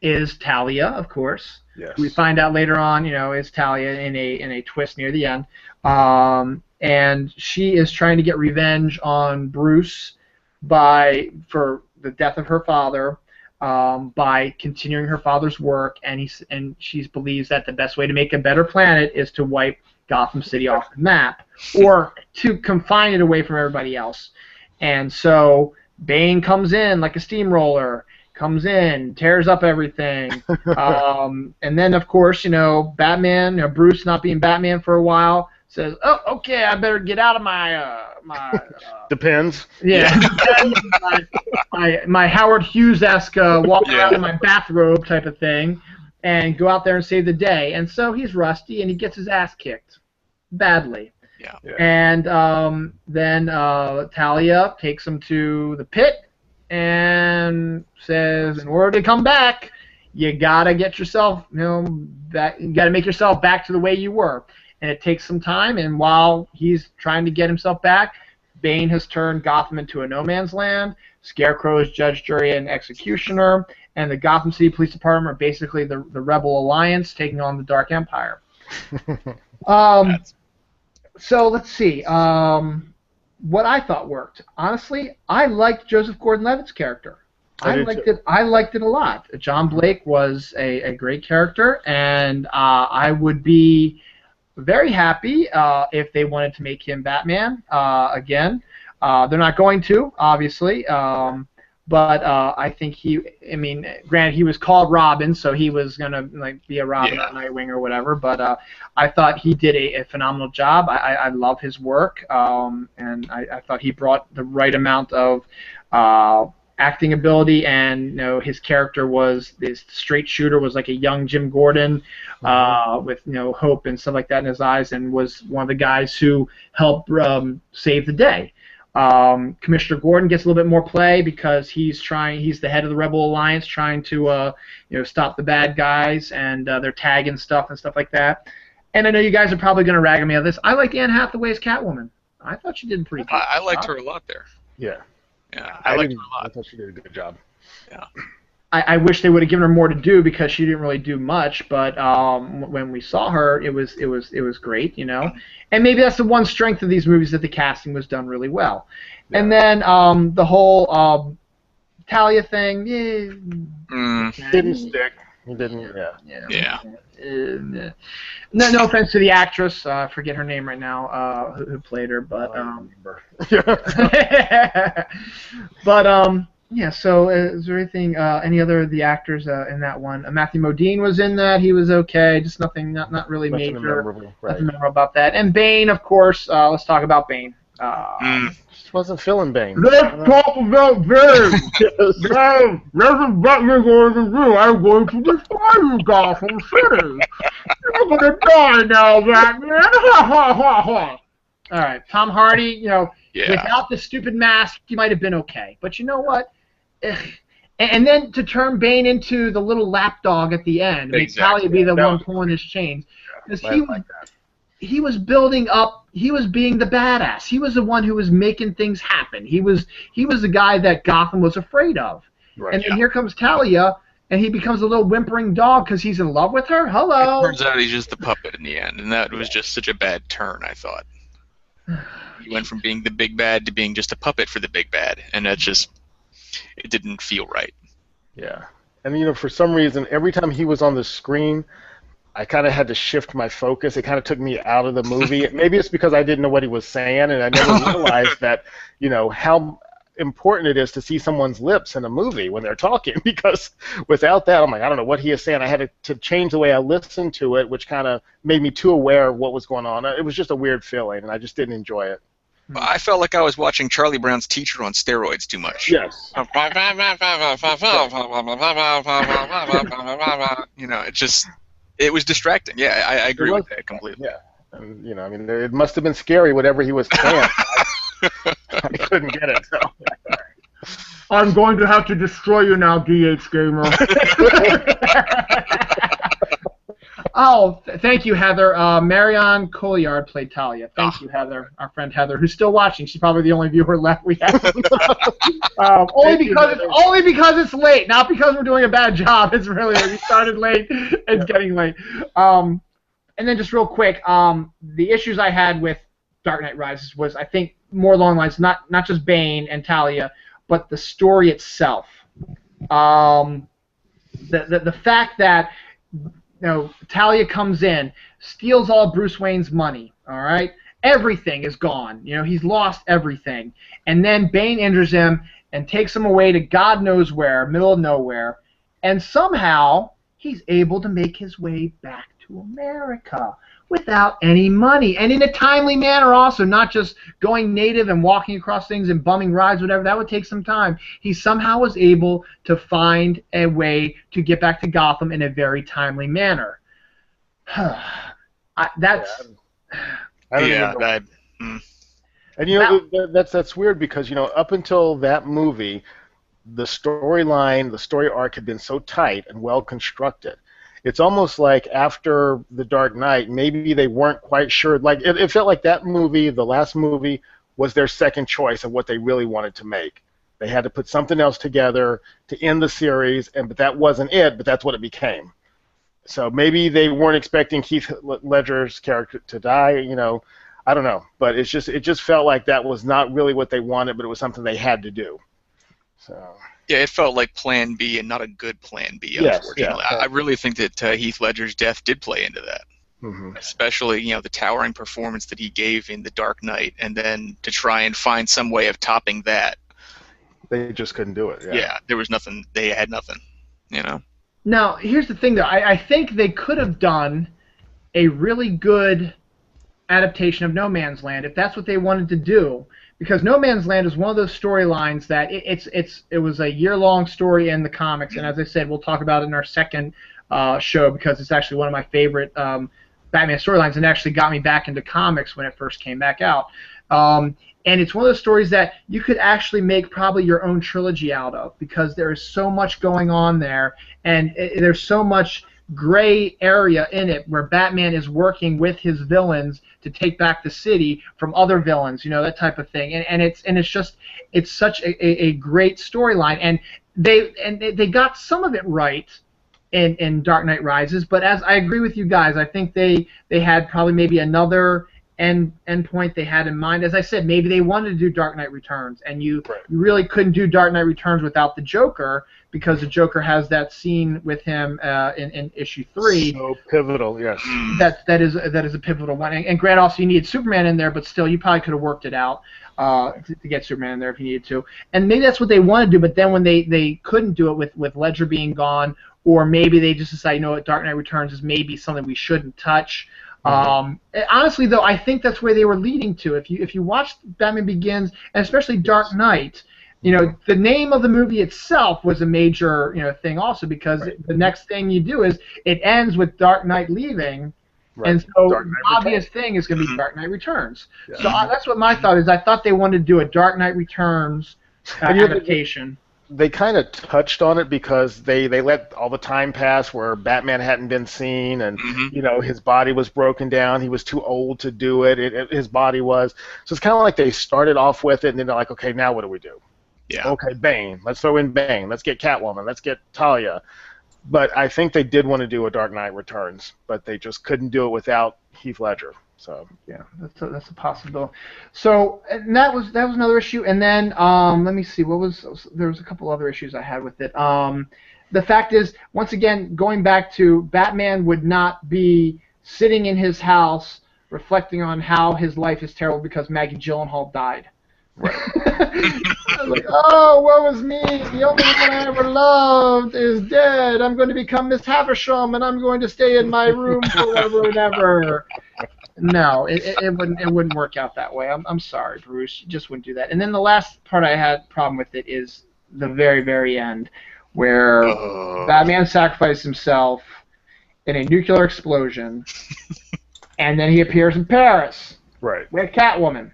is Talia, of course. Yes. We find out later on, is Talia in a twist near the end, and she is trying to get revenge on Bruce for the death of her father. By continuing her father's work, and she believes that the best way to make a better planet is to wipe Gotham City off the map, or to confine it away from everybody else. And so Bane comes in like a steamroller. comes in, tears up everything, and then of course, Batman, Bruce not being Batman for a while, says, "Oh, okay, I better get out of my Depends. yeah, my Howard Hughes-esque walk around in my bathrobe type of thing, and go out there and save the day." And so he's rusty, and he gets his ass kicked badly. Yeah. And then Talia takes him to the pit and says, in order to come back, you gotta get yourself, back, you gotta make yourself back to the way you were. And it takes some time, and while he's trying to get himself back, Bane has turned Gotham into a no man's land. Scarecrow is judge, jury, and executioner, and the Gotham City Police Department are basically the Rebel Alliance taking on the Dark Empire. So let's see. What I thought worked. Honestly, I liked Joseph Gordon-Levitt's character. I liked it a lot. John Blake was a great character, and I would be very happy if they wanted to make him Batman again. They're not going to, obviously, but I think granted, he was called Robin, so he was gonna be a Robin or Nightwing or whatever. But I thought he did a phenomenal job. I love his work, and I thought he brought the right amount of acting ability, and his character was this straight shooter, was like a young Jim Gordon with hope and stuff like that in his eyes, and was one of the guys who helped save the day. Commissioner Gordon gets a little bit more play because he's the head of the Rebel Alliance, trying to stop the bad guys, and they're tagging stuff and stuff like that. And I know you guys are probably going to rag me on this. I like Anne Hathaway's Catwoman. I thought she did pretty good. I liked her a lot there. Yeah. Yeah, I liked her a lot. I thought she did a good job. Yeah. I wish they would have given her more to do because she didn't really do much. But when we saw her, it was great, And maybe that's the one strength of these movies, that the casting was done really well. Yeah. And then the whole Talia thing, didn't stick. It didn't. Yeah. No offense to the actress, I forget her name right now, who played her, but yeah. So is there anything, any other of the actors in that one? Matthew Modine was in that. He was okay, just not really major. Memorable, right. Nothing memorable about that. And Bane, of course. Let's talk about Bane. Just wasn't feeling Bane. Let's talk about Bane. Now, there's a Batman going to do. I'm going to destroy you, Gotham City. You're going to die now, Batman. Ha ha ha ha. All right, Tom Hardy. Without the stupid mask, he might have been okay. But you know what? And then to turn Bane into the little lapdog at the end, make Talia be the one pulling his chains, because he was building up. He was being the badass. He was the one who was making things happen. He was the guy that Gotham was afraid of. Right, and then here comes Talia, and he becomes a little whimpering dog because he's in love with her. Hello. It turns out he's just the puppet in the end, and that was just such a bad turn, I thought. He went from being the big bad to being just a puppet for the big bad, and it didn't feel right. Yeah. And, for some reason, every time he was on the screen, I kind of had to shift my focus. It kind of took me out of the movie. Maybe it's because I didn't know what he was saying, and I never realized that, how important it is to see someone's lips in a movie when they're talking, because without that, I'm like, I don't know what he is saying. I had to change the way I listened to it, which kind of made me too aware of what was going on. It was just a weird feeling, and I just didn't enjoy it. I felt like I was watching Charlie Brown's Teacher on steroids too much. Yes. It was distracting. Yeah, I agree with that completely. Yeah. And, it must have been scary, whatever he was saying. I couldn't get it. So. I'm going to have to destroy you now, DHgamer. Oh, thank you, Heather. Marion Colliard played Talia. Thank you, Heather, our friend Heather, who's still watching. She's probably the only viewer left we have. Only because it's late, not because we're doing a bad job. It's really we started late. It's getting late. And then just real quick, the issues I had with Dark Knight Rises was, I think, more along the lines not just Bane and Talia, but the story itself. The fact that Talia comes in, steals all Bruce Wayne's money, all right? Everything is gone. He's lost everything. And then Bane injures him, and takes him away to God knows where, middle of nowhere, and somehow he's able to make his way back to America without any money, and in a timely manner also, not just going native and walking across things and bumming rides, whatever. That would take some time. He somehow was able to find a way to get back to Gotham in a very timely manner. That's... I don't even know. And you know, that's weird because, you know, up until that movie, the storyline, the story arc had been so tight and well constructed. It's almost like after The Dark Knight, maybe they weren't quite sure. Like it felt like that movie, the last movie, was their second choice of what they really wanted to make. They had to put something else together to end the series, but that wasn't it. But that's what it became. So maybe they weren't expecting Heath Ledger's character to die. You know, I don't know. But it just felt like that was not really what they wanted, but it was something they had to do. So. Yeah, it felt like Plan B and not a good Plan B, unfortunately. Yeah. I really think that Heath Ledger's death did play into that. Mm-hmm. Especially, you know, the towering performance that he gave in The Dark Knight, and then to try and find some way of topping that. They just couldn't do it. Yeah, there was nothing. They had nothing, you know. Now, here's the thing, though. I think they could have done a really good adaptation of No Man's Land if that's what they wanted to do. Because No Man's Land is one of those storylines that it was a year-long story in the comics, and as I said, we'll talk about it in our second show because it's actually one of my favorite Batman storylines, and it actually got me back into comics when it first came back out. And it's one of those stories that you could actually make probably your own trilogy out of because there is so much going on there, and there's so much gray area in it where Batman is working with his villains to take back the city from other villains, you know, that type of thing. And it's such a great storyline, and they got some of it right in Dark Knight Rises, but as I agree with you guys, I think they had probably maybe another end point they had in mind. As I said, maybe they wanted to do Dark Knight Returns, and you really couldn't do Dark Knight Returns without the Joker, because the Joker has that scene with him in issue 3. So pivotal, yes. That is a pivotal one. And granted, also you needed Superman in there, but still, you probably could have worked it out to get Superman in there if you needed to. And maybe that's what they wanted to do, but then when they couldn't do it with Ledger being gone, or maybe they just decided, you know what, Dark Knight Returns is maybe something we shouldn't touch. Honestly, though, I think that's where they were leading to. If you watch Batman Begins, and especially Dark Knight, you know, the name of the movie itself was a major, you know, thing also, because the next thing you do is it ends with Dark Knight leaving, and so the obvious thing is going to be Dark Knight Returns. Yeah. So that's what my thought is. I thought they wanted to do a Dark Knight Returns adaptation. They kind of touched on it because they let all the time pass where Batman hadn't been seen, and you know, his body was broken down. He was too old to do it. His body was. So it's kind of like they started off with it, and then they're like, okay, now what do we do? Yeah. Okay, Bane. Let's throw in Bane. Let's get Catwoman. Let's get Talia. But I think they did want to do a Dark Knight Returns, but they just couldn't do it without Heath Ledger. So yeah, that's a possibility. So and that was another issue, and then let me see, there was a couple other issues I had with it. The fact is, once again, going back to Batman would not be sitting in his house reflecting on how his life is terrible because Maggie Gyllenhaal died. Right. I was like, oh, woe is me. The only one I ever loved is dead. I'm going to become Miss Havisham, and I'm going to stay in my room forever and ever. No, it wouldn't work out that way. I'm sorry, Bruce. You just wouldn't do that. And then the last part I had problem with it is the very, very end, where Batman sacrificed himself in a nuclear explosion, and then he appears in Paris with Catwoman.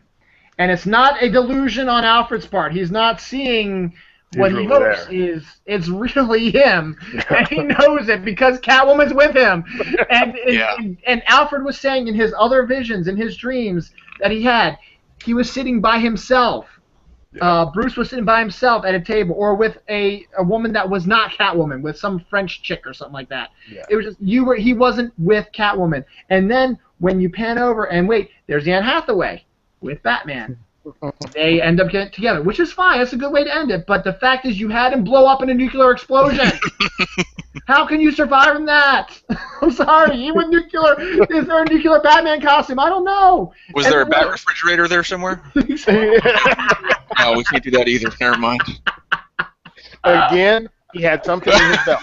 And it's not a delusion on Alfred's part. He's not seeing what he hopes is. It's really him, and he knows it because Catwoman's with him. And Alfred was saying in his other visions, in his dreams that he had, he was sitting by himself. Bruce was sitting by himself at a table, or with a woman that was not Catwoman, with some French chick or something like that. Yeah. It was just he wasn't with Catwoman. And then when you pan over and wait, there's Anne Hathaway with Batman. They end up getting together, which is fine. That's a good way to end it. But the fact is, you had him blow up in a nuclear explosion. How can you survive from that? I'm sorry. Is there a nuclear Batman costume? I don't know. Was there a bat refrigerator there somewhere? No, we can't do that either. Never mind. Again, he had something in his belt.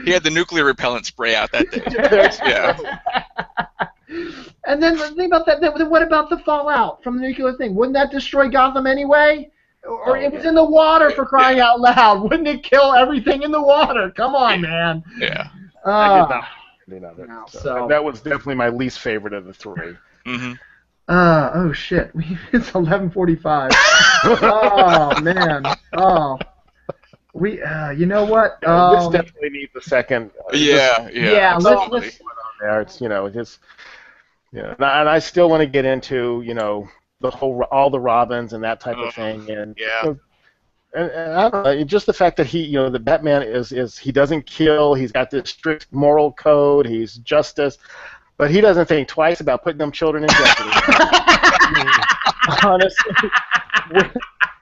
He had the nuclear repellent spray out that day. Yeah. And then the thing about that, then what about the fallout from the nuclear thing? Wouldn't that destroy Gotham anyway? Or it was in the water, for crying out loud. Wouldn't it kill everything in the water? Come on, man. Yeah. I did not think of it. No, So that was definitely my least favorite of the three. Mm-hmm. Oh shit! It's 11:45. Oh man. Oh. We. You know what? This definitely needs a second. Yeah. Let's. There, it's just. Yeah, and I still want to get into all the Robins and that type of thing, and and I don't know, just the fact that the Batman is he doesn't kill, he's got this strict moral code, he's justice, but he doesn't think twice about putting them children in jeopardy. Honestly,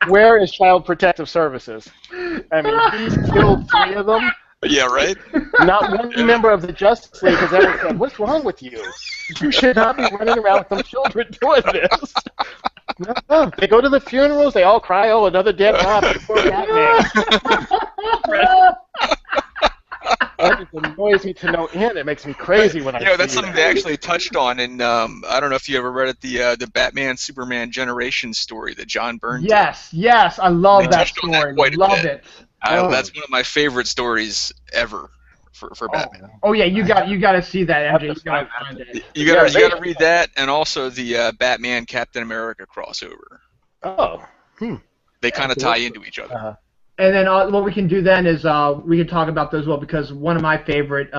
where is Child Protective Services? I mean, he's killed 3 of them. Yeah, right? Not one member of the Justice League has ever said, "What's wrong with you? You should not be running around with them children doing this." No, they go to the funerals, they all cry, "Oh, another dead Robin." Poor Batman. That just annoys me to no end. It makes me crazy when I see that's something they actually touched on in, I don't know if you ever read it, the Batman Superman Generation story that John Byrne did. Yes, I love that story. Love it. That's one of my favorite stories ever for Batman. Oh yeah, you got to see that, MJ. You got to find it. You got to read that, and also the Batman Captain America crossover. Oh. They kind of tie into each other. Uh-huh. And then what we can do then is we can talk about those as well, because one of my favorite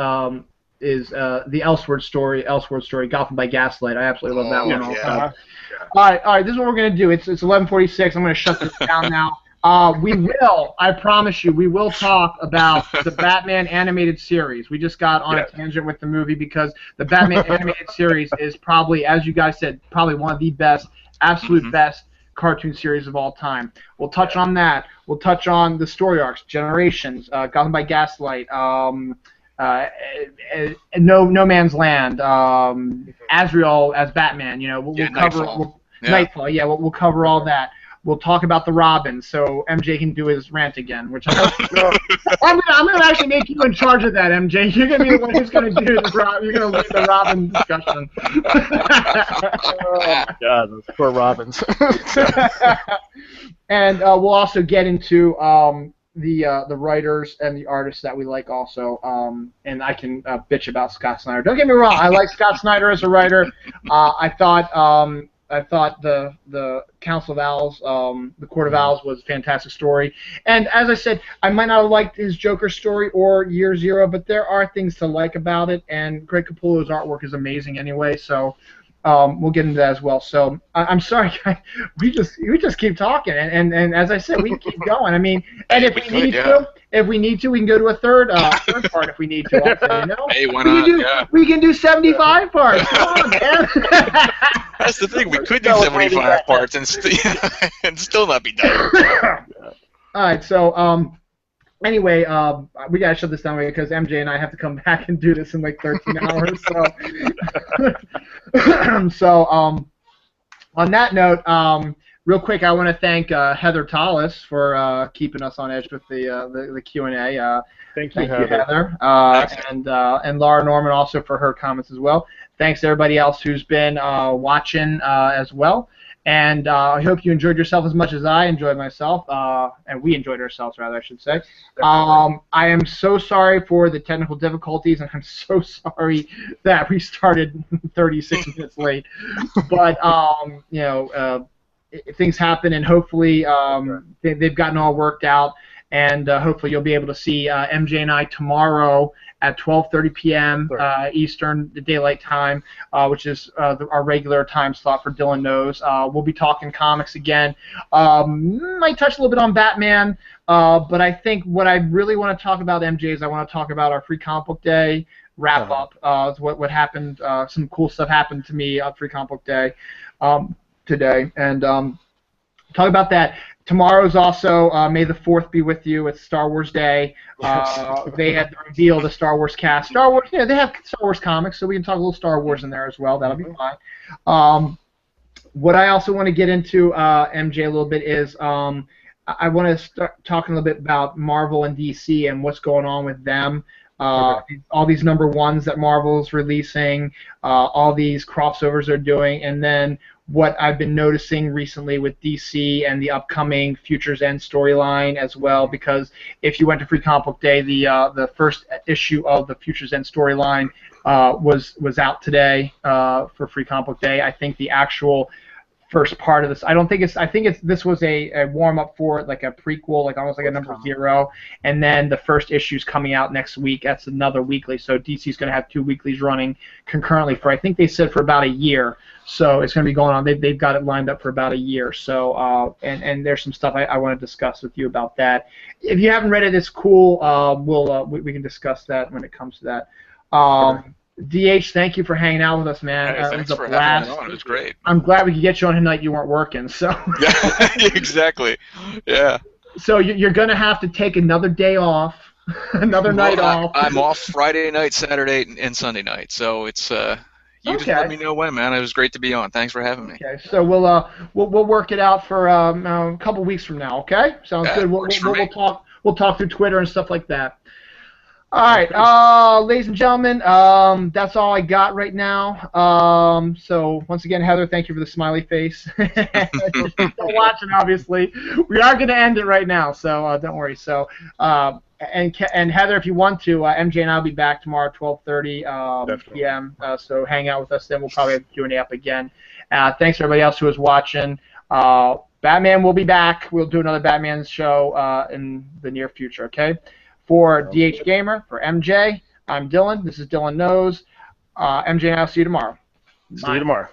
is the Elseworld story, Gotham by Gaslight. I absolutely love that one also. All right, this is what we're going to do. It's 11:46. I'm going to shut this down now. I promise you, we will talk about the Batman animated series. We just got on a tangent with the movie because the Batman animated series is probably, as you guys said, probably one of the best, absolute best cartoon series of all time. We'll touch on that. We'll touch on the story arcs, Generations, Gotham by Gaslight, No Man's Land, Azrael as Batman. We'll cover Nightfall. Yeah, we'll cover all that. We'll talk about the Robin, so MJ can do his rant again. Which I'm gonna actually make you in charge of that, MJ. You're gonna be the one who's gonna do the Robin. You're gonna lead the Robin discussion. Oh my God, those poor Robins. And we'll also get into the writers and the artists that we like also. And I can bitch about Scott Snyder. Don't get me wrong, I like Scott Snyder as a writer. I thought the Council of Owls, the Court of Owls was a fantastic story. And as I said, I might not have liked his Joker story or Year Zero, but there are things to like about it. And Greg Capullo's artwork is amazing anyway. So we'll get into that as well. So I'm sorry, we just keep talking. And as I said, we can keep going. I mean, and if we need to, we can go to a third part if we need to. Also, Hey, why not? We can do 75 parts. Come on, man. That's the thing. We could do 75 parts and still not be done. All right. So anyway, we gotta shut this down because MJ and I have to come back and do this in like 13 hours. So, on that note, real quick, I want to thank Heather Tallis for keeping us on edge with the Q&A. Thank you, Heather. And Laura Norman also for her comments as well. Thanks to everybody else who's been watching as well. And I hope you enjoyed yourself as much as I enjoyed myself, and we enjoyed ourselves, rather, I should say. I am so sorry for the technical difficulties, and I'm so sorry that we started 36 minutes late. But, things happen, and hopefully they've gotten all worked out, and hopefully you'll be able to see MJ and I tomorrow at 12:30 p.m. Eastern Daylight Time, which is our regular time slot for Dylan Knows. We'll be talking comics again. Might touch a little bit on Batman, but I think what I really want to talk about, MJ, is I want to talk about our Free Comic Book Day wrap-up. What happened, some cool stuff happened to me on Free Comic Book Day today, and talk about that. Tomorrow's also May the 4th be with you. It's Star Wars Day. They had to reveal the Star Wars cast. Star Wars, they have Star Wars comics, so we can talk a little Star Wars in there as well. That'll be fine. what I also want to get into, MJ, a little bit is I want to start talking a little bit about Marvel and DC and what's going on with them. All these number ones that Marvel's releasing, all these crossovers they're doing, and then what I've been noticing recently with DC and the upcoming Futures End storyline as well. Because if you went to Free Comic Book Day, the first issue of the Futures End storyline was out today for Free Comic Book Day. I think the actual first part of this. I think this was a warm up for it, like a prequel, like almost like a number 0. And then the first issue's coming out next week. That's another weekly. So DC's going to have 2 weeklies running concurrently for, I think they said, for about a year. So it's going to be going on. They've got it lined up for about a year. So and there's some stuff I want to discuss with you about that. If you haven't read it, it's cool. We can discuss that when it comes to that. DH, thank you for hanging out with us, man. Hey, it thanks was a for blast. having me on. It was great. I'm glad we could get you on tonight. You weren't working, so. Yeah, exactly. Yeah. So you're gonna have to take another day off, another night off. I'm off Friday night, Saturday, and Sunday night. So it's you just let me know when, man. It was great to be on. Thanks for having me. Okay, so we'll work it out for a couple weeks from now. Okay, sounds good. We'll talk through Twitter and stuff like that. All right, ladies and gentlemen, that's all I got right now. So once again, Heather, thank you for the smiley face. Still watching, obviously. We are going to end it right now, so don't worry. So and Heather, if you want to, MJ and I'll be back tomorrow at 12:30 p.m. So hang out with us. Then we'll probably have Q&A up again. Thanks to everybody else who was watching. Batman will be back. We'll do another Batman show in the near future. Okay. For DHgamer, for MJ, I'm Dylan. This is Dylan Knows. MJ and I'll see you tomorrow. See you tomorrow.